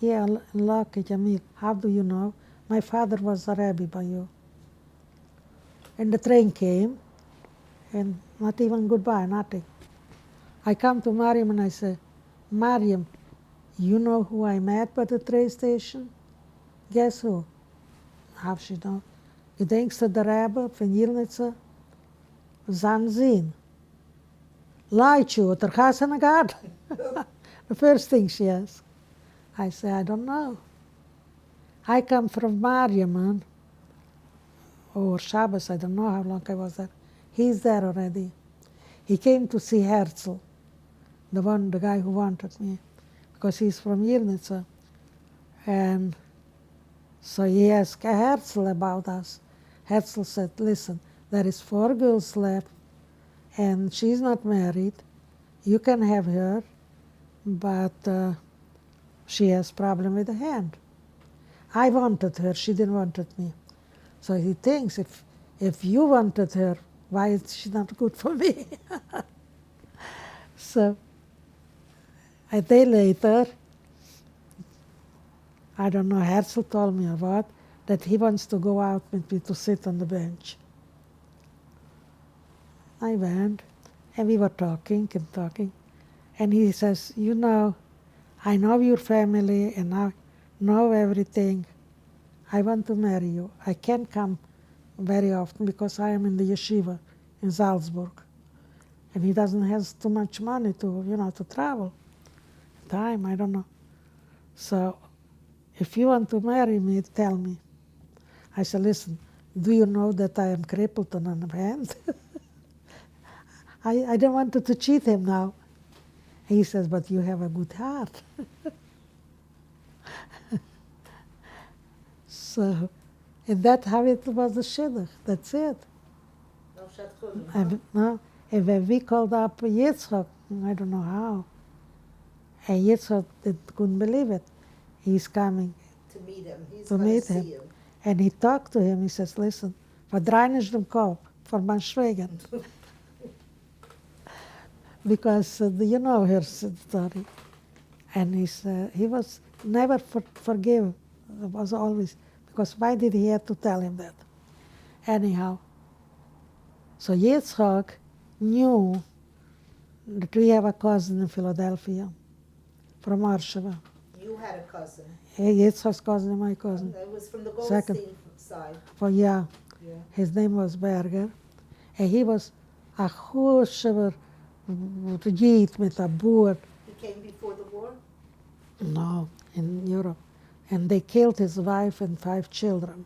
Yeah, Lockheed. I mean, how do you know? My father was a rabbi by you. And the train came, and not even goodbye, nothing. I come to Mariam and I say, Mariam, you know who I met by the train station? Guess who? How she know? Gedenkst der Rebbe van Yilnitzer? Zanzin. Lied you, der Hasenagad? The first thing she asked. I say, I don't know. I come from Mariam, man. Or Shabbos, I don't know how long I was there. He's there already. He came to see Herzl, the guy who wanted me, because he's from Yilnitzer. And so he asked Herzl about us. Herzl said, listen, there is 4 girls left, and she's not married. You can have her, but she has problem with the hand. I wanted her, she didn't wanted me. So he thinks, if you wanted her, why is she not good for me? So a day later, I don't know, Herzl told me or what, that he wants to go out with me to sit on the bench. I went, and we were talking and talking. And he says, you know, I know your family and I know everything. I want to marry you. I can't come very often because I am in the yeshiva in Salzburg. And he doesn't have too much money to travel. Time, I don't know. So if you want to marry me, tell me. I said, listen, do you know that I am crippled on one hand? I don't want to cheat him now. He says, but you have a good heart. So, and that's how it was the shidduch. That's it. No Shat Chudim, And when we called up Yitzchak, I don't know how, and Yitzchak couldn't believe it. He's coming to meet him. He's to going meet to him. see him. And he talked to him. He says, listen, wat draait dem Kopf for mein Schwäger? Because you know her story. And he was never forgive. It was always, because why did he have to tell him that? Anyhow, so Yitzchak knew that we have a cousin in Philadelphia from Warsaw. You had a cousin. Yitzchak's cousin and my cousin. It was from the Second. Goldstein side. Yeah, Yeah. his name was Berger. And he was a Hushever Yid with a boer. He came before the war? No, in Europe. And they killed his wife and 5 children.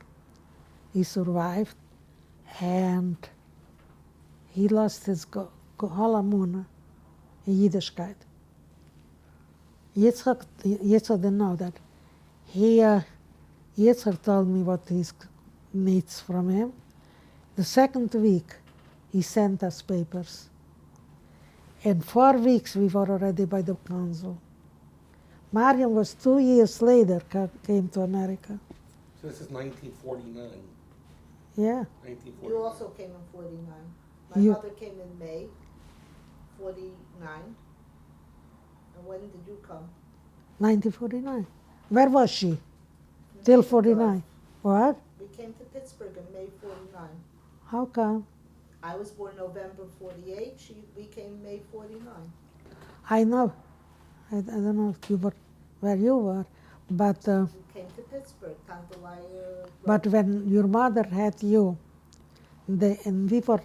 He survived, and he lost his Holamuna in Yiddishkeit. Yitzchak didn't know that. Yitzchak told me what he needs from him. The second week, he sent us papers. In 4 weeks, we were already by the council. Mariam was 2 years later, came to America. So this is 1949. Yeah. 1949. You also came in 49. My You- mother came in May 49. And when did you come? 1949. Where was she? Till 49. What? We came to Pittsburgh in May 49. How come? I was born November 48. We came May 49. I know. I don't know if you were where you were, but We came to Pittsburgh, Tantalaya. but when your mother had you, and we were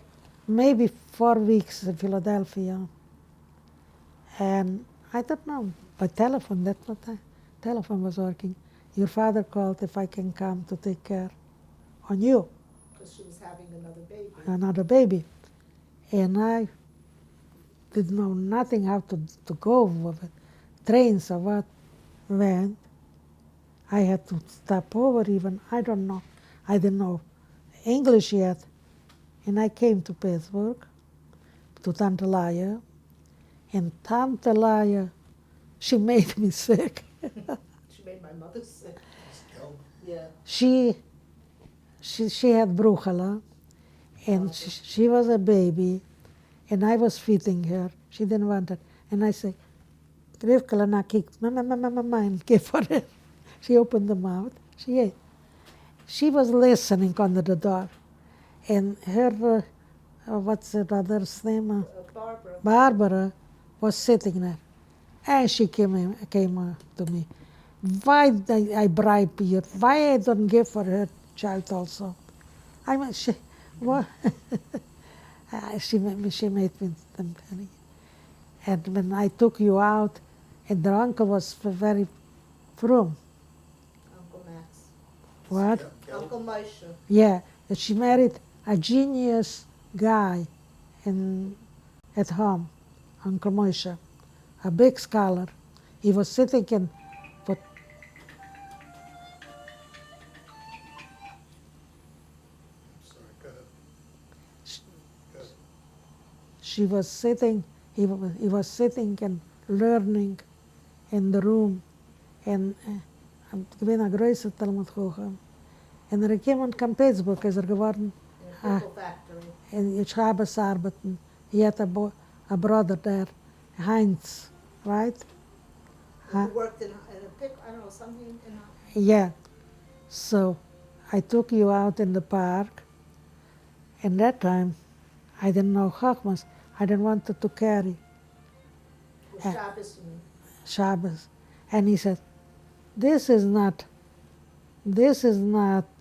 maybe 4 weeks in Philadelphia, and I don't know, by telephone, that's what telephone was working. Your father called if I can come to take care on you, Because she was having another baby. another baby. And I didn't know nothing how to go with it. Trains or what, when I had to stop over even, I don't know. I didn't know English yet. And I came to Pittsburgh, to Tante Leah. And Tante Leah she made me sick. She made my mother sick. Help. Yeah. She had bruchela, and she was a baby, and I was feeding her. She didn't want it. And I said, Rivka, and I kicked, mama, and gave her it. She opened the mouth. She ate. She was listening under the door. And her, what's her brother's name? Barbara. Barbara was sitting there. And she came to me. Why I bribe you? Why I don't give for her child also? I mean, she, what? she made me them. And when I took you out, and the uncle was very frum. Uncle Max. What? Uncle Moshe. Yeah, and she married a genius guy at home, Uncle Moshe, a big scholar. He was sitting in, but Sorry, go ahead. Go ahead. she was sitting, he was sitting and learning in the room. En ik ben een grootste Talmud Chacham. En er kwam een Petersburg, is er geworden, In Pickle Factory. in Shabbos arbeiten. He had a brother there, Heinz, right? Who worked in a pick, I don't know, something in a, Yeah. So I took you out in the park. And that time, I didn't know Chachmas. I didn't want to carry Shabbos, you mean. Shabbos. And he said, this is not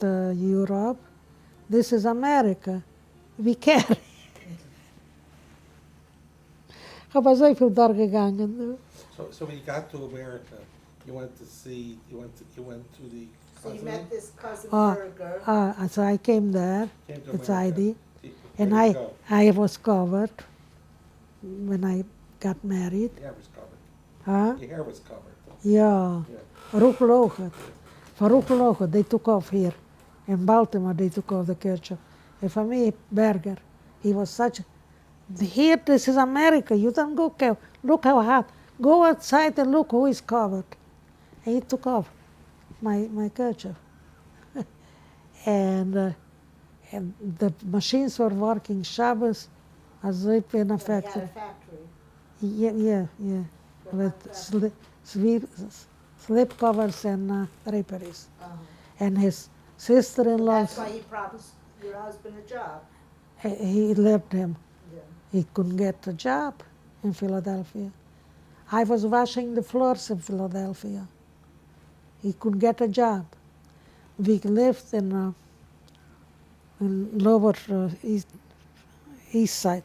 Europe. This is America. We carry. Ik was zoveel doorgegangen. So when you got to America, you went to the So you cousin? met this cousin Oh, Berger. So I came there. Came to It's America. Heidi. Where'd And you go? I was covered when I got married. Your hair was covered. Huh? Your hair was covered. Yeah. Yeah. Roeklogen. Van Roeklogen, they took off here. In Baltimore, they took off the ketchup. And for me, Berger, he was such, here, this is America. You don't go, look how hot. Go outside and look who is covered. And he took off my ketchup. and the machines were working Shabbos as if in a He had factory. a factory. Yeah. With slip covers and draperies. Uh-huh. And his sister-in-law, That's why he promised your husband a job. he left him. Yeah. He couldn't get a job in Philadelphia. I was washing the floors in Philadelphia. He couldn't get a job. We lived in lower east side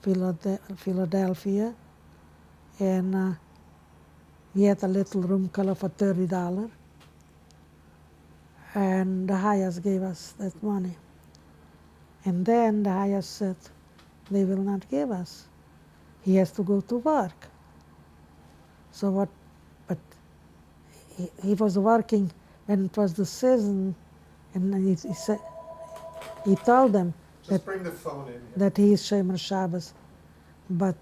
Philadelphia, and we had a little room color for $30, and the Hayas gave us that money. And then the Hayas said, they will not give us. He has to go to work. So what, but he was working when it was the season, and he said, he told them Just bring the phone in here. that he is Shomer Shabbos. But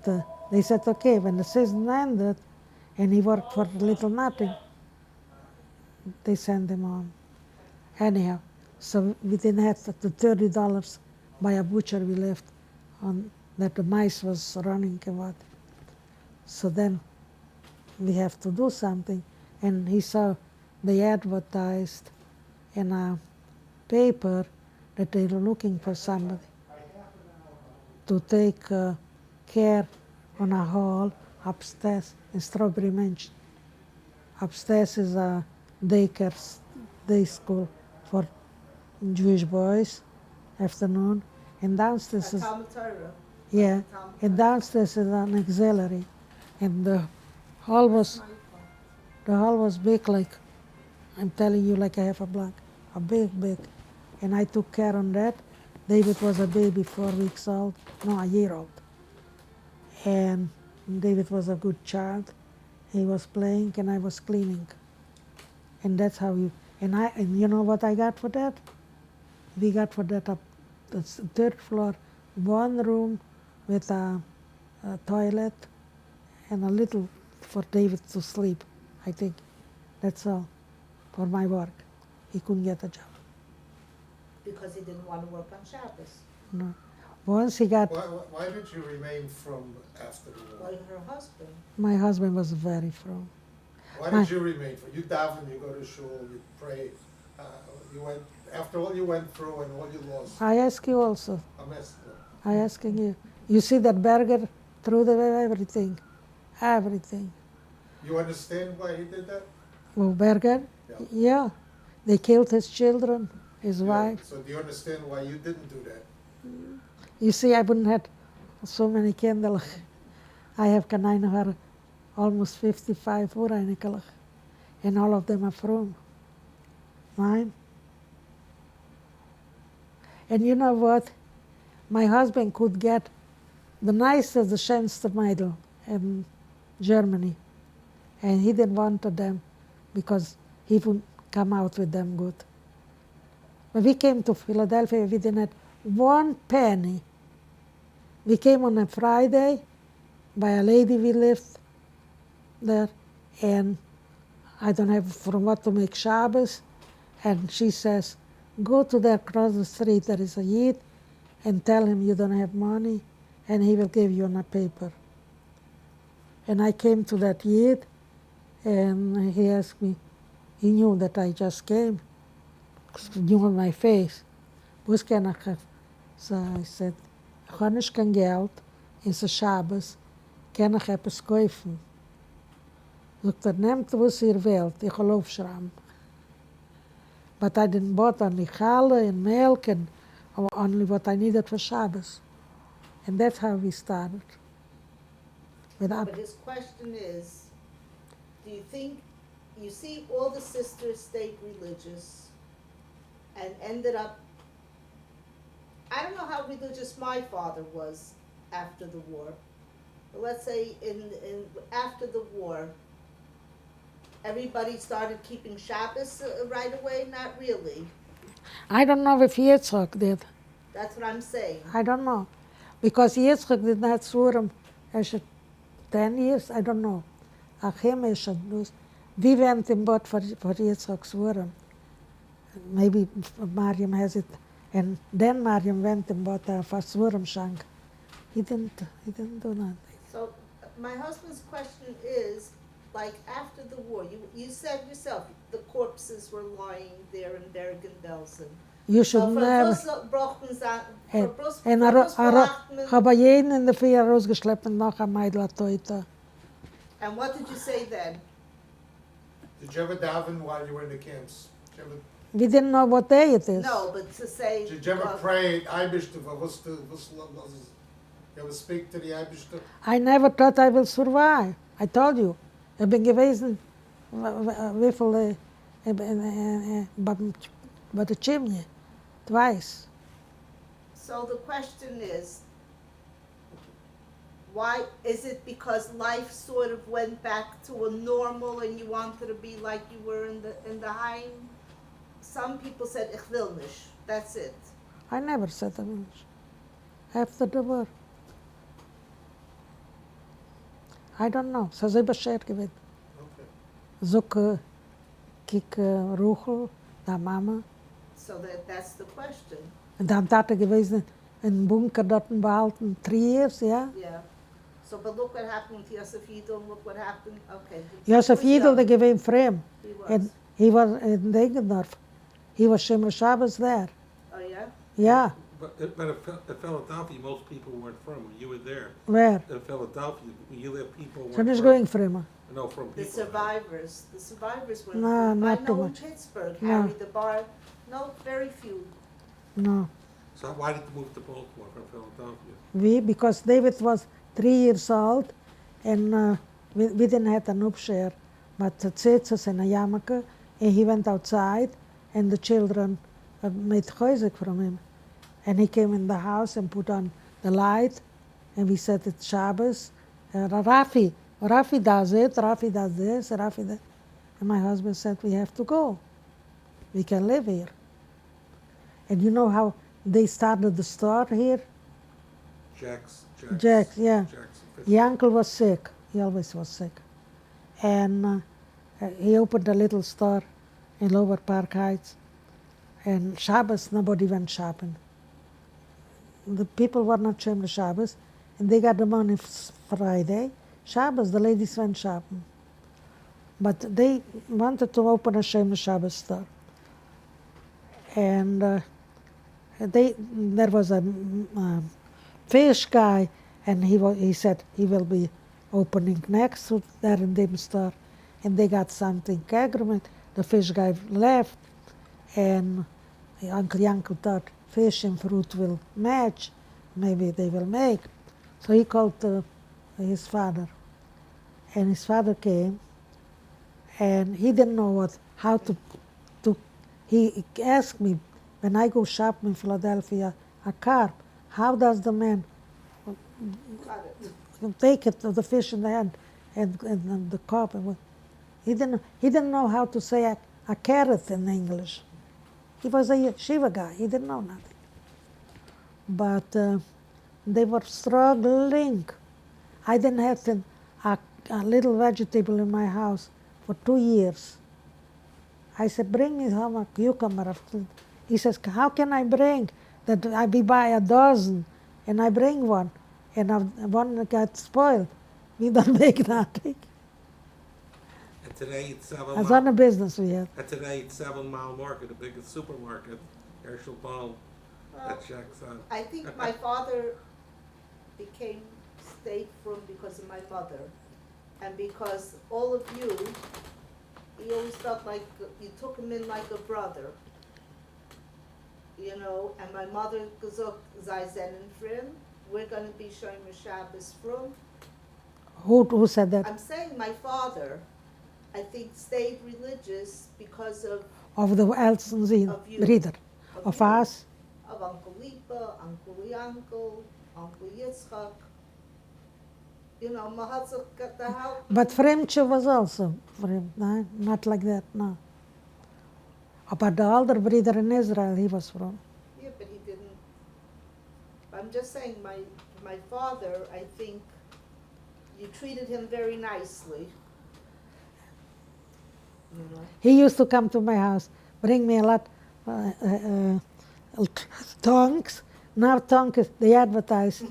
they said, okay, when the season ended and he worked for little nothing, they sent him home. Anyhow, so we didn't have the $30 by a butcher we left on that the mice was running and what. So then we have to do something. And he saw they advertised in a paper that they were looking for somebody to take care on a hall upstairs in Strawberry Mansion. Upstairs is a day school for Jewish boys, afternoon. And downstairs is, Talmud Torah. yeah, Talmud and downstairs is an auxiliary. And the hall was big, like, I'm telling you, like I have a block, a big. And I took care on that. David was a baby, 4 weeks old, no, a year old. And David was a good child. He was playing and I was cleaning. And that's how and you know what I got for that? We got for that up the third floor, one room with a toilet and a little for David to sleep, I think. That's all, for my work. He couldn't get a job. Because he didn't want to work on Shabbos. No. Once he got, Why did you remain from after the war? Like her husband. my husband was very from. Why My- did you remain from? You daven, you go to shul, you pray. You went after all you went through and all you lost. I ask you also. I'm asking. I asking you. You see that Berger threw away everything. Everything. You understand why he did that? Well, Berger? Yeah. Yeah. They killed his children, his Yeah, wife. So do you understand why you didn't do that? You see, I wouldn't have so many kinderen. I have kanijnen almost 55 vooreinekelig. And all of them are from mine. And you know what? My husband could get the nicest, the schönste Mädel in Germany. And he didn't want them because he would come out with them good. When we came to Philadelphia, we didn't have 1 penny. We came on a Friday by a lady we lived there, and I don't have from what to make Shabbos. And she says, go to there across the street, there is a Yid, and tell him you don't have money, and he will give you a paper. And I came to that Yid, and he asked me, he knew that I just came, he knew on my face. Was ken ik have? So I said, ik heb niet geen geld, in zijn Shabbos, kan ik etwas kaufen. Look, er neemt was hier wilt, ik geloof schram. But I didn't bought only challah and milk and only what I needed for Shabbos. And that's how we started. Without, But his question is, do you think, you see all the sisters stayed religious and ended up, I don't know how religious my father was after the war. But let's say after the war, everybody started keeping Shabbos right away? Not really. I don't know if Yitzchak did. That's what I'm saying. I don't know. Because Yitzchak did not swear him as 10 years, I don't know. Achim is we went in bought for Yitzchak swear. Maybe Mariam has it. And then Mariam went and bought for Swerim Shank. He didn't do nothing. So my husband's question is, like after the war, you said yourself the corpses were lying there in Bergen-Belsen. You should never. En habe jeden in de vier rausgeschleppt und noch ein Mädel heute. And what did you say then? Did you ever daven while you were in the camps? We didn't know what day it is. No, but to say. Did you ever pray, Eibishter, you ever speak to the Eibishter? I never thought I will survive. I told you. Ik ben geweest wieveel bij de chimney. Twice. So the question is, why is it because life sort of went back to a normal and you wanted to be like you were in the Heim? Some people said ich will nicht. That's it. I never said a much. After the war. I don't know. Ze zijn bescheid geweest. Okay. Zoek, kijk, Ruchel, da mama. So that's the question. En dan had ik geweest in een bunker dat behalten 3 years, ja. Yeah. So, but look what happened with Yosef Yidel. Look what happened. Okay. Josef He was Yidel, young. die geweest vreemd. He was. En he was in Degendorf. He was Shimmer Shabbos there. Oh yeah. Yeah, But at Philadelphia, most people weren't from. When you were there, where? at Philadelphia, you lived, people weren't Ze is from. going vreemd. No, from The people. survivors were. No, I not too know in much. Pittsburgh, No. Harry the Bar. No, very few. No. So why did you move to Baltimore from Philadelphia? Because David was 3 years old and we didn't have an upshare, but the tzitzis and a yarmulke, and he went outside and the children made choizik from him. And he came in the house and put on the light and we said it's Shabbos. Rafi does it, Rafi does this, Rafi that. And my husband said, we have to go. We can live here. And you know how they started the store here? Jack's, Jack's, yeah. Jack's. The uncle was sick. He always was sick. and he opened a little store in Lower Park Heights. And Shabbos, nobody went shopping. The people were not Shem Shabbos, and they got the money Friday. Shabbos, the ladies went shopping. But they wanted to open a Shem Shabbos store. And there was a fish guy, and he said he will be opening next to there in the store. And they got something agreement. The fish guy left, and Uncle Yankel thought fish and fruit will match, maybe they will make. So he called his father, and his father came, and he didn't know how to. He asked me, when I go shop in Philadelphia, a carp, how does the man Got it. take it to the fish in the hand and the carp? He didn't know how to say a carrot in English. He was a Shiva guy. He didn't know nothing. But they were struggling. I didn't have a little vegetable in my house for 2 years. I said, bring me home a cucumber. He says, how can I bring that? I buy a dozen, and I bring one, and one got spoiled. We don't make nothing. And today it's 7 That's Mile. not a business we have. And today it's 7 Mile Market, the biggest supermarket, Herschel Ball, that Jack's on. I think my father became state from because of my mother, and because all of you, he always felt like you took him in like a brother, you know. And my mother gesagt, sei seinen Frim, we're going to be showing Shabbos from. Who said that? I'm saying my father, I think, stayed religious because of Of the Elson Zine Of you. reader. Of you, us. of Uncle Lipa, Uncle Yankel, Uncle Yitzchak. You know, Mahatzak got the help. But Fremche was also Frem, no? Not like that, no. But the older brother in Israel, he was from. Yeah, but he didn't. I'm just saying, my father, I think, you treated him very nicely. You know. He used to come to my house, bring me a lot tongues. Now tongues, they advertise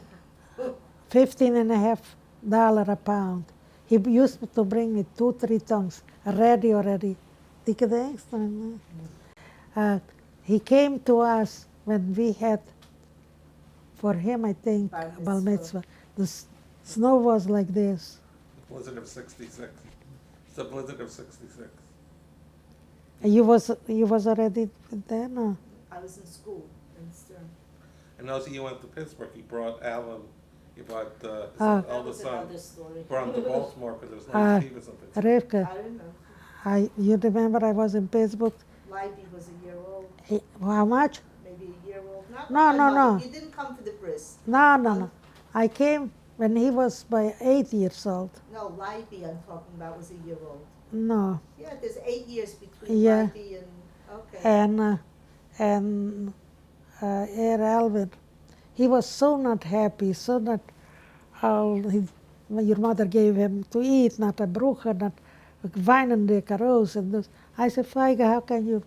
$15.50 a pound. He used to bring me 2-3 tongues, ready already. He came to us when we had, for him I think, Bar Bar mitzvah. mitzvah. The snow was like this. Blizzard of 66. It's the blizzard of 66. You was already there, no? I was in school in Stern. And those of you who went to Pittsburgh, he brought Alan, he brought his Ah. That eldest was son, another story. brought him to Baltimore because there was no Ah. yeshivas in Pittsburgh. Rivka, I remember. you remember I was in Facebook? Libby was a year old, How much? maybe a year old. Not No, my no, mother. no. You didn't come to the bris. No. I came when he was by 8 years old. No, Libby I'm talking about was a year old. No. Yeah, there's 8 years between Yeah. Libby and, okay. And Herr Alvin, he was so not happy, so not when your mother gave him to eat, not a brucha, not wine and the carouse and this. I said, Feige, how can you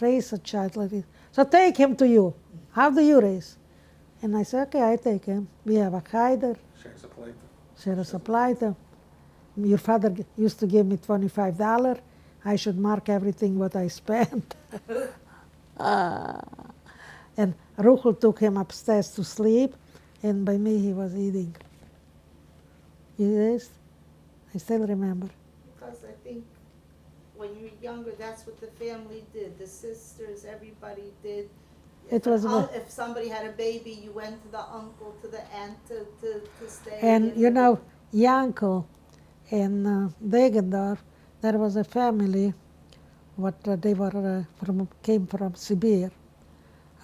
raise a child like this? So take him to you. How do you raise? And I said, okay, I take him. We have a chider, Shares a plate. share a supply. Your father used to give me $25. I should mark everything what I spent. And Ruchel took him upstairs to sleep, and by me he was eating. Yes, I still remember. Because I think when you were younger, that's what the family did. The sisters, everybody did. It was If somebody had a baby, you went to the uncle, to the aunt to stay. And you know, Yankel in Degendorf, there was a family, what they were came from Sibir,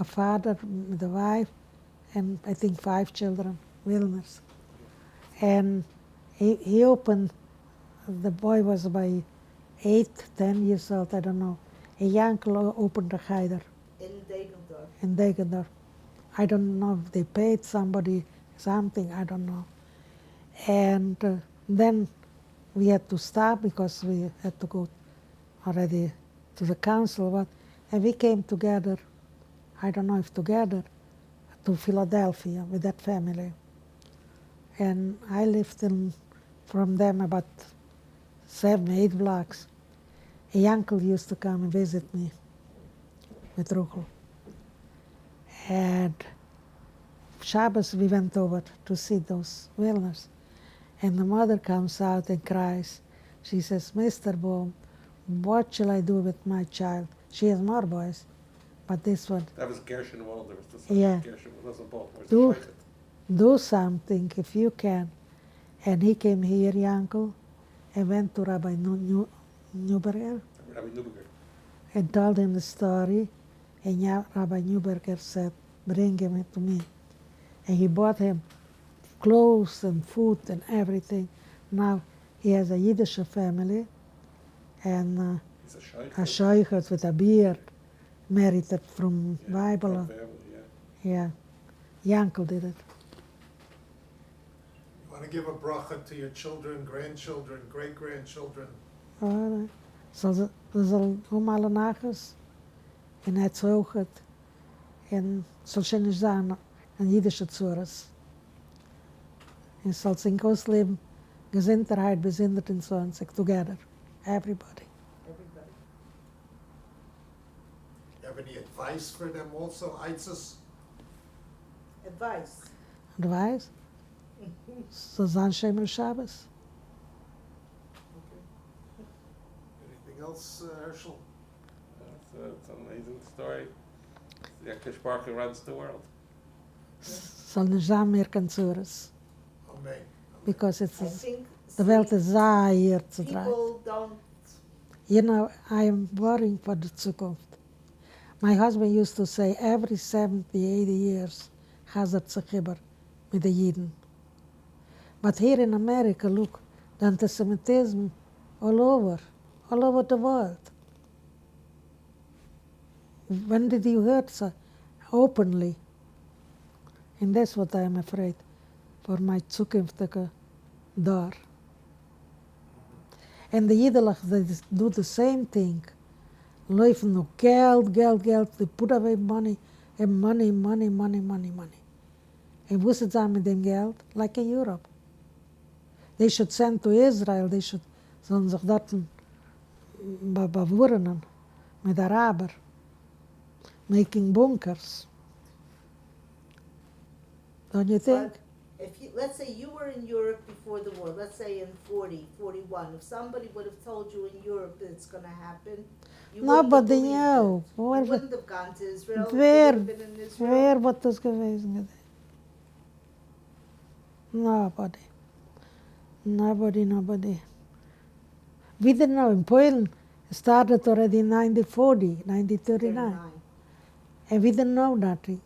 a father, the wife, and I think 5 children, Wilners. And he opened, the boy was by 8, 10 years old, I don't know. And Yankel opened a cheder In Degendorf. in Degendorf. I don't know if they paid somebody something, I don't know. And then we had to stop because we had to go already to the council, and we came together, I don't know if together, to Philadelphia with that family. And I lived from them about 7, 8 blocks. A uncle used to come and visit me with Ruchel. And Shabbos we went over to see those Wilners. And the mother comes out and cries. She says, Mr. Bohm, what shall I do with my child? She has more boys, but this one, That was Gershon Walder, was the son Yeah. of Gershon, it wasn't Bob, it was Do- a Shochet. do something if you can. And he came here, uncle, and went to Rabbi Neuberger Rabbi Neuberger. and told him the story. And Rabbi Neuberger said, bring him to me. And he bought him clothes and food and everything. Now he has a Yiddish family and He's a Shochet. a shaykhut with a beard, married from Yeah, Bible. from family, yeah. Yeah, Yankel did it. You wanna give a bracha to your children, grandchildren, great-grandchildren? Oh, ze zal alle nagels en het zoget en zal ze niet zijn een Jiddische Zures. En zal zijn kostleben Gesinterheit bis 120 together, everybody. Everybody. You have any advice for them also, Isis? Advice. Advice? Ze zijn Shemer Shabbos. Anything else, Herschel? It's an amazing story. The Akash Baruch Hu runs the world. Zal niet zijn meer kan Zures. Amen. Because it's, I think de wereld is zaai hier te draaien. people don't. You know, I am worrying for the Zukunft. My husband used to say every 70, 80 years has het zich gibber with the Yidden. But here in America, look, the anti-Semitism all over the world. When did you hear so openly? And that's what I am afraid for my zukünftige daar. And the Yiddelach, they do the same thing. Leven nog geld. They put away money, and money. And wo zit zijn met dem geld? Like in Europe. They should send to Israel, they should sollen sich dort bewurnen mit Araber, making bunkers. Don't you think? But if you, let's say you were in Europe before the war, let's say in 40, 41, if somebody would have told you in Europe that it's going to happen, you wouldn't have Nobody believed knew. it. You wouldn't have gone to Israel. You Where? would have been in Israel. Wer wordt das gewesen? Nobody. We didn't know. In Poland, it started already in 1940, 1939. 39. And we didn't know nothing.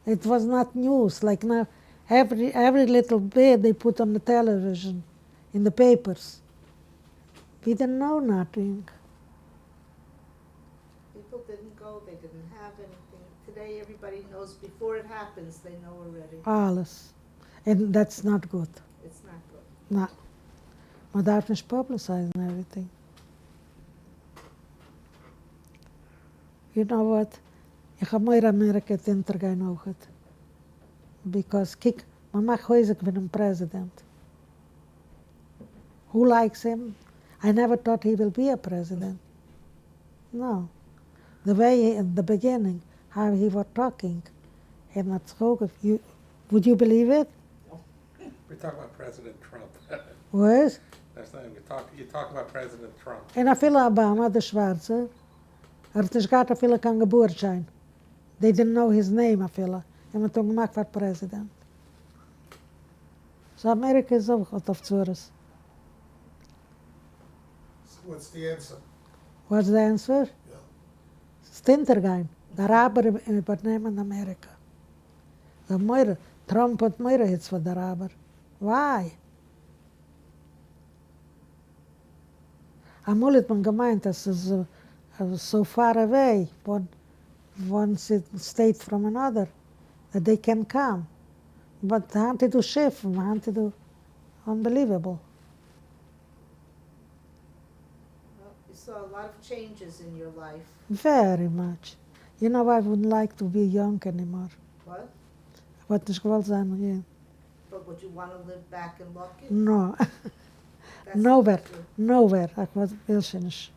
It was not news. Like now, every little bit they put on the television, in the papers. We didn't know nothing. People didn't go, they didn't have anything. Today everybody knows before it happens, they know already. Alles. And that's not good. It's not good. No. Maar darf nicht publicize and everything. You know what? Ik ga meer Amerika intergaan ook het. Because, kijk, man mag huizig met een president. Who likes him? I never thought he will be a president. No. The way in the beginning, how he was talking, and that's you, would you believe it? We're talking about President Trump. Was? That's not even you talk about President Trump. En a veel Obama, de Schwarze, het is gaat a veel kan geboren zijn. They didn't know his name a veel. En we toen gemaakt voor president. So America is ook wat of Zures. So what's the answer? What's the answer? Yeah. Stintergein. De Araber übernehmen Amerika. De moire, Trump had moire hits voor de Araber. Why? Amul het man gemeint, dat ze so far away, one state from another, that they can come. But they had to do shift, they had to do unbelievable. saw a lot of changes in your life. Very much. You know, I wouldn't like to be young anymore. What? Wat is gewoon zijn, yeah. But would you want to live back in Luckett? No, That's nowhere, the- nowhere. Ik wil niet.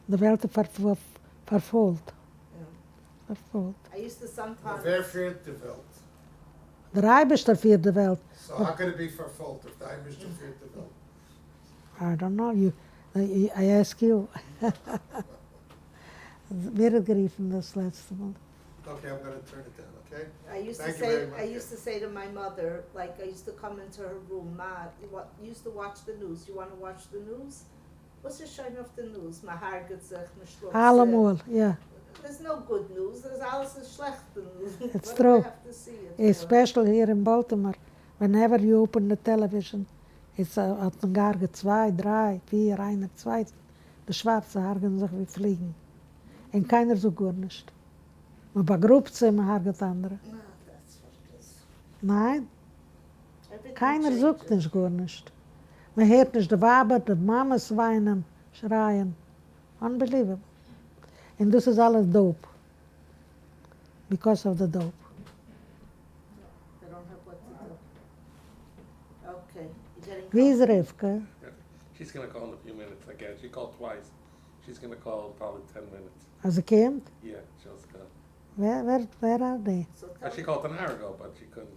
De wereld vervolgt. Yeah. Vervolgt. I used to Maar sometimes. wer veert de Welt? De Rijbeester viert de wereld. So how could it be vervolgd if the Eibischter veert de Welt? I don't know. I ask you. Wereldgerieven, dat is het laatste man. Okay, I'm gonna turn it down, okay? I used Thank to you say, very much. I used to say to my mother, like I used to come into her room, Ma, you used to watch the news. You want to watch the news? What's the shine of the news? My haar gaat zich, mijn slof zegt. Allemaal, ja. There's no good news. There's alles is slechte news. It's What true. do I have to see it for? Especially here in Baltimore. Whenever you open the television, it's at een garge 2, 3, 4, 1, 2. De schwarze hargen zich wie vliegen. En keiner zo goed niet. Maar bij groepzimmer hargen andere. No, that's what it is. Nee, Everything keiner zoekt changes. niet goed niet. Man hört nicht de Waber, de Mamas weinen, schreien. Unbelievable. And this is alles dope. Because of the dope. They don't have what to do. Okay. You getting Wie is comfy? Rivka? She's gonna call in a few minutes again. She called twice. She's gonna call in probably 10 minutes. Als een kind? Yeah, she'll come. Where are they? So tell She called an hour ago, but she couldn't.